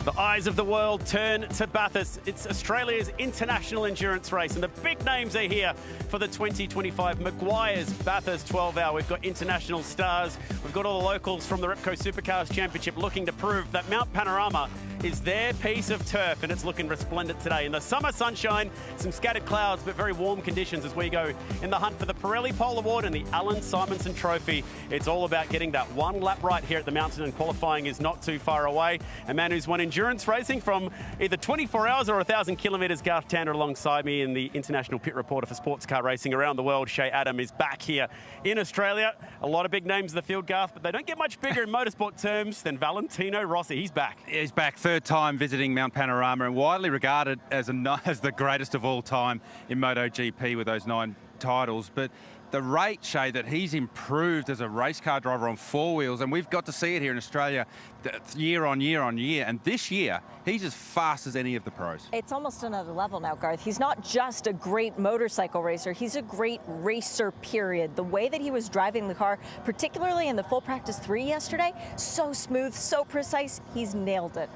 The eyes of the world turn to Bathurst. It's Australia's international endurance race, and the big names are here for the 2025 Meguiar's Bathurst 12-hour. We've got international stars. We've got all the locals from the Repco Supercars Championship looking to prove that Mount Panorama is their piece of turf, and it's looking resplendent today. In the summer sunshine, some scattered clouds, but very warm conditions as we go in the hunt for the Pirelli Pole Award and the Allan Simonsen Trophy. It's all about getting that one lap right here at the mountain, and qualifying is not too far away. A man who's won endurance racing from either 24 hours or 1,000 kilometres, Garth Tander alongside me, and the international pit reporter for sports car racing around the world, Shay Adam, is back here in Australia. A lot of big names in the field, Garth, but they don't get much bigger in motorsport terms than Valentino Rossi. He's back. He's back, third time visiting Mount Panorama, and widely regarded as the greatest of all time in MotoGP with those 9 titles. But the rate, Shay, that he's improved as a race car driver on 4 wheels, and we've got to see it here in Australia year on year on year, and this year he's as fast as any of the pros. It's almost another level now, Garth. He's not just a great motorcycle racer, he's a great racer, period. The way that he was driving the car, particularly in the full practice 3 yesterday, so smooth, so precise, he's nailed it.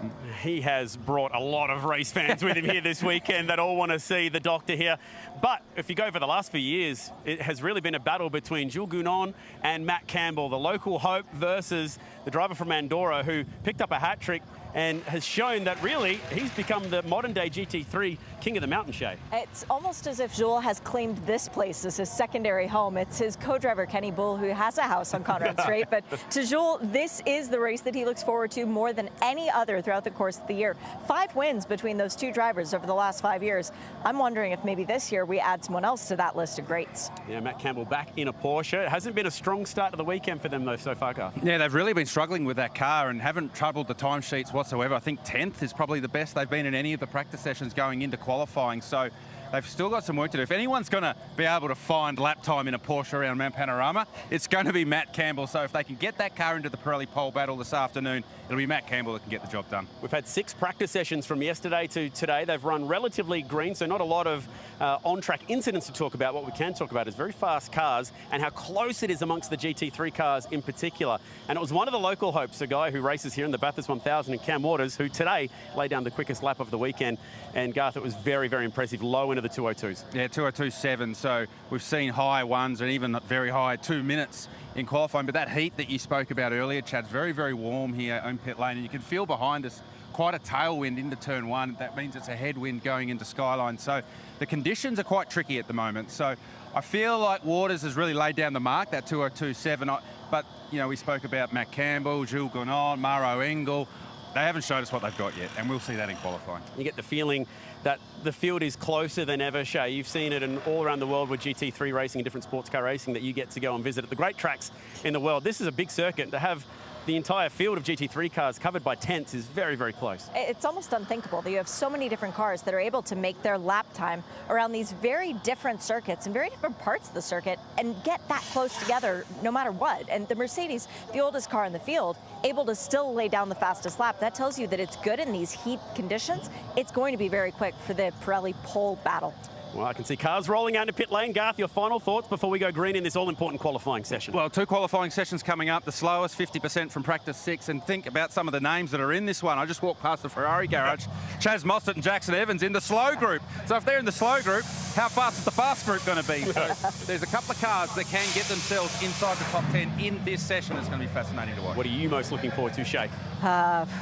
He has brought a lot of race fans with him here this weekend that all want to see the doctor here. But if you go for the last few years, it has really been a battle between Jules Gounon and Matt Campbell, the local hope versus the driver from Andorra who picked up a hat-trick and has shown that really he's become the modern-day GT3 king of the mountain, Shay. It's almost as if Jules has claimed this place as his secondary home. It's his co-driver, Kenny Bull, who has a house on Conrad Strait. But to Jules, this is the race that he looks forward to more than any other throughout the course of the year. 5 wins between those 2 drivers over the last 5 years. I'm wondering if maybe this year we add someone else to that list of greats. Yeah, Matt Campbell back in a Porsche. It hasn't been a strong start to the weekend for them, though, so far, Garth. Yeah, they've really been struggling with that car and haven't troubled the timesheets whatsoever. I think 10th is probably the best they've been in any of the practice sessions going into qualifying. So they've still got some work to do. If anyone's going to be able to find lap time in a Porsche around Mount Panorama, it's going to be Matt Campbell. So if they can get that car into the Pirelli Pole Battle this afternoon, it'll be Matt Campbell that can get the job done. We've had 6 practice sessions from yesterday to today. They've run relatively green, so not a lot of on-track incidents to talk about. What we can talk about is very fast cars and how close it is amongst the GT3 cars in particular. And it was one of the local hopes, a guy who races here in the Bathurst 1000 in Cam Waters, who today laid down the quickest lap of the weekend. And Garth, it was very, very impressive, low into the 202s. Yeah, 202.7. So we've seen high ones and even very high 2 minutes in qualifying. But that heat that you spoke about earlier, Chad's very, very warm here on pit lane. And you can feel behind us quite a tailwind into turn 1. That means it's a headwind going into Skyline. So the conditions are quite tricky at the moment. So I feel like Waters has really laid down the mark, that 202.7. But, you know, we spoke about Matt Campbell, Jules Gounon, Maro Engel. They haven't showed us what they've got yet, and we'll see that in qualifying. You get the feeling that the field is closer than ever, Shay. You've seen it in all around the world with GT3 racing and different sports car racing that you get to go and visit at the great tracks in the world. This is a big circuit. To have the entire field of GT3 cars covered by tents is very, very close. It's almost unthinkable that you have so many different cars that are able to make their lap time around these very different circuits and very different parts of the circuit and get that close together no matter what. And the Mercedes, the oldest car in the field, able to still lay down the fastest lap. That tells you that it's good in these heat conditions. It's going to be very quick for the Pirelli Pole Battle. Well, I can see cars rolling out into pit lane. Garth, your final thoughts before we go green in this all-important qualifying session? Well, 2 qualifying sessions coming up, the slowest, 50% from practice 6, and think about some of the names that are in this one. I just walked past the Ferrari garage. Chaz Mostert and Jackson Evans in the slow group. So if they're in the slow group, how fast is the fast group going to be? So there's a couple of cars that can get themselves inside the top 10 in this session. It's going to be fascinating to watch. What are you most looking forward to, Shay?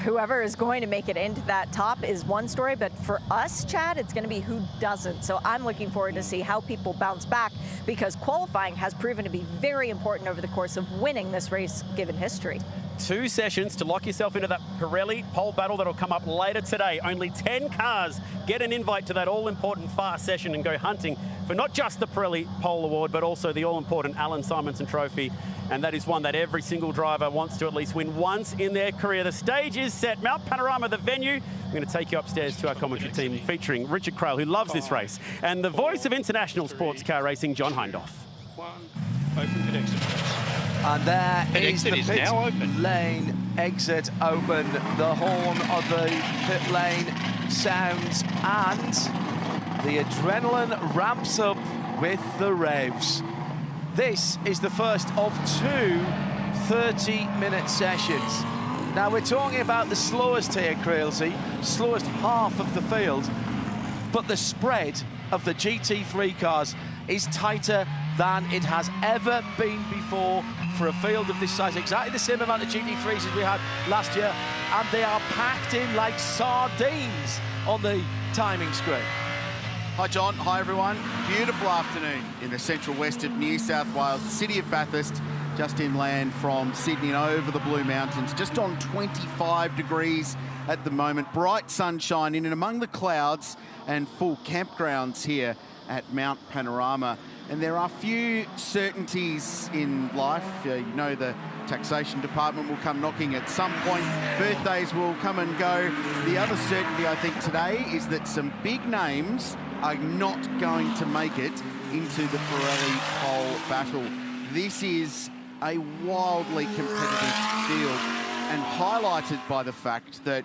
Whoever is going to make it into that top is one story, but for us, Chad, it's going to be who doesn't. So I'm looking forward to see how people bounce back, because qualifying has proven to be very important over the course of winning this race, given history. 2 sessions to lock yourself into that Pirelli Pole Battle that'll come up later today. Only 10 cars get an invite to that all-important fast session and go hunting for not just the Pirelli Pole Award, but also the all-important Allan Simonsen Trophy. And that is one that every single driver wants to at least win once in their career. The stage is set. Mount Panorama, the venue. I'm going to take you upstairs to our commentary team featuring Richard Crail, who loves this race, and the voice of international sports car racing, John Hindhaugh. Open pit exit. And there is the is pit now open. lane exit open. The horn of the pit lane sounds, and the adrenaline ramps up with the revs. This is the first of 2 30-minute sessions. Now, we're talking about the slowest here, Crailsey, slowest half of the field, but the spread of the GT3 cars is tighter than it has ever been before for a field of this size. Exactly the same amount of GT3s as we had last year, and they are packed in like sardines on the timing screen. Hi John, hi everyone. Beautiful afternoon in the central west of New South Wales, the city of Bathurst, just inland from Sydney and over the Blue Mountains, just on 25 degrees at the moment. Bright sunshine in and among the clouds and full campgrounds here at Mount Panorama. And there are few certainties in life. You know, the taxation department will come knocking at some point. Birthdays will come and go. The other certainty, I think, today is that some big names are not going to make it into the Pirelli Pole Battle. This is a wildly competitive field and highlighted by the fact that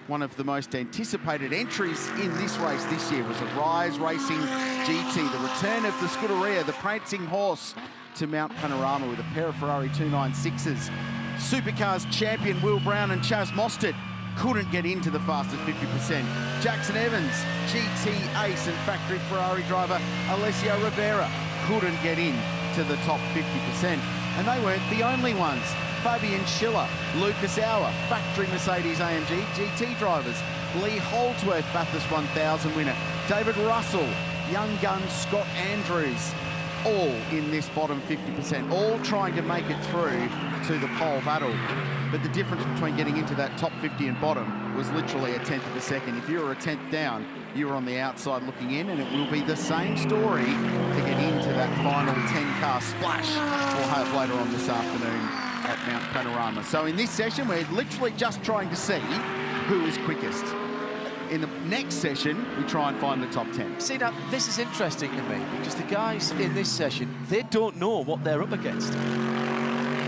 one of the most anticipated entries in this race this year was a Rise Racing GT, the return of the Scuderia, the prancing horse, to Mount Panorama with a pair of Ferrari 296s. Supercars champion Will Brown and Chaz Mostert couldn't get into the fastest 50%. Jackson Evans, GT ace and factory Ferrari driver Alessio Rivera couldn't get in to the top 50%. And they weren't the only ones. Fabian Schiller, Lucas Auer, factory Mercedes-AMG GT drivers, Lee Holdsworth, Bathurst 1000 winner, David Russell, young gun Scott Andrews, all in this bottom 50%, all trying to make it through to the pole battle. But the difference between getting into that top 50 and bottom was literally a tenth of a second. If you were a tenth down, you were on the outside looking in, and it will be the same story to get into that final 10-car splash we'll have later on this afternoon at Mount Panorama. So in this session, we're literally just trying to see who is quickest. In the next session, we try and find the top 10. See, now, this is interesting to me, because the guys in this session, they don't know what they're up against.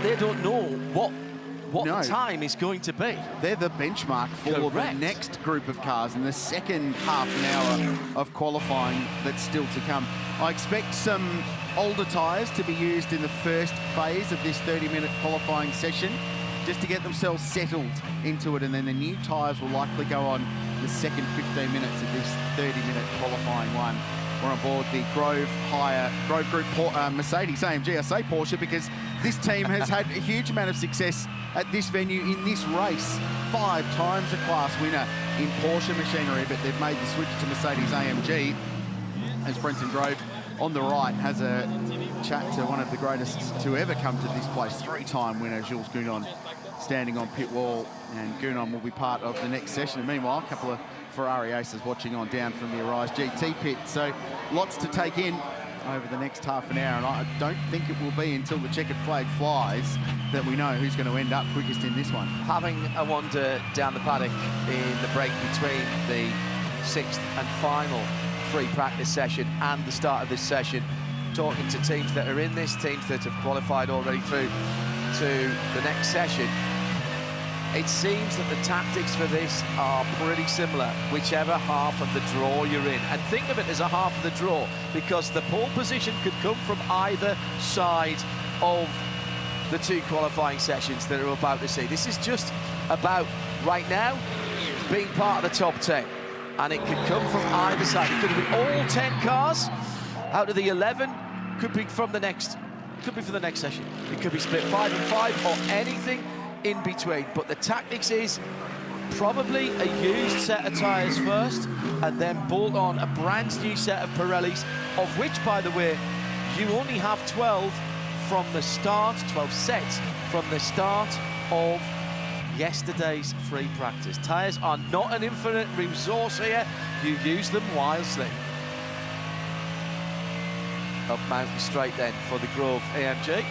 They don't know what the time is going to be. They're the benchmark for the next group of cars in the second half an hour of qualifying that's still to come. I expect some older tyres to be used in the first phase of this 30-minute qualifying session, just to get themselves settled into it, and then the new tyres will likely go on the second 15 minutes of this 30-minute qualifying one. We're on board the Grove Group Mercedes-AMG. I say Porsche because this team has had a huge amount of success at this venue in this race. 5 times a class winner in Porsche machinery, but they've made the switch to Mercedes-AMG as Brenton Grove on the right has a chat to one of the greatest to ever come to this place, 3-time winner Jules Gounon, standing on pit wall, and Gounon will be part of the next session. And meanwhile, a couple of Ferrari aces watching on down from the Arise GT pit. So lots to take in over the next half an hour, and I don't think it will be until the checkered flag flies that we know who's going to end up quickest in this one. Having a wander down the paddock in the break between the 6th and final free practice session and the start of this session, talking to teams that are in this, teams that have qualified already through to the next session, it seems that the tactics for this are pretty similar, whichever half of the draw you're in. And think of it as a half of the draw, because the pole position could come from either side of the 2 qualifying sessions that are about to see. This is just about, right now, being part of the top 10. And it could come from either side. It could be all 10 cars out of the 11, could be from the next, could be for the next session. It could be split 5 and 5 or anything in between. But the tactics is probably a used set of tyres first, and then bolt on a brand new set of Pirellis, of which, by the way, you only have 12 from the start, 12 sets from the start of yesterday's free practice. Tyres are not an infinite resource here. You use them wisely. Up Mountain Straight then for the Grove AMG.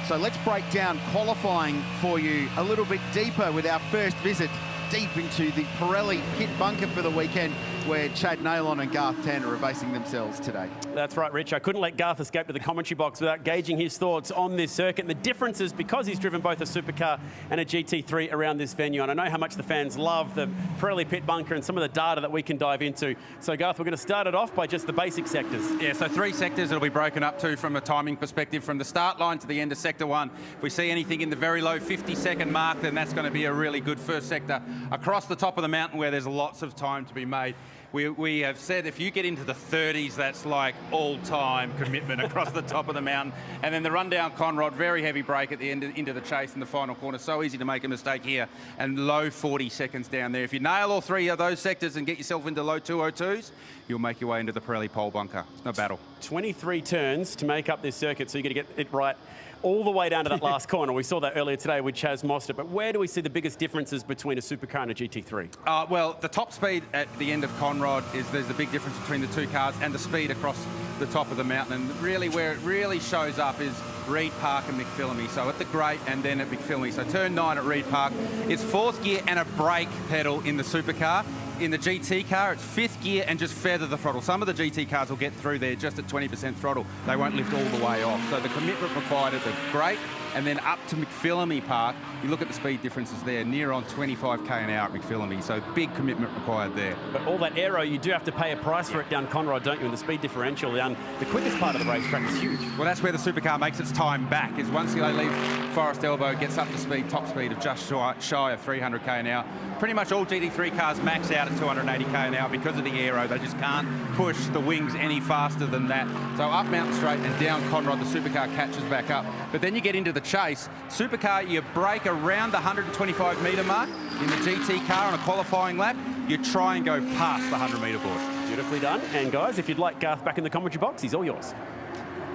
So let's break down qualifying for you a little bit deeper with our first visit deep into the Pirelli pit bunker for the weekend. where Chad Nailon and Garth Tanner are basing themselves today. That's right, Rich. I couldn't let Garth escape to the commentary box without gauging his thoughts on this circuit. And the difference is because he's driven both a supercar and a GT3 around this venue. And I know how much the fans love the Pirelli pit bunker and some of the data that we can dive into. So, Garth, we're going to start it off by just the basic sectors. Yeah, so 3 sectors it'll be broken up to from a timing perspective, from the start line to the end of sector 1. If we see anything in the very low 50-second mark, then that's going to be a really good first sector. Across the top of the mountain where there's lots of time to be made, we have said if you get into the 30s, that's like all-time commitment across the top of the mountain. And then the run-down Conrod, very heavy brake at the end into the chase in the final corner. So easy to make a mistake here. And low 40 seconds down there. If you nail all 3 of those sectors and get yourself into low 202s, you'll make your way into the Pirelli Pole bunker. No battle. 23 turns to make up this circuit, so you're going to get it right all the way down to that last corner. We saw that earlier today with Chaz Mostert. But where do we see the biggest differences between a supercar and a GT3? Well, the top speed at the end of Conrod there's a big difference between the 2 cars and the speed across the top of the mountain. And really where it really shows up is Reed Park and McPhillamy. So at the Great and then at McPhillamy. So turn 9 at Reed Park. It's 4th gear and a brake pedal in the supercar. In the GT car, it's 5th gear and just feather the throttle. Some of the GT cars will get through there just at 20% throttle. They won't lift all the way off. So the commitment required at the Great and then up to McPhillamy Park, you look at the speed differences there, near on 25k an hour at McPhillamy. So big commitment required there. But all that aero, you do have to pay a price for it down Conrod, don't you? And the speed differential down the quickest part of the racetrack is huge. Well, that's where the supercar makes its time back, is once they leave Forest Elbow, gets up to speed, top speed of just shy of 300k an hour. Pretty much all GT3 cars max out at 280k an hour because of the aero. They just can't push the wings any faster than that. So up Mountain Straight and down Conrod, the supercar catches back up. But then you get into the chase. Supercar, you brake around the 125 metre mark. In the GT car on a qualifying lap, you try and go past the 100 metre board. Beautifully done. And guys, if you'd like Garth back in the commentary box, he's all yours.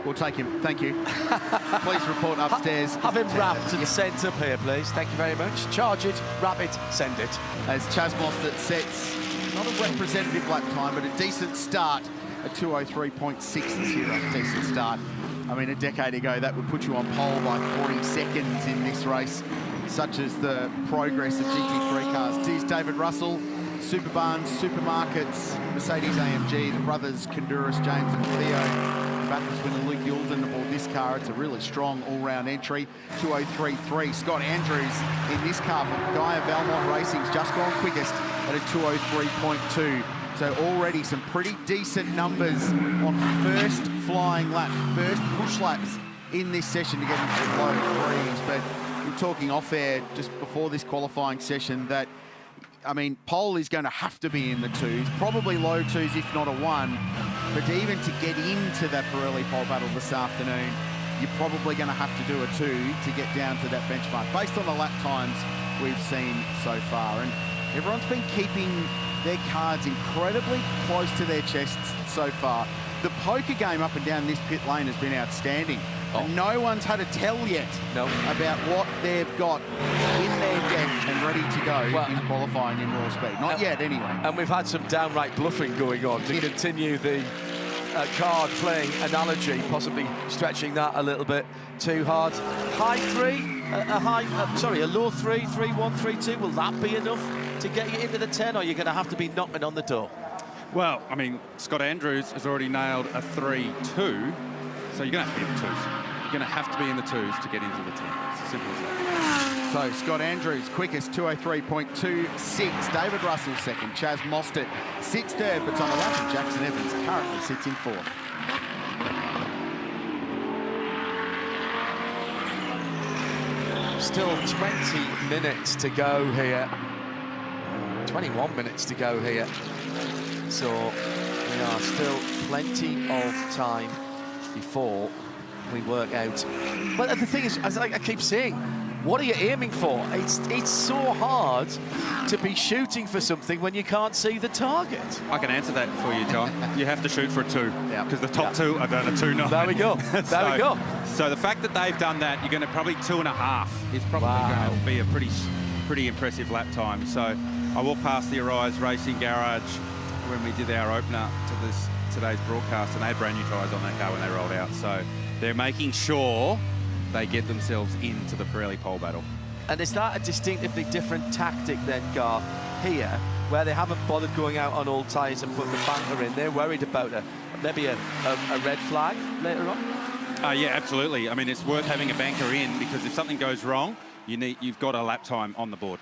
We'll take him. Thank you. Please report upstairs. Have him wrapped and sent up here, please. Thank you very much. Charge it, wrap it, send it. As Chaz Mostert sets not a representative lap time, but a decent start. A 203.6 is here, a decent start. I mean, a decade ago, that would put you on pole by 40 seconds in this race, such as the progress of GT3 cars. Here's David Russell, Superbarns, Supermarkets, Mercedes-AMG, the brothers Konduras, James and Theo. Bathurst winner Luke Youlden aboard this car. It's a really strong all-round entry. 203.3. Scott Andrews in this car for Gaia Valmont Racing's just gone quickest at a 203.2. So already some pretty decent numbers on first flying lap, first push laps in this session to get into the low 3s. But we're talking off-air just before this qualifying session that, I mean, pole is going to have to be in the 2s, probably low 2s if not a 1. But even to get into that Pirelli Pole Battle this afternoon, you're probably going to have to do a 2 to get down to that benchmark, based on the lap times we've seen so far. And everyone's been keeping their cards incredibly close to their chests so far. The poker game up and down this pit lane has been outstanding. And no one's had a tell yet about what they've got in their deck and ready to go in qualifying in raw speed. Not yet, anyway. And we've had some downright bluffing going on to continue the card-playing analogy, possibly stretching that a little bit too hard. High 3, a low 3, 3-1, 3-2, will that be enough to get you into the 10, or are you going to have to be knocking on the door? Well, I mean, Scott Andrews has already nailed a 3-2, so you're going to have to be in the 2s. You're going to have to be in the 2s to get into the 10. It's as simple as that. So Scott Andrews, quickest, 203.26. David Russell second. Chaz Mostert sits third, but's on the lap, and Jackson Evans currently sits in 4th. Still 20 minutes to go here. 21 minutes to go here. So we are still plenty of time before we work out. But the thing is, as I keep saying, what are you aiming for? It's so hard to be shooting for something when you can't see the target. I can answer that for you, John. You have to shoot for a 2, because the top 2 are done a 2-9. There we go. There we go. So the fact that they've done that, you're going to probably 2.5 is probably going to be a pretty impressive lap time. So I walked past the Arise Racing Garage when we did our opener to today's broadcast, and they had brand new tyres on that car when they rolled out. So they're making sure they get themselves into the Pirelli Pole Battle. And is that a distinctively different tactic then, Garth, here where they haven't bothered going out on old tyres and putting the banker in. They're worried about maybe a red flag later on. Yeah, absolutely. I mean, it's worth having a banker in, because if something goes wrong, you've got a lap time on the board.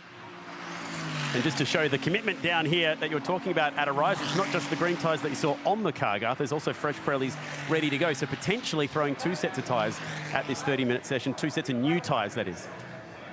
And just to show the commitment down here that you're talking about at Arise, it's not just the green tyres that you saw on the car, Garth. There's also fresh Pirellis ready to go. So potentially throwing 2 sets of tyres at this 30-minute session, 2 sets of new tyres, that is.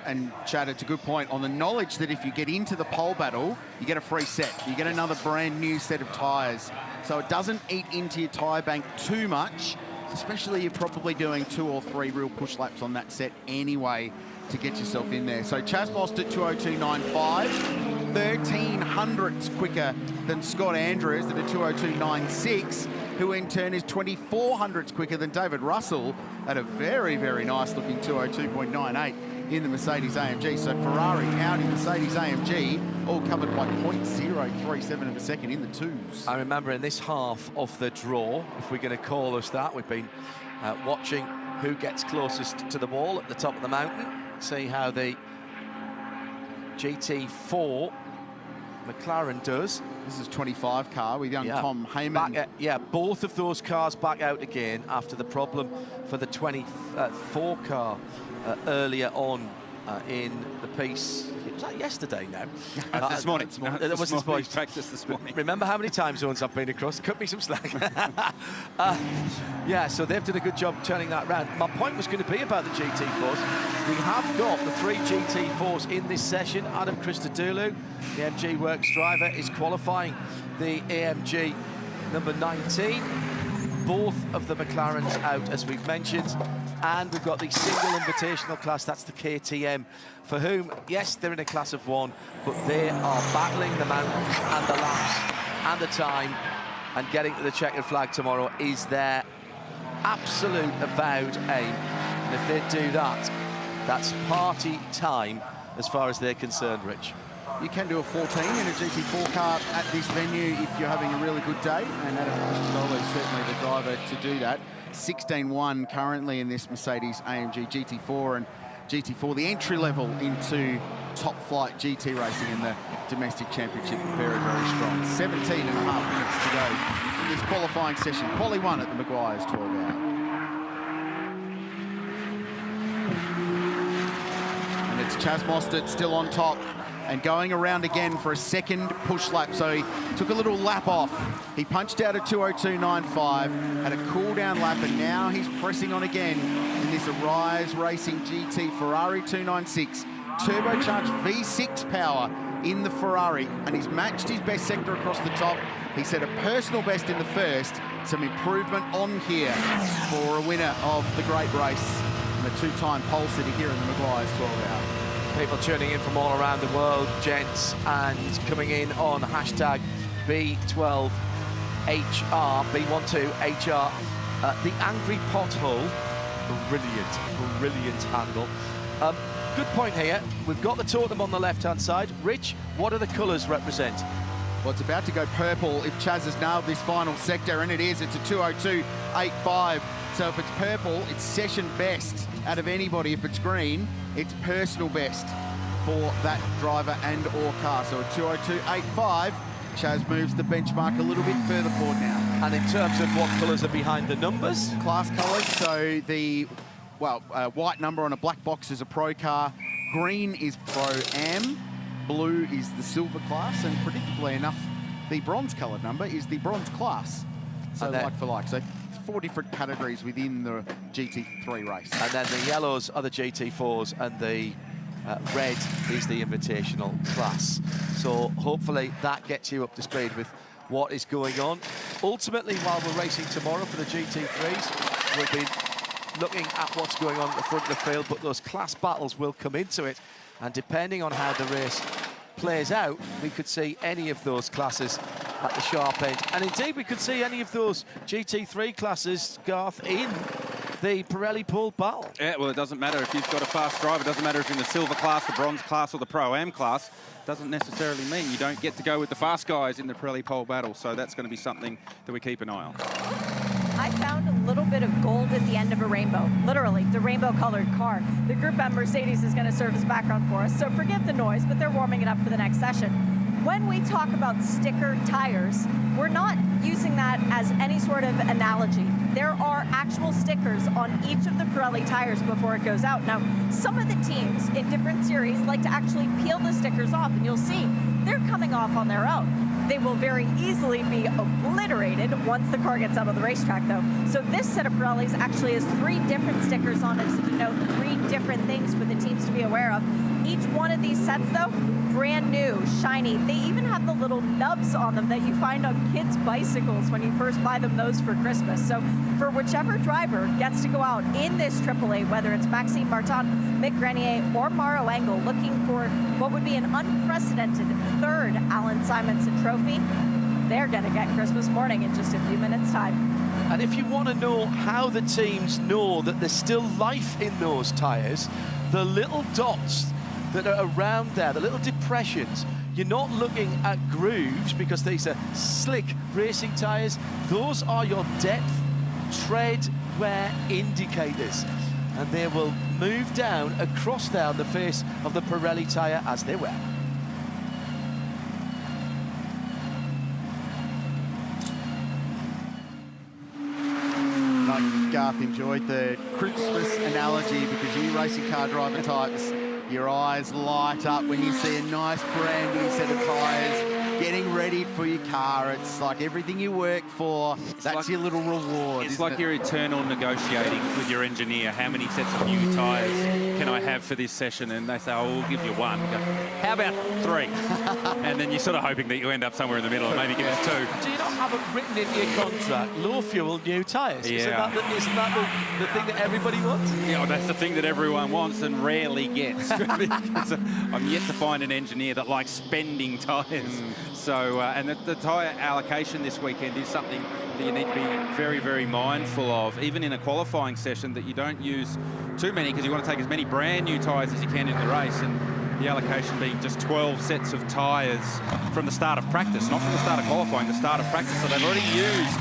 And Chad, it's a good point on the knowledge that if you get into the pole battle, you get a free set. You get another brand new set of tyres. So it doesn't eat into your tyre bank too much, especially you're probably doing 2 or 3 real push laps on that set anyway to get yourself in there. So Chaz Mostert 2:02.95, 13 hundredths quicker than Scott Andrews at a 2:02.96, who in turn is 24 hundredths quicker than David Russell at a very, very nice looking 2:02.98 in the Mercedes AMG. So Ferrari, Audi, Mercedes AMG, all covered by 0.037 of a second in the twos. I remember in this half of the draw, if we're going to call us that, we've been watching who gets closest to the wall at the top of the mountain. See how the GT4 McLaren does. This is 25 car with young Tom Heyman. Both of those cars back out again after the problem for the 24 car earlier on in the piece. Was that yesterday now? This morning. It was this morning. Practice this morning. Remember how many time zones I've been across? Cut me some slack. So they've done a good job turning that round. My point was going to be about the GT4s. We have got the 3 GT4s in this session. Adam Christodoulou, the MG Works driver, is qualifying the AMG number 19. Both of the McLarens out, as we've mentioned. And we've got the single invitational class, that's the KTM, for whom, yes, they're in a class of 1, but they are battling the mountain and the laps and the time, and getting to the checkered flag tomorrow is their absolute avowed aim. And if they do that, that's party time as far as they're concerned, Rich. You can do a 14 in a GT4 car at this venue if you're having a really good day, and Adam Christodoulou is certainly the driver to do that. 16-1 currently in this Mercedes AMG GT4, and GT4 the entry level into top flight GT racing in the domestic championship. Very, very strong. 17 and a half minutes to go in this qualifying session. Quali 1 at the Meguiar's 12 hour. And it's Chaz Mostert still on top and going around again for a second push lap. So he took a little lap off. He punched out a 2:02.95, had a cool down lap, and now he's pressing on again in this Arise Racing GT Ferrari 296. Turbocharged V6 power in the Ferrari, and he's matched his best sector across the top. He set a personal best in the first. Some improvement on here for a winner of the great race and a 2-time pole sitter here in the Meguiar's 12 hour. People tuning in from all around the world, gents, and coming in on hashtag B12HR, B12HR. The Angry Pothole, brilliant handle. Good point here. We've got the totem on the left-hand side. Rich, what do the colours represent? Well, it's about to go purple if Chaz has nailed this final sector, and it is. It's a 2:02.85. So if it's purple, it's session best out of anybody. If it's green, it's personal best for that driver and or car. So a 2:02.85. Chaz moves the benchmark a little bit further forward now. And in terms of what colours are behind the numbers? Class colours, so the, white number on a black box is a pro car. Green is Pro-Am. Blue is the silver class. And predictably enough, the bronze coloured number is the bronze class. So like for like. So 4 different categories within the GT3 race. And then the yellows are the GT4s, and the red is the invitational class. So hopefully that gets you up to speed with what is going on. Ultimately, while we're racing tomorrow for the GT3s, we'll be looking at what's going on at the front of the field, but those class battles will come into it, and depending on how the race plays out, we could see any of those classes at the sharp end. And indeed, we could see any of those GT3 classes, Garth, in the Pirelli Pole Battle. Yeah, well, it doesn't matter if you've got a fast driver. It doesn't matter if you're in the silver class, the bronze class, or the Pro-Am class. Doesn't necessarily mean you don't get to go with the fast guys in the Pirelli Pole Battle. So that's going to be something that we keep an eye on. I found a little bit of gold at the end of a rainbow, literally, the rainbow-colored car. The group at Mercedes is going to serve as background for us, so forgive the noise, but they're warming it up for the next session. when we talk about sticker tires, we're not using that as any sort of analogy. There are actual stickers on each of the Pirelli tires before it goes out. Now, some of the teams in different series like to actually peel the stickers off, and you'll see they're coming off on their own. They will very easily be obliterated once the car gets out of the racetrack, though. So this set of Pirellis actually has 3 different stickers on it to denote 3 different things for the teams to be aware of. Each one of these sets, though, brand new, shiny. They even have the little nubs on them that you find on kids' bicycles when you first buy them those for Christmas. So for whichever driver gets to go out in this AAA, whether it's Maxime Martin, Mick Grenier, or Mauro Engel, looking for what would be an unprecedented 3rd Allan Simonsen trophy, they're going to get Christmas morning in just a few minutes' time. And if you want to know how the teams know that there's still life in those tyres, the little dots that are around there, the little depressions, you're not looking at grooves because these are slick racing tyres. Those are your depth tread wear indicators, and they will move down across down the face of the Pirelli tyre as they wear. Garth enjoyed the Christmas analogy because you racing car driver types, your eyes light up when you see a nice brand new set of tyres getting ready for your car. It's like everything you work for, that's like your little reward. It's like your eternal negotiating with your engineer. How many sets of new tyres can I have for this session? And they say, oh, we'll give you 1. You go, how about 3? And then you're sort of hoping that you end up somewhere in the middle and maybe give us 2. Do you not have it written into your contract, low fuel, new tyres? Yeah. Isn't that the thing that everybody wants? Yeah, well, that's the thing that everyone wants and rarely gets. Because I'm yet to find an engineer that likes spending tyres. So, and the tyre allocation this weekend is something that you need to be very, very mindful of, even in a qualifying session, that you don't use too many because you want to take as many brand new tyres as you can in the race. And the allocation being just 12 sets of tyres from the start of practice, not from the start of qualifying, the start of practice. So they've already used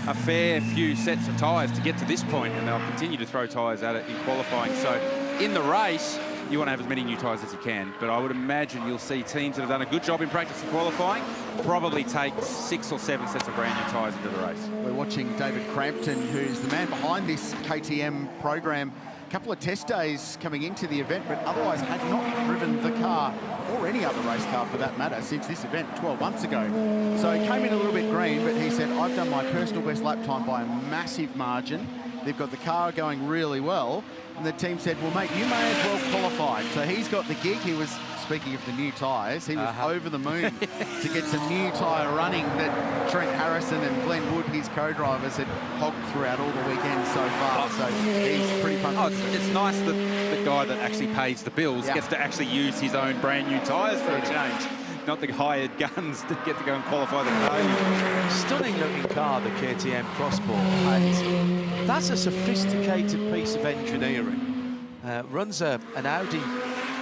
a fair few sets of tyres to get to this point, and they'll continue to throw tyres at it in qualifying. So in the race, you want to have as many new tyres as you can, but I would imagine you'll see teams that have done a good job in practice and qualifying probably take 6 or 7 sets of brand new tyres into the race. We're watching David Crampton, who's the man behind this KTM program. A couple of test days coming into the event, but otherwise had not driven the car, or any other race car for that matter, since this event 12 months ago. So he came in a little bit green, but he said, I've done my personal best lap time by a massive margin. They've got the car going really well. And the team said, well, mate, you may as well qualify. So he's got the gig. He was, speaking of the new tyres, he was over the moon to get some new tyre running that Trent Harrison and Glenn Wood, his co-drivers, had hogged throughout all the weekend so far. So he's pretty pumped. Oh, it's nice that the guy that actually pays the bills gets to actually use his own brand new tyres for a change. Not the hired guns that get to go and qualify the car. Stunning looking car, the KTM Crossbow. And that's a sophisticated piece of engineering. Runs an Audi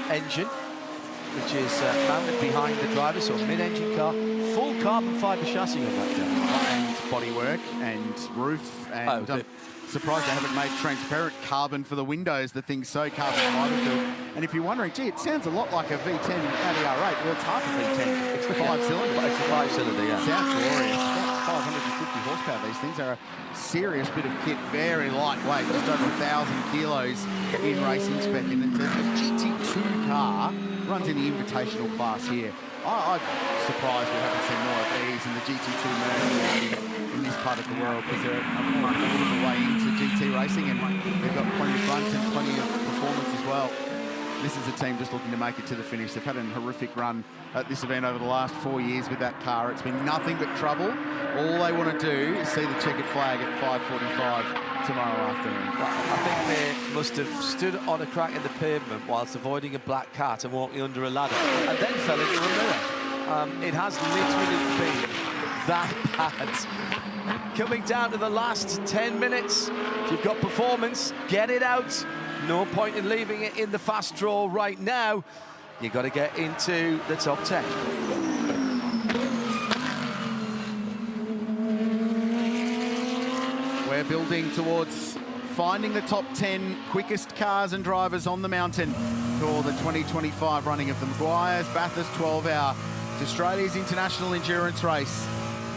engine, which is mounted behind the driver, so a mid-engine car. Full carbon fibre chassis on that car. And bodywork and roof. And surprised they haven't made transparent carbon for the windows. The thing's so carbon fibre filled. And if you're wondering, gee, it sounds a lot like a V10 Audi R8. Well, it's half a V10. It's a 5-cylinder. It's a 5-cylinder, yeah. Sounds glorious. About 550 horsepower. These things are a serious bit of kit. Very lightweight, just over 1,000 kilos in racing spec. And it's a GT2 car. Runs in the invitational class here. I'm surprised we haven't seen more of these in the GT2 in this part of the world, because they're a more affordable way into GT racing, and they've got plenty of grunt and plenty of performance as well. This is a team just looking to make it to the finish. They've had a horrific run at this event over the last 4 years with that car. It's been nothing but trouble. All they want to do is see the checkered flag at 5:45 tomorrow afternoon. I think they must have stood on a crack in the pavement whilst avoiding a black cat and walking under a ladder, and then fell into a mirror. It has literally been that bad. Coming down to the last 10 minutes. If you've got performance, get it out. No point in leaving it in the fast draw right now. You've got to get into the top 10. We're building towards finding the top 10 quickest cars and drivers on the mountain for the 2025 running of the Meguiar's Bathurst 12-hour. It's Australia's international endurance race,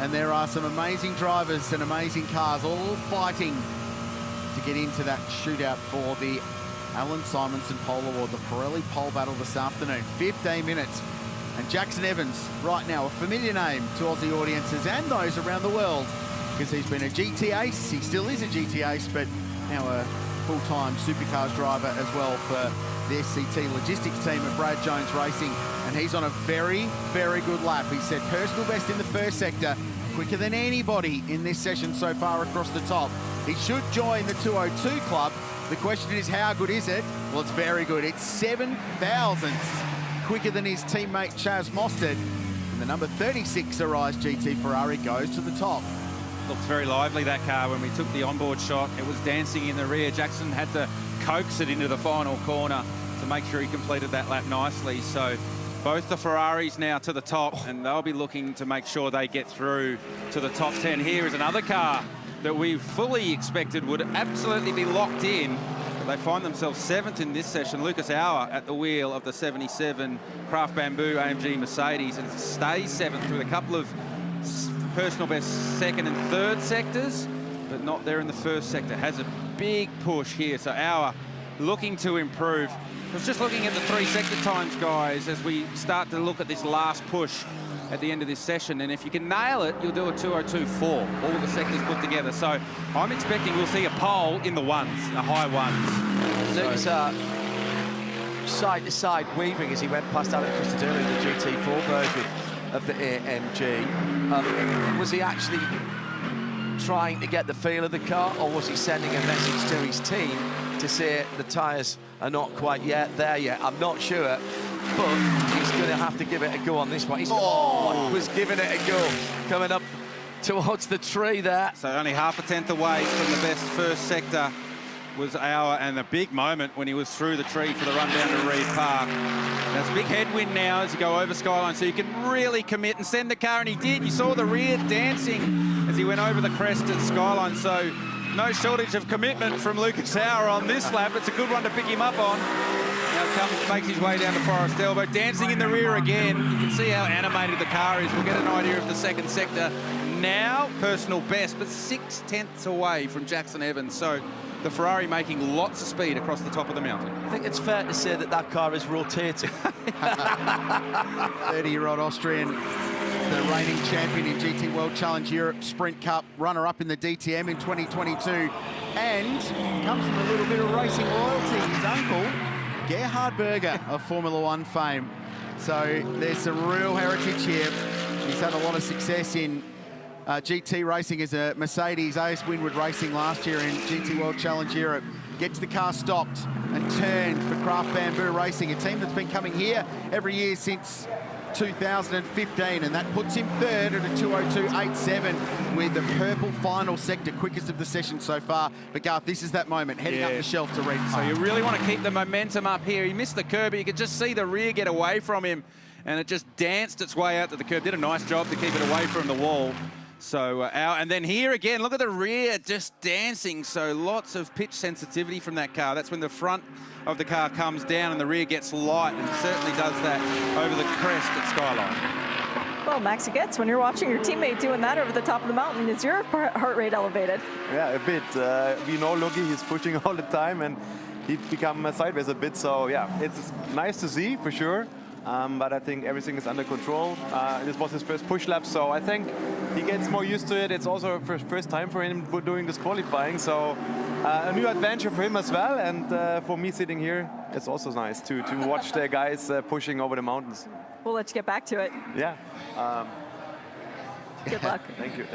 and there are some amazing drivers and amazing cars all fighting to get into that shootout for the Allan Simonsen Pole Award, the Pirelli Pole Battle this afternoon. 15 minutes. And Jackson Evans, right now, a familiar name to Aussie audiences and those around the world, because he's been a GT ace. He still is a GT ace, but now a full-time supercars driver as well for the SCT logistics team at Brad Jones Racing. And he's on a very, very good lap. He said personal best in the first sector, quicker than anybody in this session so far across the top. He should join the 202 club. The question is, how good is it? Well, it's very good. It's 7 thousandths quicker than his teammate Chaz Mostert. And the number 36 Arise GT Ferrari goes to the top. Looks very lively, that car. When we took the onboard shot, it was dancing in the rear. Jackson had to coax it into the final corner to make sure he completed that lap nicely. So both the Ferraris now to the top, and they'll be looking to make sure they get through to the top 10. Here is another car that we fully expected would absolutely be locked in. But they find themselves 7th in this session. Lucas Auer at the wheel of the 77 Craft Bamboo AMG Mercedes, and stays 7th with a couple of personal best 2nd and 3rd sectors, but not there in the 1st sector. Has a big push here, so Auer looking to improve. I was just looking at the 3 sector times, guys, as we start to look at this last push at the end of this session, and if you can nail it, you'll do a 202.4, all the sectors put together. So I'm expecting we'll see a pole in the ones, the high ones. Lucas side-to-side weaving as he went past Allan Simonsen in the GT4 version of the AMG. Was he actually trying to get the feel of the car, or was he sending a message to his team to say the tyres are not quite there yet? I'm not sure, but he's going to have to give it a go on this one. He was giving it a go, coming up towards the tree there. So only half a tenth away from the best 1st sector was Auer, and a big moment when he was through the tree for the run down to Reed Park. There's a big headwind now as you go over Skyline, so you can really commit and send the car, and he did. You saw the rear dancing as he went over the crest at Skyline, so no shortage of commitment from Lucas Auer on this lap. It's a good one to pick him up on. Now makes his way down to Forest Elbow, dancing in the rear again. You can see how animated the car is. We'll get an idea of the 2nd sector now. Personal best, but 6 tenths away from Jackson Evans. So the Ferrari making lots of speed across the top of the mountain. I think it's fair to say that that car is rotating. 30-year-old Austrian, the reigning champion in GT World Challenge Europe Sprint Cup, runner-up in the DTM in 2022, and comes from a little bit of racing loyalty. His uncle, Gerhard Berger of Formula One fame. So there's some real heritage here. He's had a lot of success in GT racing as a Mercedes AS Winwood Racing last year in GT World Challenge Europe. Gets the car stopped and turned for Craft Bamboo Racing, a team that's been coming here every year since 2015, and that puts him 3rd at a 202.87 with the purple final sector, quickest of the session so far. But Garth, this is that moment, heading up the shelf to Reed Park. So you really want to keep the momentum up here. He missed the curb, but you could just see the rear get away from him, and it just danced its way out to the curb. Did a nice job to keep it away from the wall. So, and then here again, look at the rear just dancing. So lots of pitch sensitivity from that car. That's when the front of the car comes down and the rear gets light, and it certainly does that over the crest at Skyline. Well, Jacky Ickx, when you're watching your teammate doing that over the top of the mountain, is your heart rate elevated? Yeah, a bit. We know Lucky, he's pushing all the time, and he become sideways a bit. So yeah, it's nice to see for sure. But I think everything is under control. This was his first push lap, so I think he gets more used to it. It's also a first time for him doing this qualifying, so a new adventure for him as well. And for me sitting here, it's also nice to watch the guys pushing over the mountains. We'll let you get back to it. Yeah. Good luck. Thank you.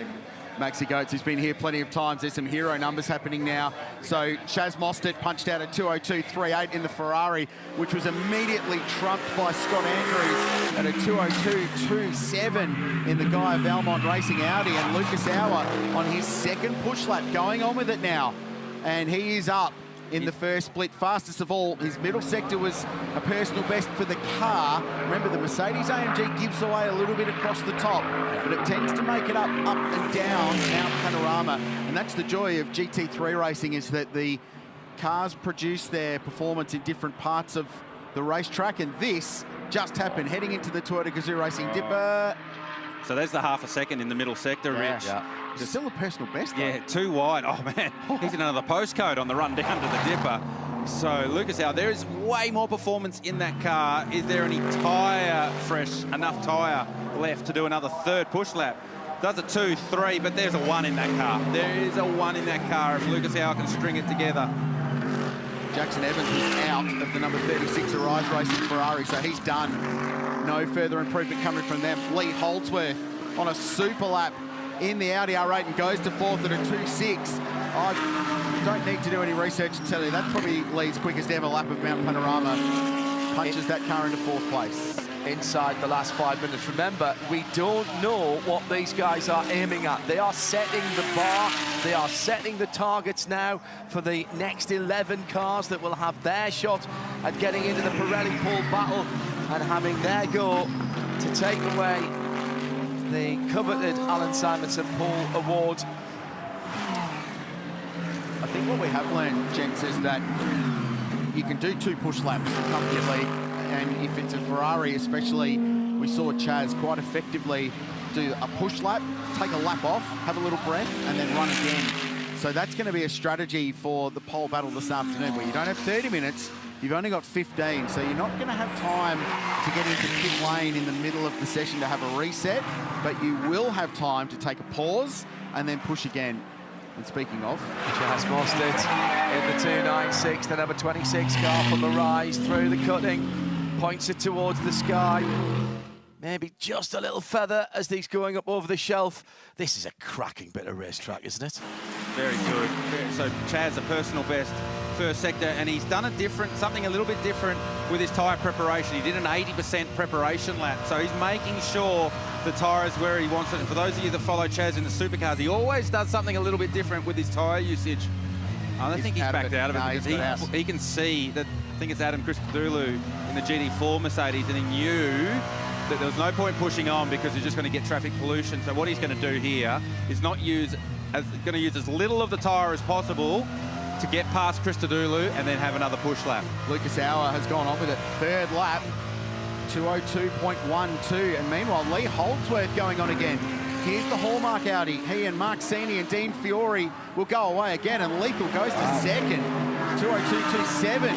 Maxi Goetz, who's been here plenty of times. There's some hero numbers happening now. So Chaz Mostert punched out a 202.38 in the Ferrari, which was immediately trumped by Scott Andrews at a 202.27 in the Guy of Valmont Racing Audi, and Lucas Auer on his 2nd push lap, going on with it now. And he is up in the first split, fastest of all. His middle sector was a personal best for the car. Remember, the Mercedes AMG gives away a little bit across the top, but it tends to make it up and down, out panorama. And that's the joy of GT3 racing, is that the cars produce their performance in different parts of the racetrack, and this just happened heading into the Toyota Gazoo Racing Dipper. So there's the half a second in the middle sector, Rich. It's still a personal best, though. Yeah, too wide. Oh, man, he's in another postcode on the run down to the Dipper. So, Lucas, there is way more performance in that car. Is there any enough tyre left to do another third push lap? Does a 2, 3, but there's a 1 in that car. There is a 1 in that car if Lucas Howe can string it together. Jackson Evans is out of the number 36 Arise Racing Ferrari, so he's done. No further improvement coming from them. Lee Holdsworth on a super lap in the Audi R8 and goes to 4th at a 2.6. I don't need to do any research to tell you that's probably Lee's quickest ever lap of Mount Panorama. Punches that car into 4th place. Inside the last 5 minutes. Remember, we don't know what these guys are aiming at. They are setting the bar. They are setting the targets now for the next 11 cars that will have their shot at getting into the Pirelli Pole Battle and having their go to take away the coveted Allan Simonsen Pole Award. I think what we have learned, gents, is that you can do 2 push laps comfortably, and if it's a Ferrari especially, we saw Chaz quite effectively do a push lap, take a lap off, have a little breath, and then run again. So that's going to be a strategy for the pole battle this afternoon, where you don't have 30 minutes, you've only got 15, so you're not going to have time to get into pit lane in the middle of the session to have a reset, but you will have time to take a pause and then push again. And speaking of, Chaz Mostert in the 296, the number 26 car from the rise through the cutting, points it towards the sky. Maybe just a little feather as he's going up over the shelf. This is a cracking bit of racetrack, isn't it? Very good. So Chaz, a personal best first sector, and he's done something a little bit different with his tyre preparation. He did an 80% preparation lap, so he's making sure the tyre is where he wants it. And for those of you that follow Chaz in the supercars, he always does something a little bit different with his tyre usage. I don't think he's backed out of it because he can see that. I think it's Adam Christodoulou in the GT4 Mercedes, and he knew that there was no point pushing on because he's just going to get traffic pollution. So what he's going to do here is going to use as little of the tyre as possible to get past Christodoulou and then have another push lap. Lucas Hour has gone on with it. 3rd lap, 2:02.12. And meanwhile, Lee Holdsworth going on again. Here's the Hallmark Audi. He and Mark Sini and Dean Fiore will go away again, and Lethal goes to 2nd, 2:02.27.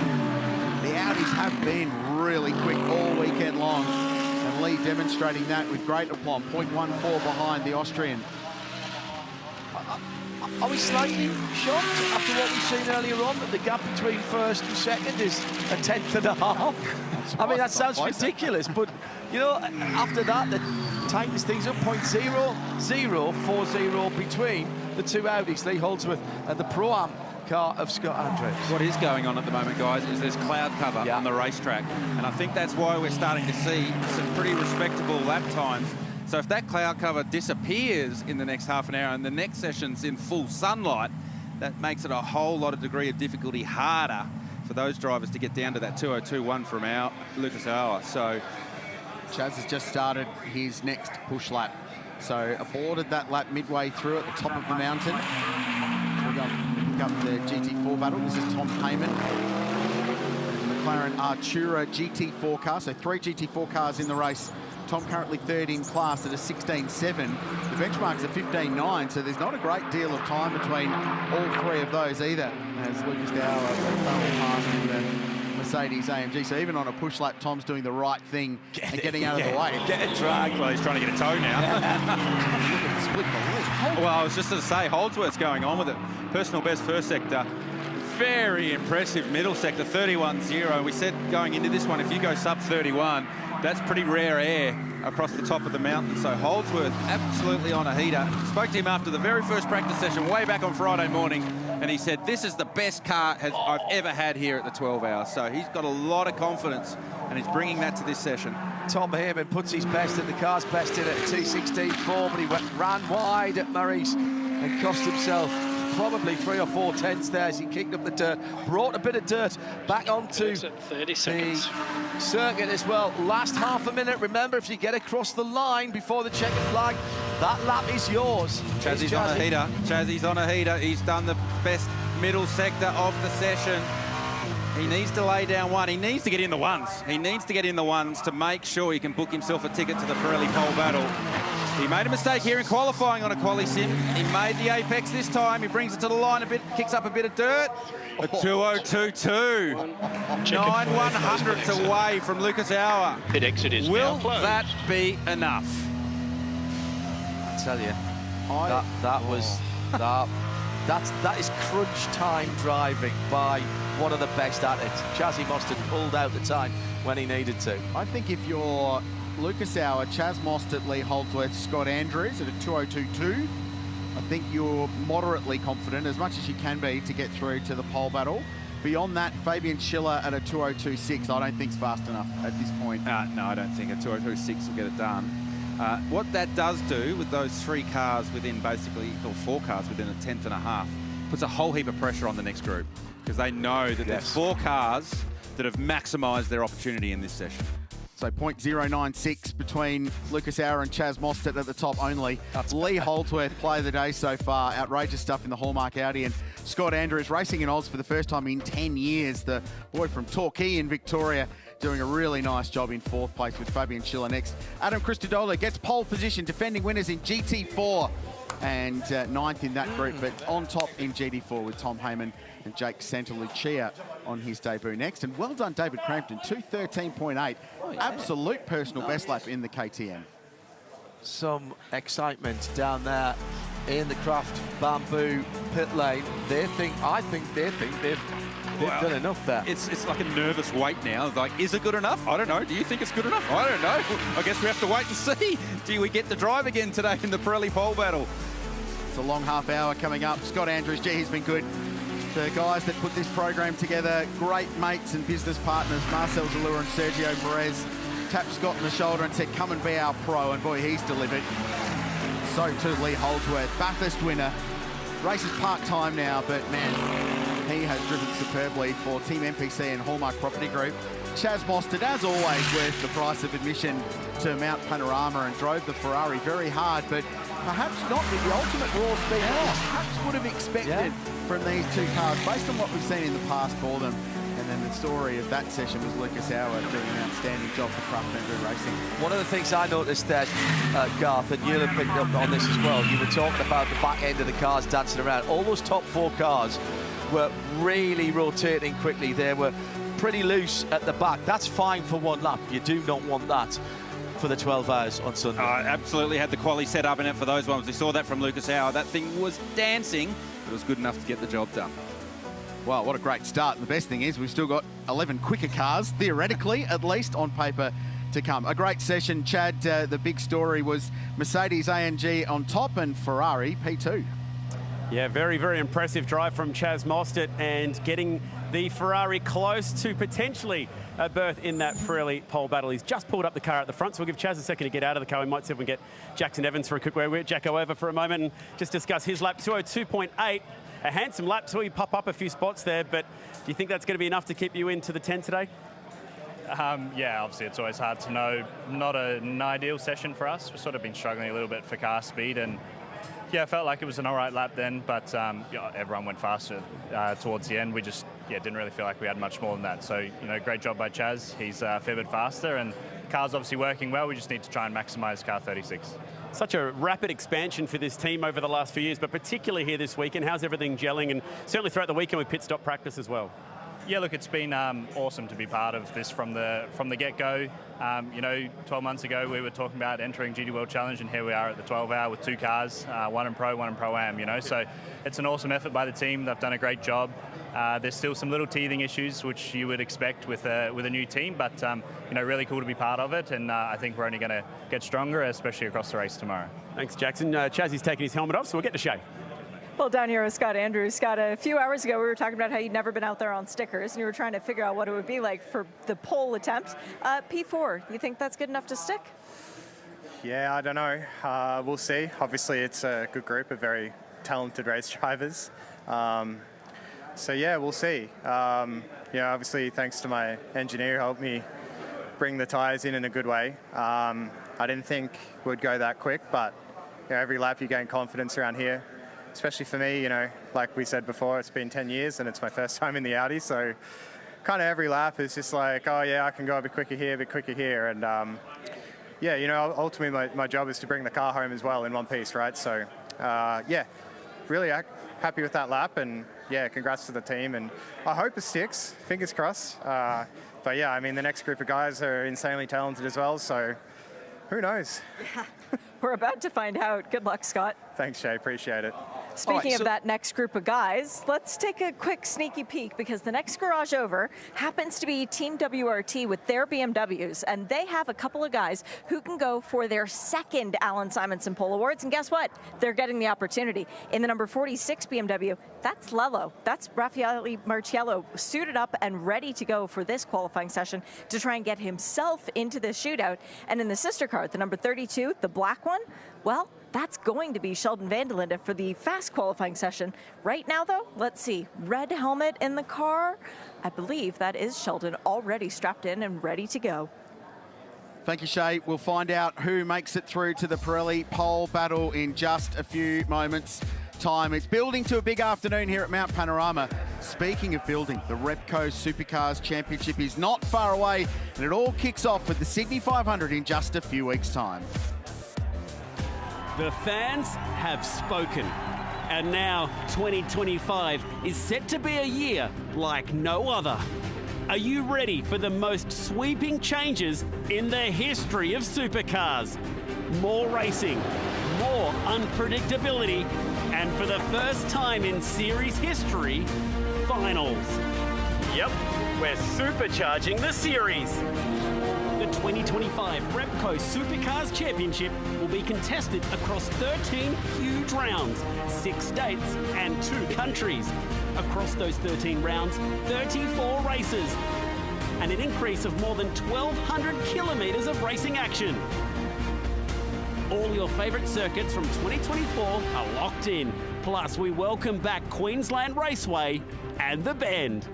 The Audis have been really quick all weekend long, and Lee demonstrating that with great aplomb, 0.14 behind the Austrian. Are we slightly shocked after what we've seen earlier on that the gap between 1st and 2nd is a 1/10.5? I mean, that sounds ridiculous, but, you know, after that, that tightens things up, 0.0040 between the 2 Audis, Lee Holdsworth and the Pro-Am car of Scott Andrews. What is going on at the moment, guys, is there's cloud cover on the racetrack, and I think that's why we're starting to see some pretty respectable lap times. So if that cloud cover disappears in the next half an hour and the next session's in full sunlight, that makes it a whole lot of degree of difficulty harder for those drivers to get down to that 2:02.1 from Lucas Hour. So Chaz has just started his next push lap. So aborted that lap midway through at the top of the mountain. We're going to pick up the GT4 battle. This is Tom Heyman. McLaren Artura GT4 car, so 3 GT4 cars in the race. Tom currently 3rd in class at a 16.7. The benchmark's a 15.9, so there's not a great deal of time between all 3 of those either. As Lucas Dow past in the Mercedes AMG. So even on a push lap, Tom's doing the right thing and getting out of the way. Get a drag. Well, he's trying to get a tow now. Well, I was just going to say, Holdsworth's going on with it. Personal best first sector. Very impressive middle sector, 31.0. We said going into this one, if you go sub 31, that's pretty rare air across the top of the mountain. So Holdsworth absolutely on a heater. Spoke to him after the very first practice session way back on Friday morning, and he said, this is the best car I've ever had here at the 12 hours. So he's got a lot of confidence, and he's bringing that to this session. Tom Heyman puts his best at the car's best in at 2:16.4, but he ran wide at Murray's and cost himself probably 3 or 4 tenths there as he kicked up the dirt, brought a bit of dirt back onto 30 seconds. the circuit as well. Last half a minute, remember, if you get across the line before the checkered flag, that lap is yours. Chazzy's on a heater. Chazzy's on a heater. He's done the best middle sector of the session. He needs to lay down one. He needs to get in the ones. He needs to get in the ones to make sure he can book himself a ticket to the Pirelli Pole Battle. He made a mistake here in qualifying on a quali sim. He made the apex this time. He brings it to the line a bit, kicks up a bit of dirt. A 2:02.2. 9/100ths away from Lucas Auer. Pit exit is Will now closed. that be enough? I tell you, that is crunch time driving by one of the best at it. Chazzy Mostert pulled out the time when he needed to. I think if you're Lucas Auer, Chaz Mostert, Lee Holdsworth, Scott Andrews at a 2:02.2, I think you're moderately confident, as much as you can be, to get through to the pole battle. Beyond that, Fabian Schiller at a 2:02.6, I don't think's fast enough at this point. No, I don't think a 2:02.6 will get it done. What that does do with those 3 cars within basically, or 4 cars within a 10th and a half, puts a whole heap of pressure on the next group, because they know that there's 4 cars that have maximised their opportunity in this session. So 0.096 between Lucas Auer and Chaz Mostert at the top only. Lee Holdsworth, player of the day so far. Outrageous stuff in the Hallmark Audi. And Scott Andrews racing in Oz for the first time in 10 years. The boy from Torquay in Victoria doing a really nice job in 4th place with Fabian Schiller next. Adam Christodoulou gets pole position, defending winners in GT4 and 9th in that group, but on top in GT4 with Tom Heyman and Jake Santalucia on his debut next. And well done, David Crampton, 2:13.8. Absolute personal best lap in the KTM. Some excitement down there in the Craft Bamboo pit lane. I think they've done enough there. It's like a nervous wait now. Like, is it good enough? I don't know. Do you think it's good enough? I don't know. I guess we have to wait and see. Do we get to drive again today in the Pirelli Pole Battle? It's a long half hour coming up. Scott Andrews, gee, he's been good. The guys that put this program together, great mates and business partners, Marcel Zalura and Sergio Perez, tapped Scott on the shoulder and said, come and be our pro, and boy, he's delivered. So too Lee Holdsworth, Bathurst winner. Race is part-time now, but man, he has driven superbly for Team MPC and Hallmark Property Group. Chaz Mostert, as always, worth the price of admission to Mount Panorama and drove the Ferrari very hard, but perhaps not with the ultimate raw speed that we perhaps would have expected from these 2 cars, based on what we've seen in the past for them. And then the story of that session was Lucas Auer doing an outstanding job for Craft Bamboo Racing. One of the things I noticed that, Garth, and you'll have picked up on this as well, you were talking about the back end of the cars dancing around. All those top 4 cars were really rotating quickly. They were pretty loose at the back. That's fine for 1 lap. You do not want that for the 12 hours on Sunday. Absolutely had the quali set up in it for those ones. We saw that from Lucas Auer. That thing was dancing, but it was good enough to get the job done. Well, what a great start. And the best thing is we've still got 11 quicker cars, theoretically, at least on paper, to come. A great session, Chad. The big story was Mercedes-AMG on top and Ferrari P2. Yeah, very, very impressive drive from Chaz Mostert and getting the Ferrari close to potentially a berth in that Pirelli Pole Battle. He's just pulled up the car at the front, so we'll give Chaz a second to get out of the car. We might see if we can get Jackson Evans for a quick word. We're Jacko over for a moment and just discuss his lap, 2:02.8. A handsome lap, saw you pop up a few spots there, but do you think that's going to be enough to keep you into the 10 today? Yeah, obviously it's always hard to know. Not an ideal session for us. We've sort of been struggling a little bit for car speed, and yeah, I felt like it was an all right lap then, but everyone went faster towards the end. We just didn't really feel like we had much more than that. So, great job by Chaz. He's a fair bit faster, and the car's obviously working well. We just need to try and maximise car 36. Such a rapid expansion for this team over the last few years, but particularly here this weekend. How's everything gelling? And certainly throughout the weekend with pit stop practice as well. Yeah, look, it's been awesome to be part of this from the get-go. 12 months ago we were talking about entering GT World Challenge, and here we are at the 12-hour with 2 cars, one in Pro, one in Pro-Am, So it's an awesome effort by the team. They've done a great job. There's still some little teething issues, which you would expect with a new team, but really cool to be part of it, and I think we're only going to get stronger, especially across the race tomorrow. Thanks, Jackson. Chazzy's taking his helmet off, so we'll get to Shay. Well, down here with Scott Andrews. Scott, a few hours ago we were talking about how you'd never been out there on stickers, and you were trying to figure out what it would be like for the pole attempt. P4, you think that's good enough to stick? Yeah, I don't know. We'll see. Obviously, it's a good group of very talented race drivers. So yeah, we'll see. Obviously, thanks to my engineer who helped me bring the tyres in a good way. I didn't think we'd go that quick, but every lap you gain confidence around here. Especially for me, like we said before, it's been 10 years and it's my first time in the Audi, so kind of every lap is just like, oh yeah, I can go a bit quicker here, and yeah, you know, ultimately my job is to bring the car home as well in one piece, right? So yeah, really happy with that lap, and yeah, congrats to the team, and I hope it sticks, fingers crossed. But yeah, I mean, the next group of guys are insanely talented as well, so who knows? Yeah. We're about to find out. Good luck, Scott. Thanks, Shay. Appreciate it. Speaking of that next group of guys, let's take a quick sneaky peek, because the next garage over happens to be Team WRT with their BMWs, and they have a couple of guys who can go for their second Allan Simonsen Pole Awards, and guess what? They're getting the opportunity. In the number 46 BMW, that's Lello. That's Raffaele Marciello, suited up and ready to go for this qualifying session to try and get himself into the shootout. And in the sister car, the number 32, the black one, well, that's going to be Sheldon van der Linde for the fast qualifying session. Right now, though, let's see. Red helmet in the car. I believe that is Sheldon, already strapped in and ready to go. Thank you, Shay. We'll find out who makes it through to the Pirelli Pole Battle in just a few moments' time. It's building to a big afternoon here at Mount Panorama. Speaking of building, the Repco Supercars Championship is not far away, and it all kicks off with the Sydney 500 in just a few weeks' time. The fans have spoken, and now 2025 is set to be a year like no other. Are you ready for the most sweeping changes in the history of supercars? More racing, more unpredictability, and for the first time in series history, finals. Yep, we're supercharging the series. The 2025 Repco Supercars Championship will be contested across 13 huge rounds, 6 states and 2 countries. Across those 13 rounds, 34 races, and an increase of more than 1,200 kilometres of racing action. All your favourite circuits from 2024 are locked in. Plus, we welcome back Queensland Raceway and the Bend.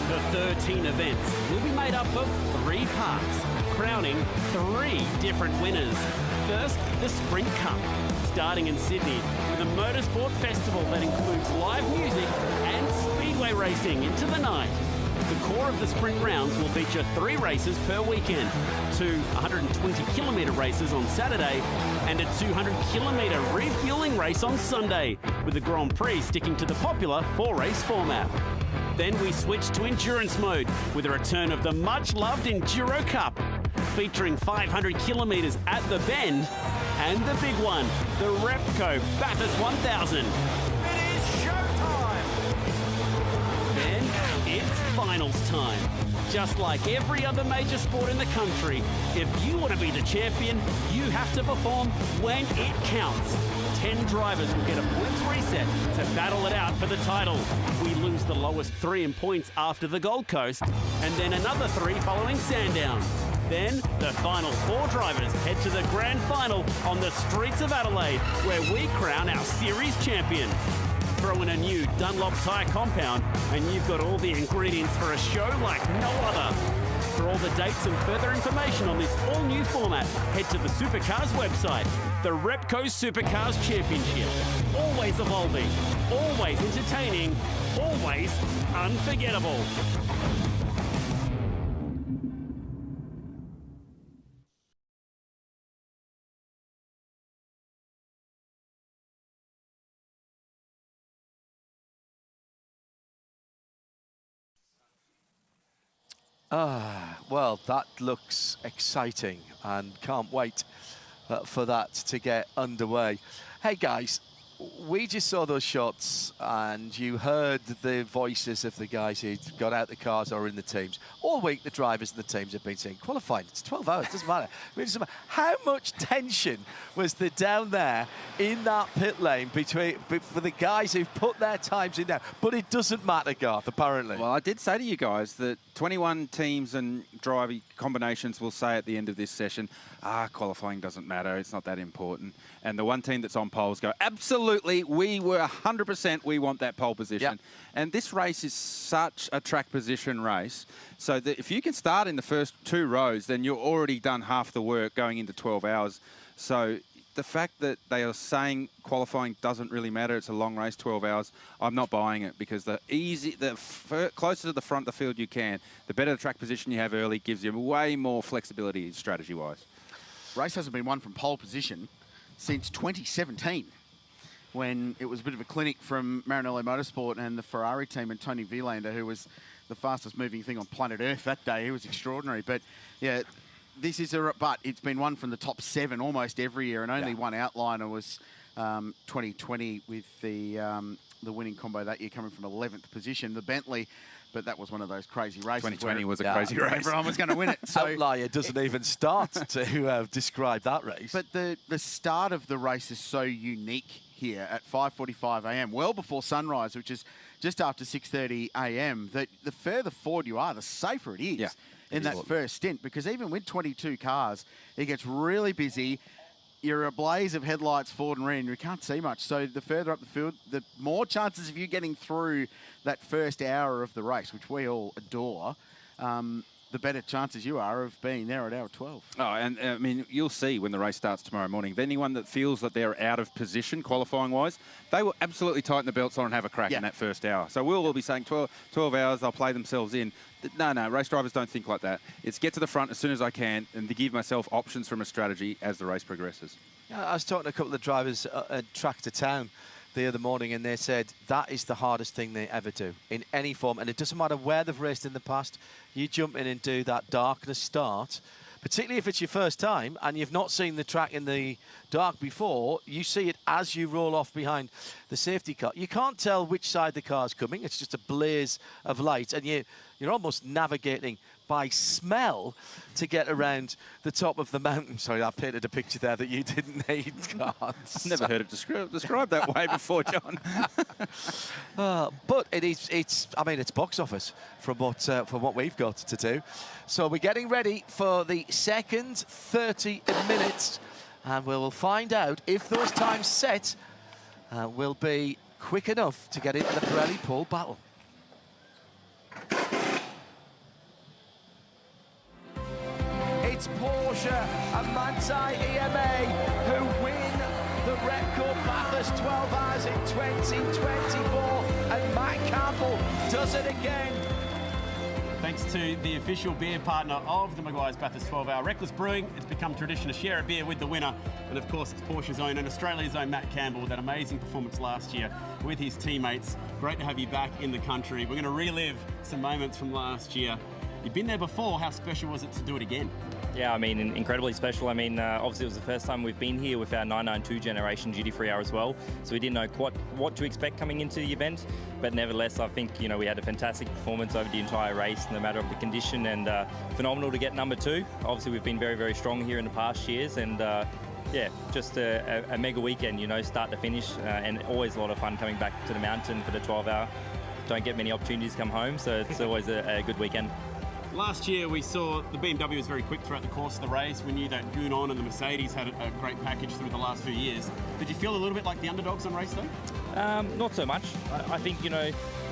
The 13 events will be made up of 3 parts, crowning 3 different winners. First, the Sprint Cup, starting in Sydney with a motorsport festival that includes live music and speedway racing into the night. The core of the sprint rounds will feature 3 races per weekend, 2 120-kilometre races on Saturday and a 200-kilometre refuelling race on Sunday, with the Grand Prix sticking to the popular 4-race format. Then we switch to endurance mode with a return of the much-loved Enduro Cup, featuring 500 kilometres at the Bend, and the big one, the Repco Bathurst 1000. It is showtime! Then it's finals time. Just like every other major sport in the country, if you want to be the champion, you have to perform when it counts. 10 drivers will get a points reset to battle it out for the title. We lose the lowest 3 in points after the Gold Coast, and then another 3 following Sandown. Then the final 4 drivers head to the grand final on the streets of Adelaide, where we crown our series champion. Throw in a new Dunlop tyre compound, and you've got all the ingredients for a show like no other. For all the dates and further information on this all-new format, head to the Supercars website. The Repco Supercars Championship. Always evolving, always entertaining, always unforgettable. Well, that looks exciting, and can't wait for that to get underway. Hey guys, we just saw those shots, and you heard the voices of the guys who got out the cars or in the teams. All week, the drivers and the teams have been saying, qualifying, it's 12 hours, doesn't matter. It doesn't matter. How much tension was there down there in that pit lane for the guys who've put their times in now? But it doesn't matter, Garth, apparently. Well, I did say to you guys that 21 teams and driver combinations will say at the end of this session, qualifying doesn't matter, it's not that important. And the one team that's on poles go, absolutely, we were 100%, we want that pole position. Yep. And this race is such a track position race, so that if you can start in the first 2 rows, then you're already done half the work going into 12 hours. So the fact that they are saying qualifying doesn't really matter, it's a long race, 12 hours, I'm not buying it, because the closer to the front of the field you can, the better the track position you have early gives you way more flexibility strategy-wise. Race hasn't been won from pole position since 2017, when it was a bit of a clinic from Maranello Motorsport and the Ferrari team and Tony Vilander, who was the fastest moving thing on planet Earth that day. He was extraordinary. But yeah, but it's been won from the top 7 almost every year, and only one outliner was 2020 with the winning combo that year coming from 11th position, the Bentley. But that was one of those crazy races. 2020 was a crazy race. Everyone was going to win it. So outlier doesn't even start to describe that race. But the start of the race is so unique here at 5:45 a.m., well before sunrise, which is just after 6:30 a.m., that the further forward you are, the safer it is in that first stint, because even with 22 cars, it gets really busy. You're a blaze of headlights forward and rear, and you can't see much. So the further up the field, the more chances of you getting through that first hour of the race, which we all adore, the better chances you are of being there at hour 12. Oh, and I mean, you'll see when the race starts tomorrow morning, anyone that feels that they're out of position qualifying-wise, they will absolutely tighten the belts on and have a crack in that first hour. So we'll all be saying 12 hours, they'll play themselves in. No, race drivers don't think like that. It's get to the front as soon as I can and to give myself options from a strategy as the race progresses. Yeah, I was talking to a couple of drivers at Track to Town the other morning, and they said that is the hardest thing they ever do in any form, and it doesn't matter where they've raced in the past. You jump in and do that darkness start, particularly if it's your first time and you've not seen the track in the dark before. You see it as you roll off behind the safety car. You can't tell which side the car's coming. It's just a blaze of light, and you're almost navigating by smell to get around the top of the mountain. Sorry, I've painted a picture there that you didn't need. I've never heard it described that way before, John. But it's box office from what we've got to do. So we're getting ready for the second 30 minutes, and we will find out if those times set will be quick enough to get into the Pirelli Pole Battle. It's Porsche and Manthey EMA who win the record Bathurst 12 hours in 2024, and Matt Campbell does it again. Thanks to the official beer partner of the Meguiar's Bathurst 12-hour, Reckless Brewing. It's become tradition to share a beer with the winner. And of course, it's Porsche's own and Australia's own Matt Campbell with that amazing performance last year with his teammates. Great to have you back in the country. We're going to relive some moments from last year. You've been there before. How special was it to do it again? Yeah, I mean, incredibly special. I mean, obviously it was the first time we've been here with our 992 generation duty-free hour as well, so we didn't know what to expect coming into the event, but nevertheless, I think, we had a fantastic performance over the entire race, no matter of the condition, and phenomenal to get number 2. Obviously, we've been very, very strong here in the past years, and yeah, just a mega weekend, start to finish, and always a lot of fun coming back to the mountain for the 12-hour. Don't get many opportunities to come home, so it's always a good weekend. Last year we saw the BMW was very quick throughout the course of the race. We knew that Gunon and the Mercedes had a great package through the last few years. Did you feel a little bit like the underdogs on race day? Not so much. I think,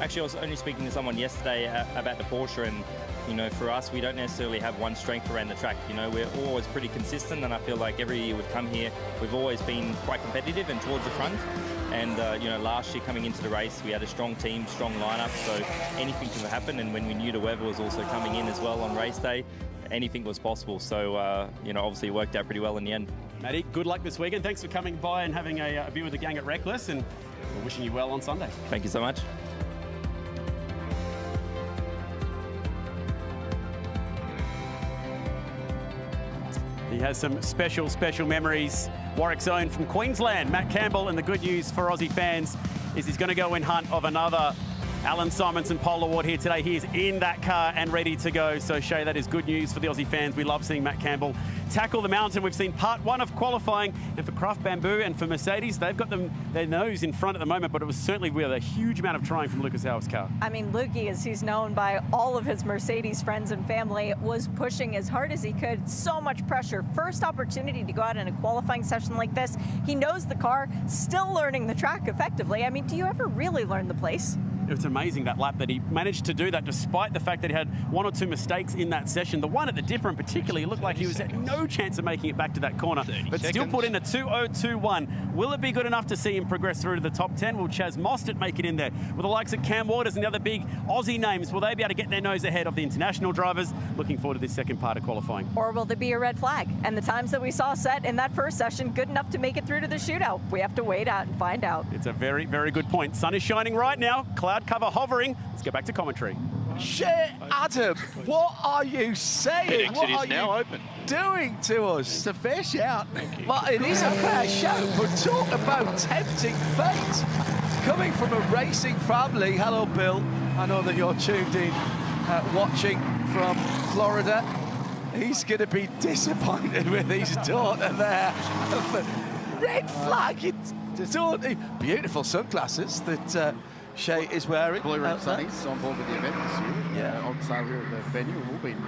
actually I was only speaking to someone yesterday about the Porsche, and for us, we don't necessarily have one strength around the track. We're always pretty consistent, and I feel like every year we've come here, we've always been quite competitive and towards the front. And, last year coming into the race, we had a strong team, strong lineup, so anything could happen. And when we knew the weather was also coming in as well on race day, anything was possible. So, obviously it worked out pretty well in the end. Matty, good luck this weekend. Thanks for coming by and having a beer with the gang at Reckless, and we're wishing you well on Sunday. Thank you so much. He has some special memories. Warwick's own from Queensland, Matt Campbell, and the good news for Aussie fans is he's going to go in hunt of another Allan Simonsen Pole Award here today. He is in that car and ready to go. So, Shay, that is good news for the Aussie fans. We love seeing Matt Campbell tackle the mountain. We've seen part 1 of qualifying, and for Craft Bamboo and for Mercedes, they've got their nose in front at the moment, but it was certainly with a huge amount of trying from Lucas Howard's car. I mean, Lukey, as he's known by all of his Mercedes friends and family, was pushing as hard as he could. So much pressure. First opportunity to go out in a qualifying session like this. He knows the car, still learning the track effectively. I mean, do you ever really learn the place? It's amazing that lap that he managed to do that despite the fact that he had one or two mistakes in that session. The one at the dipper in particular, he looked like he was at no chance of making it back to that corner, but still put in a 2:02.1. Will it be good enough to see him progress through to the top 10? Will Chaz Mostert make it in there? With the likes of Cam Waters and the other big Aussie names, will they be able to get their nose ahead of the international drivers? Looking forward to this second part of qualifying. Or will there be a red flag? And the times that we saw set in that first session, good enough to make it through to the shootout? We have to wait out and find out. It's a very, very good point. Sun is shining right now, cloud cover hovering. Let's get back to commentary. Adam, what are you saying? What are you doing to us? It's a fair shout. Well, it is a fair shout, but talk about tempting fate. Coming from a racing family, hello Bill, I know that you're tuned in, watching from Florida. He's going to be disappointed with his daughter there. Red flag, beautiful sunglasses that Shay is wearing. Blue Red Sunnies on board with the event this year. Yeah. On sale here at the venue. We've all been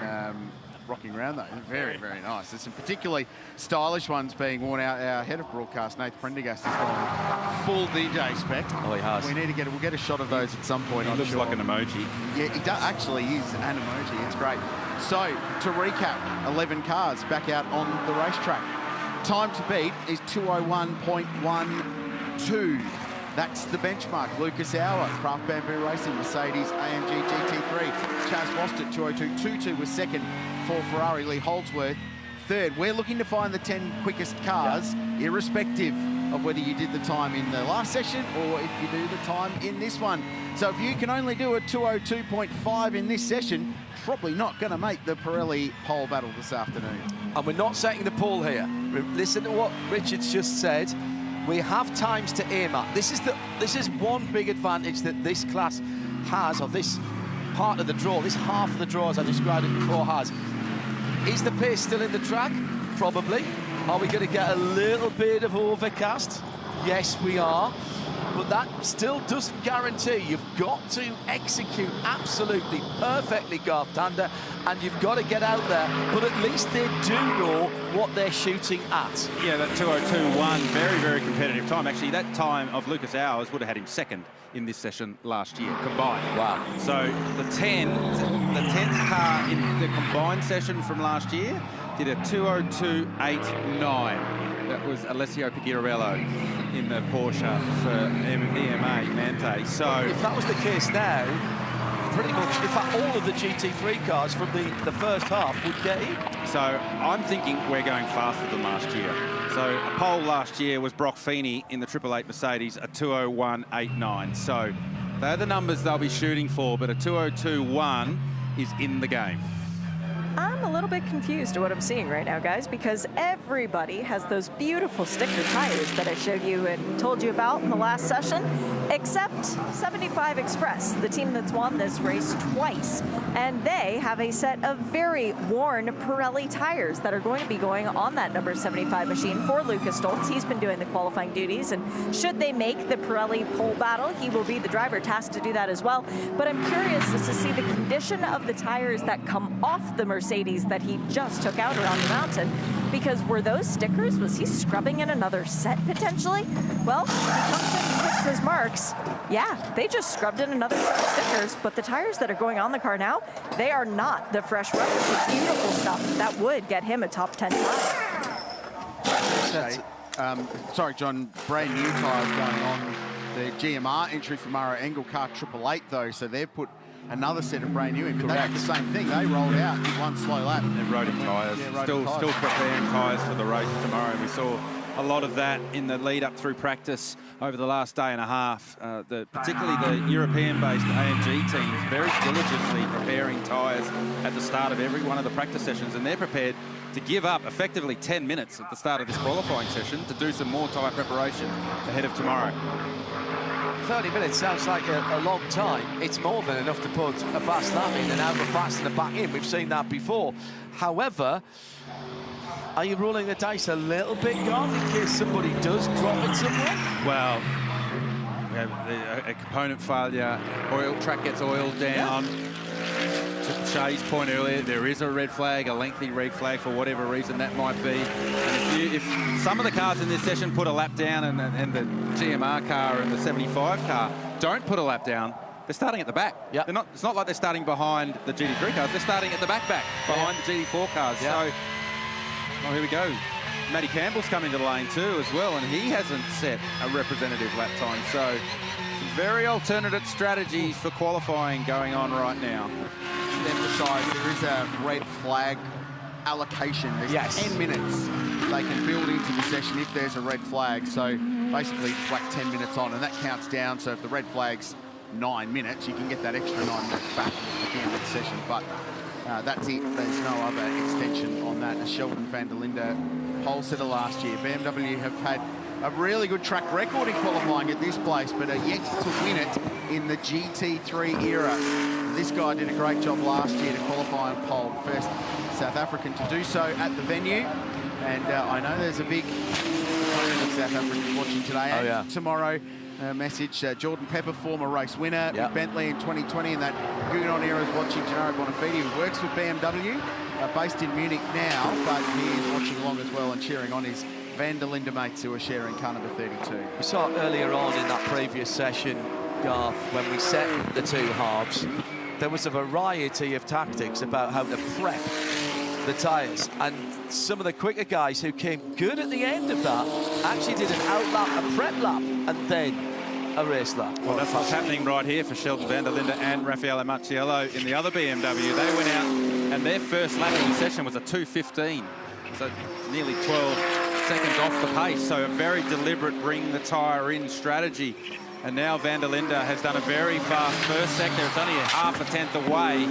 rocking around though. Very, very nice. There's some particularly stylish ones being worn out. Our head of broadcast, Nathan Prendergast, has gone full DJ spec. Oh, he has. We need to we'll get a shot of those at some point. He looks like an emoji. Yeah, he does. Actually, he's an emoji. It's great. So, to recap, 11 cars back out on the racetrack. Time to beat is 2:01.12. That's the benchmark. Lucas Auer, Craft Bamboo Racing, Mercedes AMG GT3. Chaz Mostert, 2:02.22 was second for Ferrari. Lee Holdsworth, third. We're looking to find the 10 quickest cars, irrespective of whether you did the time in the last session or if you do the time in this one. So if you can only do a 2:02.5 in this session, probably not going to make the Pirelli Pole Battle this afternoon. And we're not setting the pole here. Listen to what Richard's just said. We have times to aim at. This is one big advantage that this class has, or this part of the draw, this half of the draw, as I described it before, has. Is the pace still in the track? Probably. Are we going to get a little bit of overcast? Yes, we are. But that still doesn't guarantee. You've got to execute absolutely perfectly, Garth Tander, and you've got to get out there. But at least they do know what they're shooting at. Yeah, that 2:02.1, very, very competitive time. Actually, that time of Lucas Auers would have had him second in this session last year, combined. Wow. So the 10th car in the combined session from last year did a 2:02.89. That was Alessio Pigirello in the Porsche for EMA Mante. So if that was the case now, pretty much, in fact, all of the GT3 cars from the first half would get in. So I'm thinking we're going faster than last year. So a pole last year was Brock Feeney in the 888 Mercedes, a 2:01.89. So they're the numbers they'll be shooting for, but a 2:02.1 is in the game. I'm a little bit confused at what I'm seeing right now, guys, because everybody has those beautiful sticker tires that I showed you and told you about in the last session, except 75 Express, the team that's won this race twice. And they have a set of very worn Pirelli tires that are going to be going on that number 75 machine for Lucas Stoltz. He's been doing the qualifying duties, and should they make the Pirelli Pole Battle, he will be the driver tasked to do that as well. But I'm curious as to see the condition of the tires that come off the Mercedes that he just took out around the mountain, because were those stickers? Was he scrubbing in another set potentially? Well, he comes in and hits his marks. Yeah, they just scrubbed in another set of stickers, but the tires that are going on the car now, they are not the fresh rubber. It's beautiful stuff that would get him a top 10 time. Sorry, John, brand new tyres going on. The GMR entry from Mara Engel car 888 though, so they've put another set of brand new in, but they did the same thing. They rolled out in one slow lap. And roading tyres. Yeah, still preparing tyres for the race tomorrow. We saw a lot of that in the lead up through practice over the last day and a half. Particularly the European-based AMG teams very diligently preparing tyres at the start of every one of the practice sessions, and they're prepared to give up effectively 10 minutes at the start of this qualifying session to do some more tyre preparation ahead of tomorrow. 30 minutes sounds like a long time. It's more than enough to put a fast lap in and out of fast and a back in. We've seen that before. However, are you rolling the dice a little bit, Garth, in case somebody does drop it somewhere? Well, we have a component failure. Track gets oiled down. To Shay's point earlier, there is a red flag, a lengthy red flag for whatever reason that might be. And if some of the cars in this session put a lap down and the GMR car and the 75 car don't put a lap down, they're starting at the back. Yep. It's not like they're starting behind the GT3 cars. They're starting at the back behind the GT4 cars. Yep. So, oh, here we go. Matty Campbell's come into the lane too as well, and he hasn't set a representative lap time. So, some very alternative strategies for qualifying going on right now. I should emphasise there is a red flag allocation. There's 10 minutes they can build into the session if there's a red flag. So basically just whack 10 minutes on and that counts down. So if the red flag's 9 minutes, you can get that extra 9 minutes back at the end of the session. But that's it. There's no other extension on that. As Sheldon van der Linde pole sitter last year, BMW have had a really good track record in qualifying at this place, but are yet to win it in the GT3 era. This guy did a great job last year to qualify on pole. First South African to do so at the venue. And I know there's a big component of South Africans watching today and tomorrow. Message, Jordan Pepper, former race winner with Bentley in 2020 in that Guggenheim era, is watching. Gennaro Bonafide, who works with BMW, based in Munich now, but he is watching along as well and cheering on his van der Linde mates who are sharing car number 32. We saw earlier on in that previous session, Garth, when we set the two halves, there was a variety of tactics about how to prep the tyres, and some of the quicker guys who came good at the end of that actually did an outlap, a prep lap, and then a race lap. Well, that's what's happening right here for Sheldon van der Linde and Raffaele Marciello in the other BMW. They went out and their first lap of the session was a 2:15, so nearly 12 seconds off the pace. So a very deliberate bring the tyre in strategy. And now van der Linde has done a very fast first sector. It's only a half a tenth away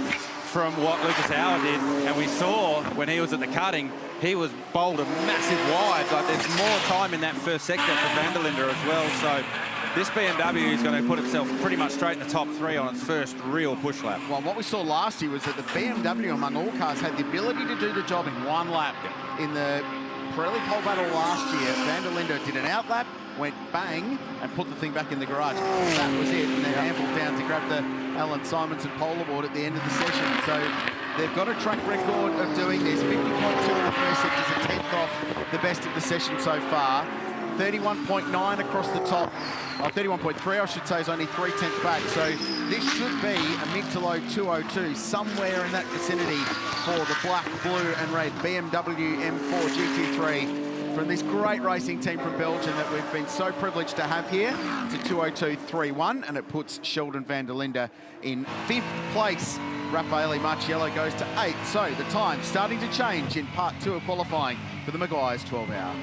from what Lucas Hauer did, and we saw when he was at the cutting, he was bowled a massive wide. Like, there's more time in that first sector for van der Linde as well. So this BMW is going to put itself pretty much straight in the top three on its first real push lap. Well, what we saw last year was that the BMW among all cars had the ability to do the job in one lap. In the Pirelli Pole Battle last year, van der Linde did an outlap, went bang, and put the thing back in the garage. That was it, and then ambled down to grab the Allan Simonsen Pole Award at the end of the session. So they've got a track record of doing this. 50.2 in the first sector is a tenth off the best of the session so far. 31.9 across the top. 31.3, I should say, is only 3/10 back. So this should be a mid to low 202, somewhere in that vicinity for the black, blue and red BMW M4 GT3 from this great racing team from Belgium that we've been so privileged to have here. It's a 202.31, and it puts Sheldon van der Linde in 5th place. Raffaele Marciello goes to 8th. So the time starting to change in part 2 of qualifying for the Meguiar's 12-hour.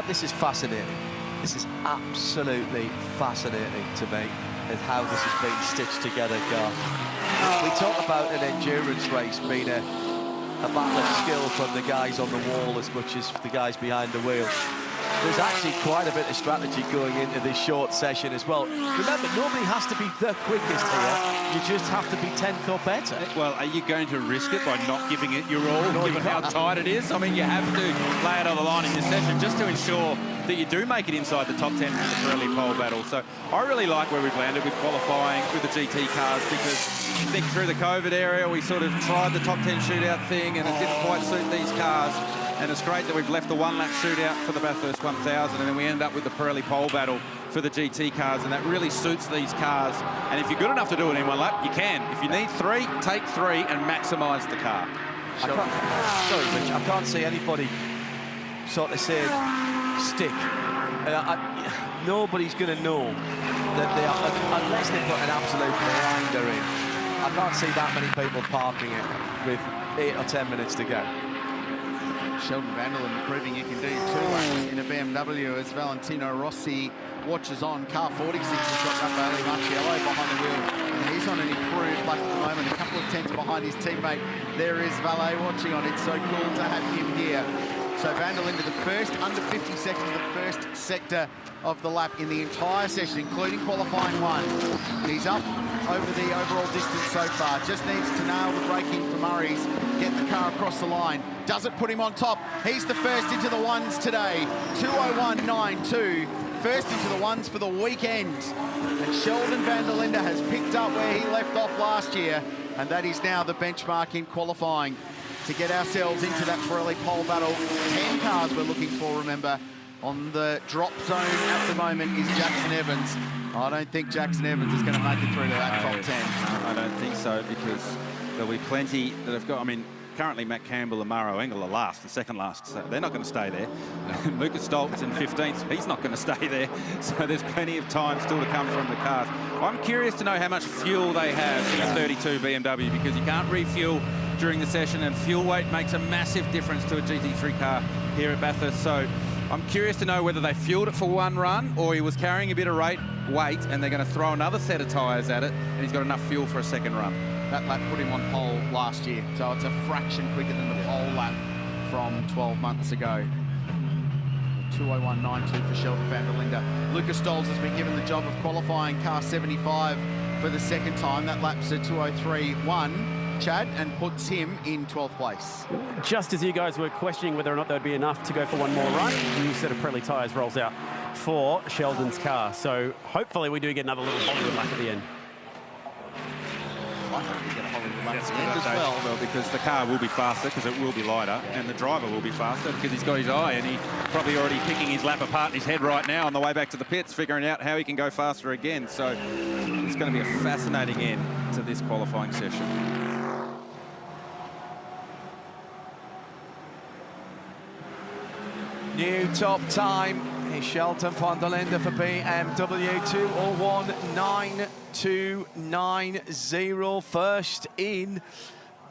This is fascinating. This is absolutely fascinating to me, and how this has been stitched together, Garth. We talk about an endurance race being a battle of skill from the guys on the wall as much as the guys behind the wheel. There's actually quite a bit of strategy going into this short session as well. Remember, nobody has to be the quickest here. You just have to be 10th or better. Well, are you going to risk it by not giving it your all, given how tight it is? I mean, you have to lay it on the line in this session just to ensure that you do make it inside the top 10 in the Pirelli Pole Battle. So I really like where we've landed with qualifying with the GT cars, because I think through the COVID area, we sort of tried the top 10 shootout thing and it didn't quite suit these cars. And it's great that we've left the one-lap shootout for the Bathurst 1000, and then we ended up with the Pirelli Pole Battle for the GT cars, and that really suits these cars. And if you're good enough to do it in one lap, you can. If you need 3, take 3 and maximise the car. Sorry, Rich, I can't see anybody sort of saying stick. Nobody's going to know that they are, unless they put an absolute blinder in. I can't see that many people parking it with 8 or 10 minutes to go. Sheldon van der Linde proving you can do 2 laps in a BMW as Valentino Rossi watches on. Car 46 has got Raffaele Marciello behind the wheel, and he's on an improved lap at the moment, a couple of tenths behind his teammate. There is Valet watching on. It's so cool to have him here. So van der Linde, the first under 50 seconds, the first sector of the lap in the entire session, including qualifying 1. And he's up over the overall distance so far. Just needs to nail the braking for Murray's, get the car across the line. Does it put him on top? He's the first into the ones today. 2:01.92. First into the ones for the weekend. And Sheldon van der Linde has picked up where he left off last year, and that is now the benchmark in qualifying. to get ourselves into that Pirelli Pole Battle. 10 cars we're looking for, remember. On the drop zone at the moment is Jackson Evans. I don't think Jackson Evans is going to make it through to that top 10. I don't think so, because there'll be plenty that have got, I mean, currently Matt Campbell and Maro Engel are last and second last, so they're not going to stay there. Lucas Stoltz in 15th, he's not going to stay there. So there's plenty of time still to come from the cars. I'm curious to know how much fuel they have in a 32 BMW, because you can't refuel during the session, and fuel weight makes a massive difference to a GT3 car here at Bathurst. So I'm curious to know whether they fueled it for one run or he was carrying a bit of weight and they're going to throw another set of tyres at it and he's got enough fuel for a second run. That lap put him on pole last year, so it's a fraction quicker than the pole lap from 12 months ago. 2:01.92 for Sheldon van der Linde. Lucas Stolz has been given the job of qualifying car 75 for the second time. That lap's a 2:03.1. Chad, and puts him in 12th place. Just as you guys were questioning whether or not there'd be enough to go for one more run, a new set of Pirelli tyres rolls out for Sheldon's car. So hopefully we do get another little Hollywood lap at the end. I hope we get a Hollywood lap at the end as well. Well, because the car will be faster, because it will be lighter, and the driver will be faster because he's got his eye, and he's probably already picking his lap apart in his head right now on the way back to the pits, figuring out how he can go faster again. So it's going to be a fascinating end to this qualifying session. New top time is Sheldon van der Linde for BMW, 2:01.9290. First in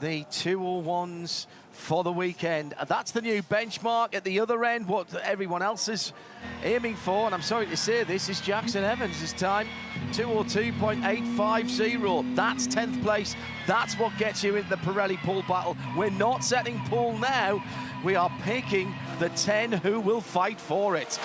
the 2:01s for the weekend. That's the new benchmark at the other end, what everyone else is aiming for. And I'm sorry to say this is Jackson Evans' time, 2:02.850. That's 10th place. That's what gets you into the Pirelli Pole Battle. We're not setting pole now. We are picking the 10 who will fight for it. So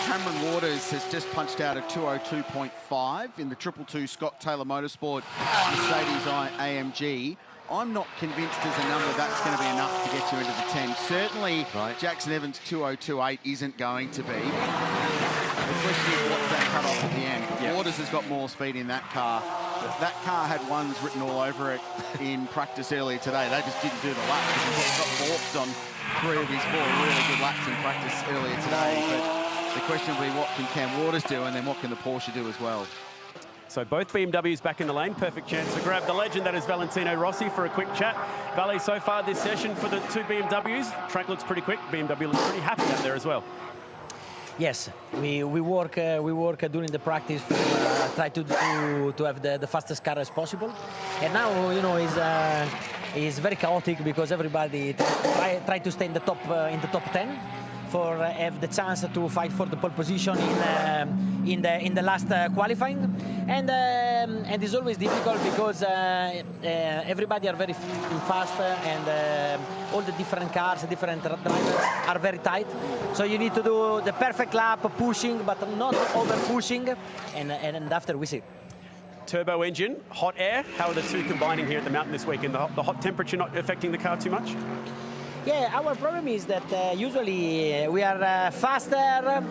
Cameron Waters has just punched out a 2:02.5 in the 222 Scott Taylor Motorsport Mercedes AMG. I'm not convinced there's a number that's going to be enough to get you into the 10. Certainly, Jackson Evans' 2:02.8 isn't going to be. The question is, what's that cut off at the end? Waters has got more speed in that car. That car had ones written all over it in practice earlier today. They just didn't do the lap because he got balked on 3 of his 4 really good laps in practice earlier today. But the question will be, what can Cam Waters do, and then what can the Porsche do as well? So both BMWs back in the lane. Perfect chance to grab the legend that is Valentino Rossi for a quick chat. Valley, so far this session for the 2 BMWs, track looks pretty quick. BMW looks pretty happy out there as well. Yes, we work during the practice to try to have the fastest car as possible. And now, you know, it's very chaotic because everybody try to stay in the top 10 for have the chance to fight for the pole position in the last qualifying, and it's always difficult because everybody are very fast and all the different cars, different drivers are very tight. So you need to do the perfect lap, pushing but not over pushing, and after we see. Turbo engine, hot air. How are the two combining here at the mountain this weekend? The hot temperature not affecting the car too much? Yeah, our problem is that usually we are faster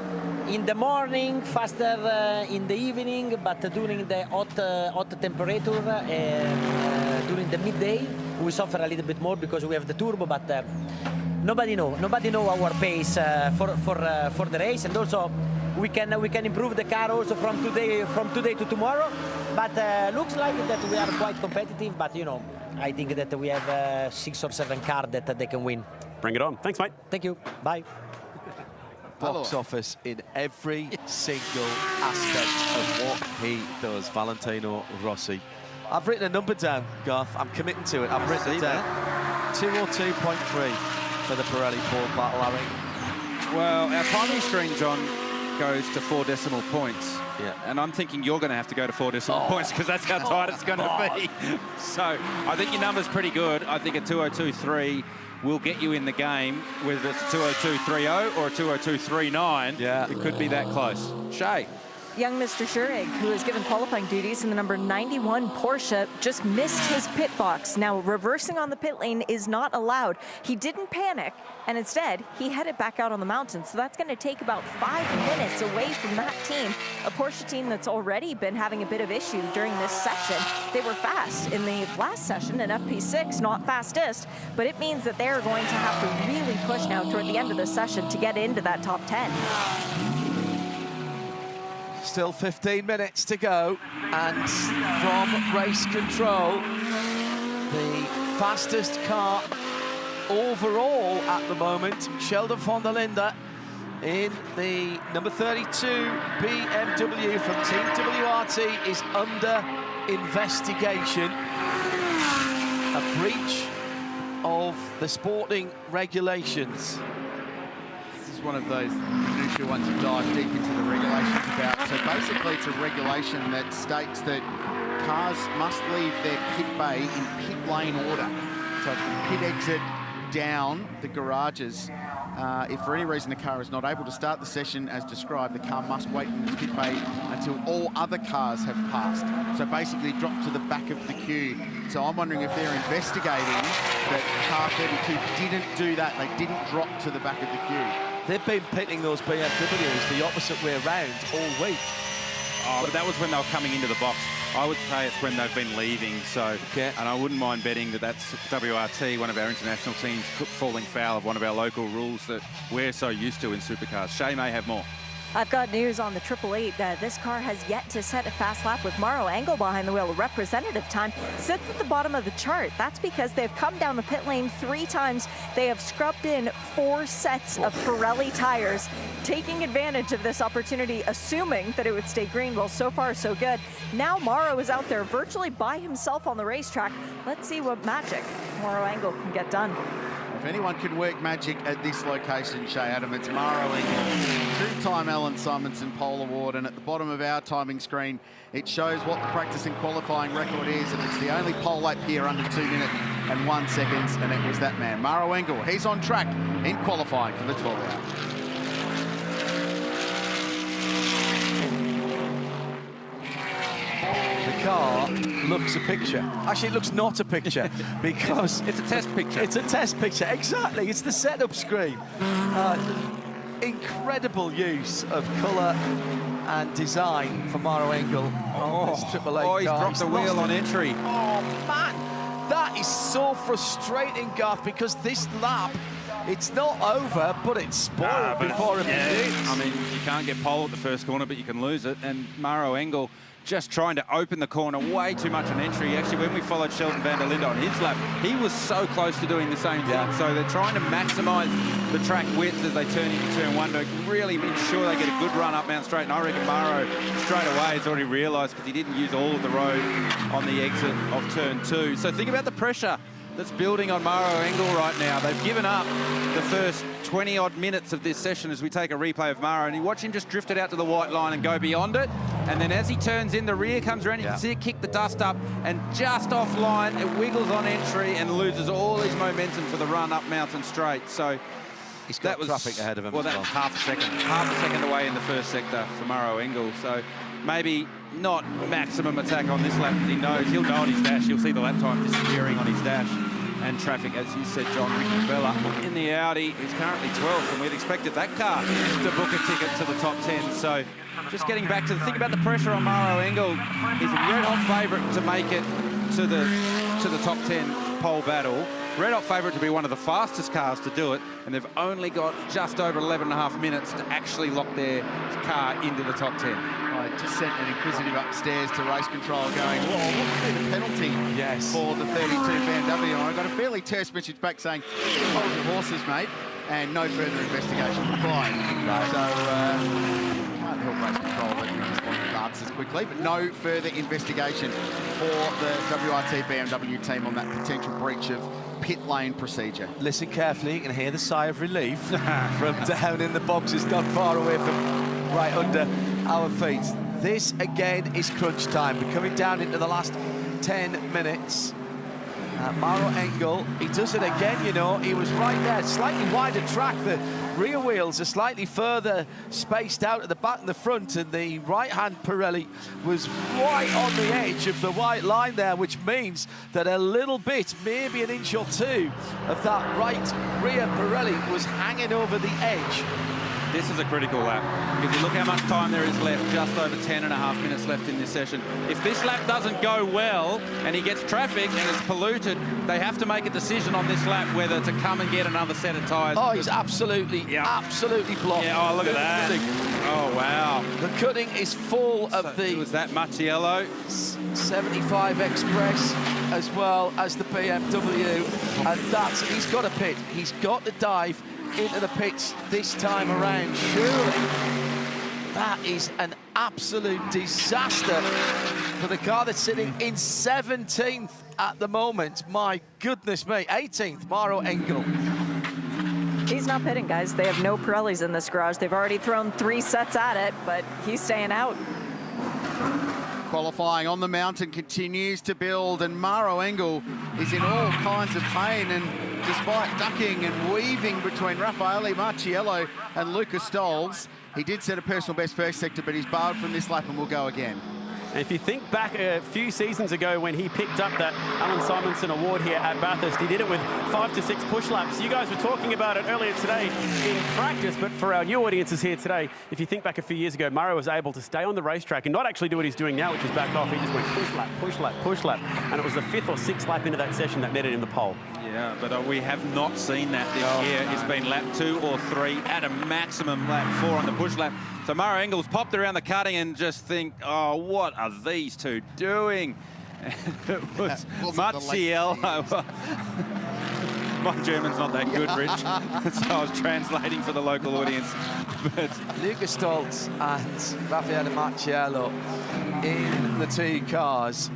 in the morning, faster in the evening, but during the hot temperature, during the midday, we suffer a little bit more because we have the turbo, but nobody know our pace for the race, and also we can improve the car also from today to tomorrow. But looks like that we are quite competitive, but you know, I think that we have 6 or 7 cars that they can win. Bring it on. Thanks, mate. Thank you. Bye. Box office in every single aspect of what he does, Valentino Rossi. I've written a number down, Garth. I'm committing to it. I've written it down. 2:02.3 for the Pirelli Pole Battle, I think. Well, our primary screen, John, goes to 4 decimal points. Yeah. And I'm thinking you're going to have to go to 4 decimal points because that's how tight it's going to be. So I think your number's pretty good. I think a 2:02.3 will get you in the game, whether it's a 2:02.30 or a 2:02.39. Yeah. It could be that close. Shay? young Mr. Schurig, who was given qualifying duties in the number 91 Porsche, just missed his pit box. Now, reversing on the pit lane is not allowed. He didn't panic, and instead, he headed back out on the mountain. So that's going to take about 5 minutes away from that team, a Porsche team that's already been having a bit of issue during this session. They were fast in the last session, in FP6, not fastest, but it means that they're going to have to really push now toward the end of the session to get into that top 10. Still 15 minutes to go, and from race control, the fastest car overall at the moment, Sheldon von der Linde in the number 32 BMW from Team WRT is under investigation. A breach of the sporting regulations. One of those minutiae ones you dive deep into the regulations about. So basically it's a regulation that states that cars must leave their pit bay in pit lane order. So from pit exit down the garages, if for any reason the car is not able to start the session as described, the car must wait in its pit bay until all other cars have passed. So basically drop to the back of the queue. So I'm wondering if they're investigating that car 32 didn't do that. They didn't drop to the back of the queue. They've been pitting those BMWs the opposite way around all week. Oh, but that was when they were coming into the box. I would say it's when they've been leaving, so... Okay. And I wouldn't mind betting that that's WRT, one of our international teams, falling foul of one of our local rules that we're so used to in supercars. Shay may have more. I've got news on the 888. This car has yet to set a fast lap with Mauro Engel behind the wheel. Representative time sits at the bottom of the chart. That's because they've come down the pit lane 3 times. They have scrubbed in 4 sets of Pirelli tires, taking advantage of this opportunity, assuming that it would stay green. Well, so far, so good. Now Mauro is out there virtually by himself on the racetrack. Let's see what magic Mauro Engel can get done. If anyone can work magic at this location, Shay Adam, it's Mauro Engel, 2-time Allan Simonsen Pole Award, and at the bottom of our timing screen, it shows what the practice and qualifying record is, and it's the only pole lap here under 2 minutes and 1 second, and it was that man, Mauro Engel. He's on track in qualifying for the 12-hour. Car looks a picture. Actually, it looks not a picture because it's a test picture. It's a test picture, exactly. It's the setup screen. Incredible use of colour and design for Mauro Engel on this Triple Eight car. He's dropped the wheel on entry. Oh, man. That is so frustrating, Garth, because this lap, it's not over, but it's spoiled before it begins. I mean, you can't get pole at the first corner, but you can lose it. And Mauro Engel just trying to open the corner way too much on entry. Actually, when we followed Sheldon van der Linde on his lap, he was so close to doing the same thing. So they're trying to maximise the track width as they turn into turn 1 to really ensure they get a good run up Mount Straight. And I reckon Mauro straight away has already realised, because he didn't use all of the road on the exit of turn 2. So think about the pressure that's building on Mauro Engel right now. They've given up the first 20-odd minutes of this session as we take a replay of Mauro, and you watch him just drift it out to the white line and go beyond it. And then as he turns in, the rear comes around, you can see it kick the dust up, and just offline, it wiggles on entry and loses all his momentum for the run up Mountain Straight. So he's got traffic ahead of him. Well, that was half a second away in the first sector for Mauro Engel. So maybe not maximum attack on this lap, because he'll know on his dash, he'll see the lap time disappearing on his dash. And traffic, as you said, John, Ricky Fella in the Audi is currently 12th, and we'd expected that car to book a ticket to the top 10. So just getting back to the thing about the pressure on Mauro Engel, he's a red-hot favourite to make it to the top 10 pole battle. Red-hot favourite to be one of the fastest cars to do it, and they've only got just over 11.5 minutes to actually lock their car into the top 10. I just sent an inquisitive upstairs to race control going, whoa, what would be the penalty for the 32 BMW? And I got a fairly terse message back saying, hold your horses, mate, and no further investigation required. So, can't help race control, but we just want the answers quickly, but no further investigation for the WRT BMW team on that potential breach of pit lane procedure. Listen carefully, you can hear the sigh of relief from down in the boxes, not far away from right under our feet. This again is crunch time. We're coming down into the last 10 minutes. Mauro Engel, he does it again, you know. He was right there, slightly wider track. The rear wheels are slightly further spaced out at the back and the front, and the right-hand Pirelli was right on the edge of the white line there, which means that a little bit, maybe an inch or two, of that right rear Pirelli was hanging over the edge. This is a critical lap. If you look how much time there is left, just over 10.5 minutes left in this session. If this lap doesn't go well and he gets traffic and it's polluted, they have to make a decision on this lap whether to come and get another set of tyres. Oh, he's absolutely blocked. Yeah, oh, look at that. Oh, wow. The cutting is full of the... Was that Mucciello? 75 Express, as well as the BMW. And he's got a pit. He's got to dive into the pits this time around. Surely that is an absolute disaster for the car that's sitting in 17th at the moment. My goodness me. 18th, Maro Engel. He's not pitting, guys. They have no Pirellis in this garage. They've already thrown 3 sets at it, but he's staying out. Qualifying on the mountain continues to build, and Maro Engel is in all kinds of pain, and despite ducking and weaving between Raffaele Marciello and Lucas Stolz, he did set a personal best first sector, but he's barred from this lap and will go again. And if you think back a few seasons ago when he picked up that Allan Simonsen Award here at Bathurst, he did it with 5 to 6 push laps. You guys were talking about it earlier today in practice, but for our new audiences here today, if you think back a few years ago, Maro was able to stay on the racetrack and not actually do what he's doing now, which is back off. He just went push lap, push lap, push lap. And it was the 5th or 6th lap into that session that netted him the pole. Yeah, but we have not seen that this year. It's been lap 2 or 3 at a maximum lap 4 on the push lap. So Maro Engel's popped around the cutting and just think, oh, what are these two doing? And it was Mucciello. My German's not that good, Rich, so I was translating for the local audience. But Lucas Stolz and Raffaele Marciello in the 2 cars.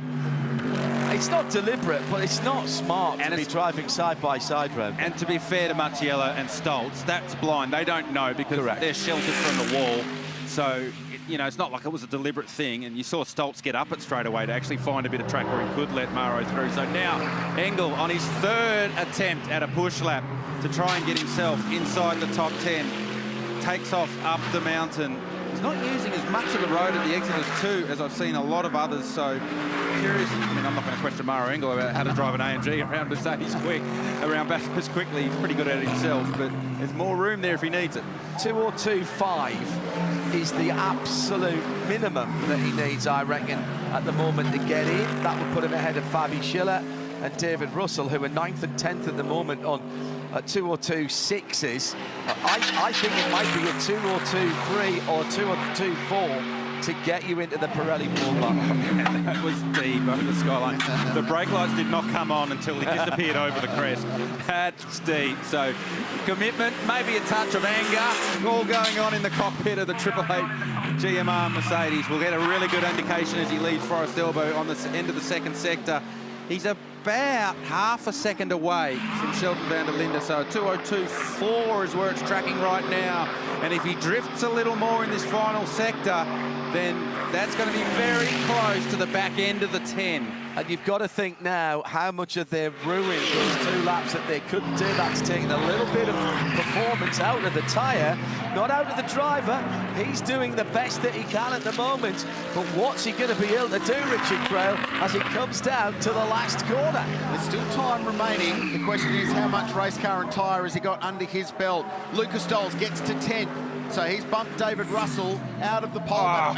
It's not deliberate, but it's not smart to be driving side by side, Rev. And to be fair to Mucciello and Stolz, that's blind. They don't know because they're sheltered from the wall. So, you know, it's not like it was a deliberate thing. And you saw Stolz get up it straight away to actually find a bit of track where he could let Maro through. So now Engel on his 3rd attempt at a push lap to try and get himself inside the top 10. Takes off up the mountain. He's not using as much of the road at the Exodus 2 as I've seen a lot of others, so curious. I mean, I'm not going to question Maro Engel about how to drive an AMG around Mercedes around Bathurst quickly. He's pretty good at it himself, but there's more room there if he needs it. 2:02.5 is the absolute minimum that he needs, I reckon, at the moment to get in. That would put him ahead of Fabi Schiller and David Russell, who are 9th and 10th at the moment on 2:02.6s. I think it might be a 2:02.3 or 2:02.4 to get you into the Pirelli Pole Battle. That was deep over the skyline. The brake lights did not come on until he disappeared over the crest. That's deep. So commitment, maybe a touch of anger, all going on in the cockpit of the 888 GMR Mercedes. We'll get a really good indication as he leaves Forest Elbow on the end of the 2nd sector. He's about half a second away from Sheldon van der Linde, so 2:02.4 is where it's tracking right now. And if he drifts a little more in this final sector, then that's going to be very close to the back end of the 10. And you've got to think now how much of their ruined those 2 laps that they couldn't do. That's taking a little bit of performance out of the tyre, not out of the driver. He's doing the best that he can at the moment. But what's he going to be able to do, Richard Grail, as it comes down to the last corner? There's still time remaining. The question is how much race car and tyre has he got under his belt? Lucas Stolz gets to 10th. So he's bumped David Russell out of the pole.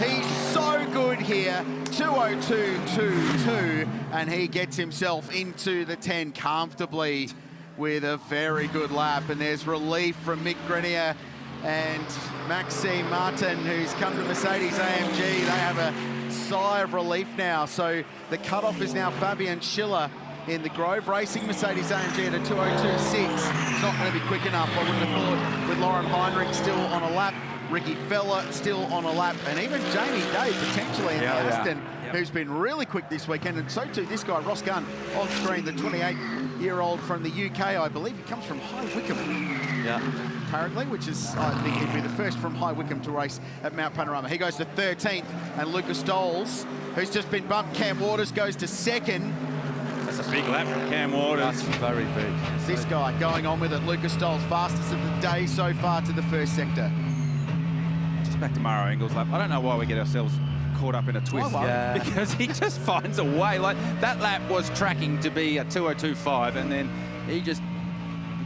He's so good here. 2:02.22, and he gets himself into the 10 comfortably with a very good lap. And there's relief from Mick Grenier and Maxime Martin, who's come to Mercedes AMG. They have a sigh of relief now. So the cutoff is now Fabian Schiller in the Grove Racing Mercedes AMG at a 2:02.6. It's not going to be quick enough, I wouldn't have thought, with Lauren Heinrich still on a lap, Ricky Feller still on a lap, and even Jamie Day potentially in the Aston, who's been really quick this weekend, and so too this guy, Ross Gunn, on screen, the 28-year-old from the UK, I believe he comes from High Wycombe. Apparently, which is, I think he'd be the first from High Wycombe to race at Mount Panorama. He goes to 13th, and Lucas Stolz, who's just been bumped, Cam Waters goes to 2nd. That's a big lap from Cam Waters. That's very big. It's this guy going on with it. Lucas Stoll's fastest of the day so far to the first sector. Just back to Maro Engels' lap. I don't know why we get ourselves caught up in a twist. Yeah. Because he just finds a way. Like, that lap was tracking to be a 2:02.5, and then he just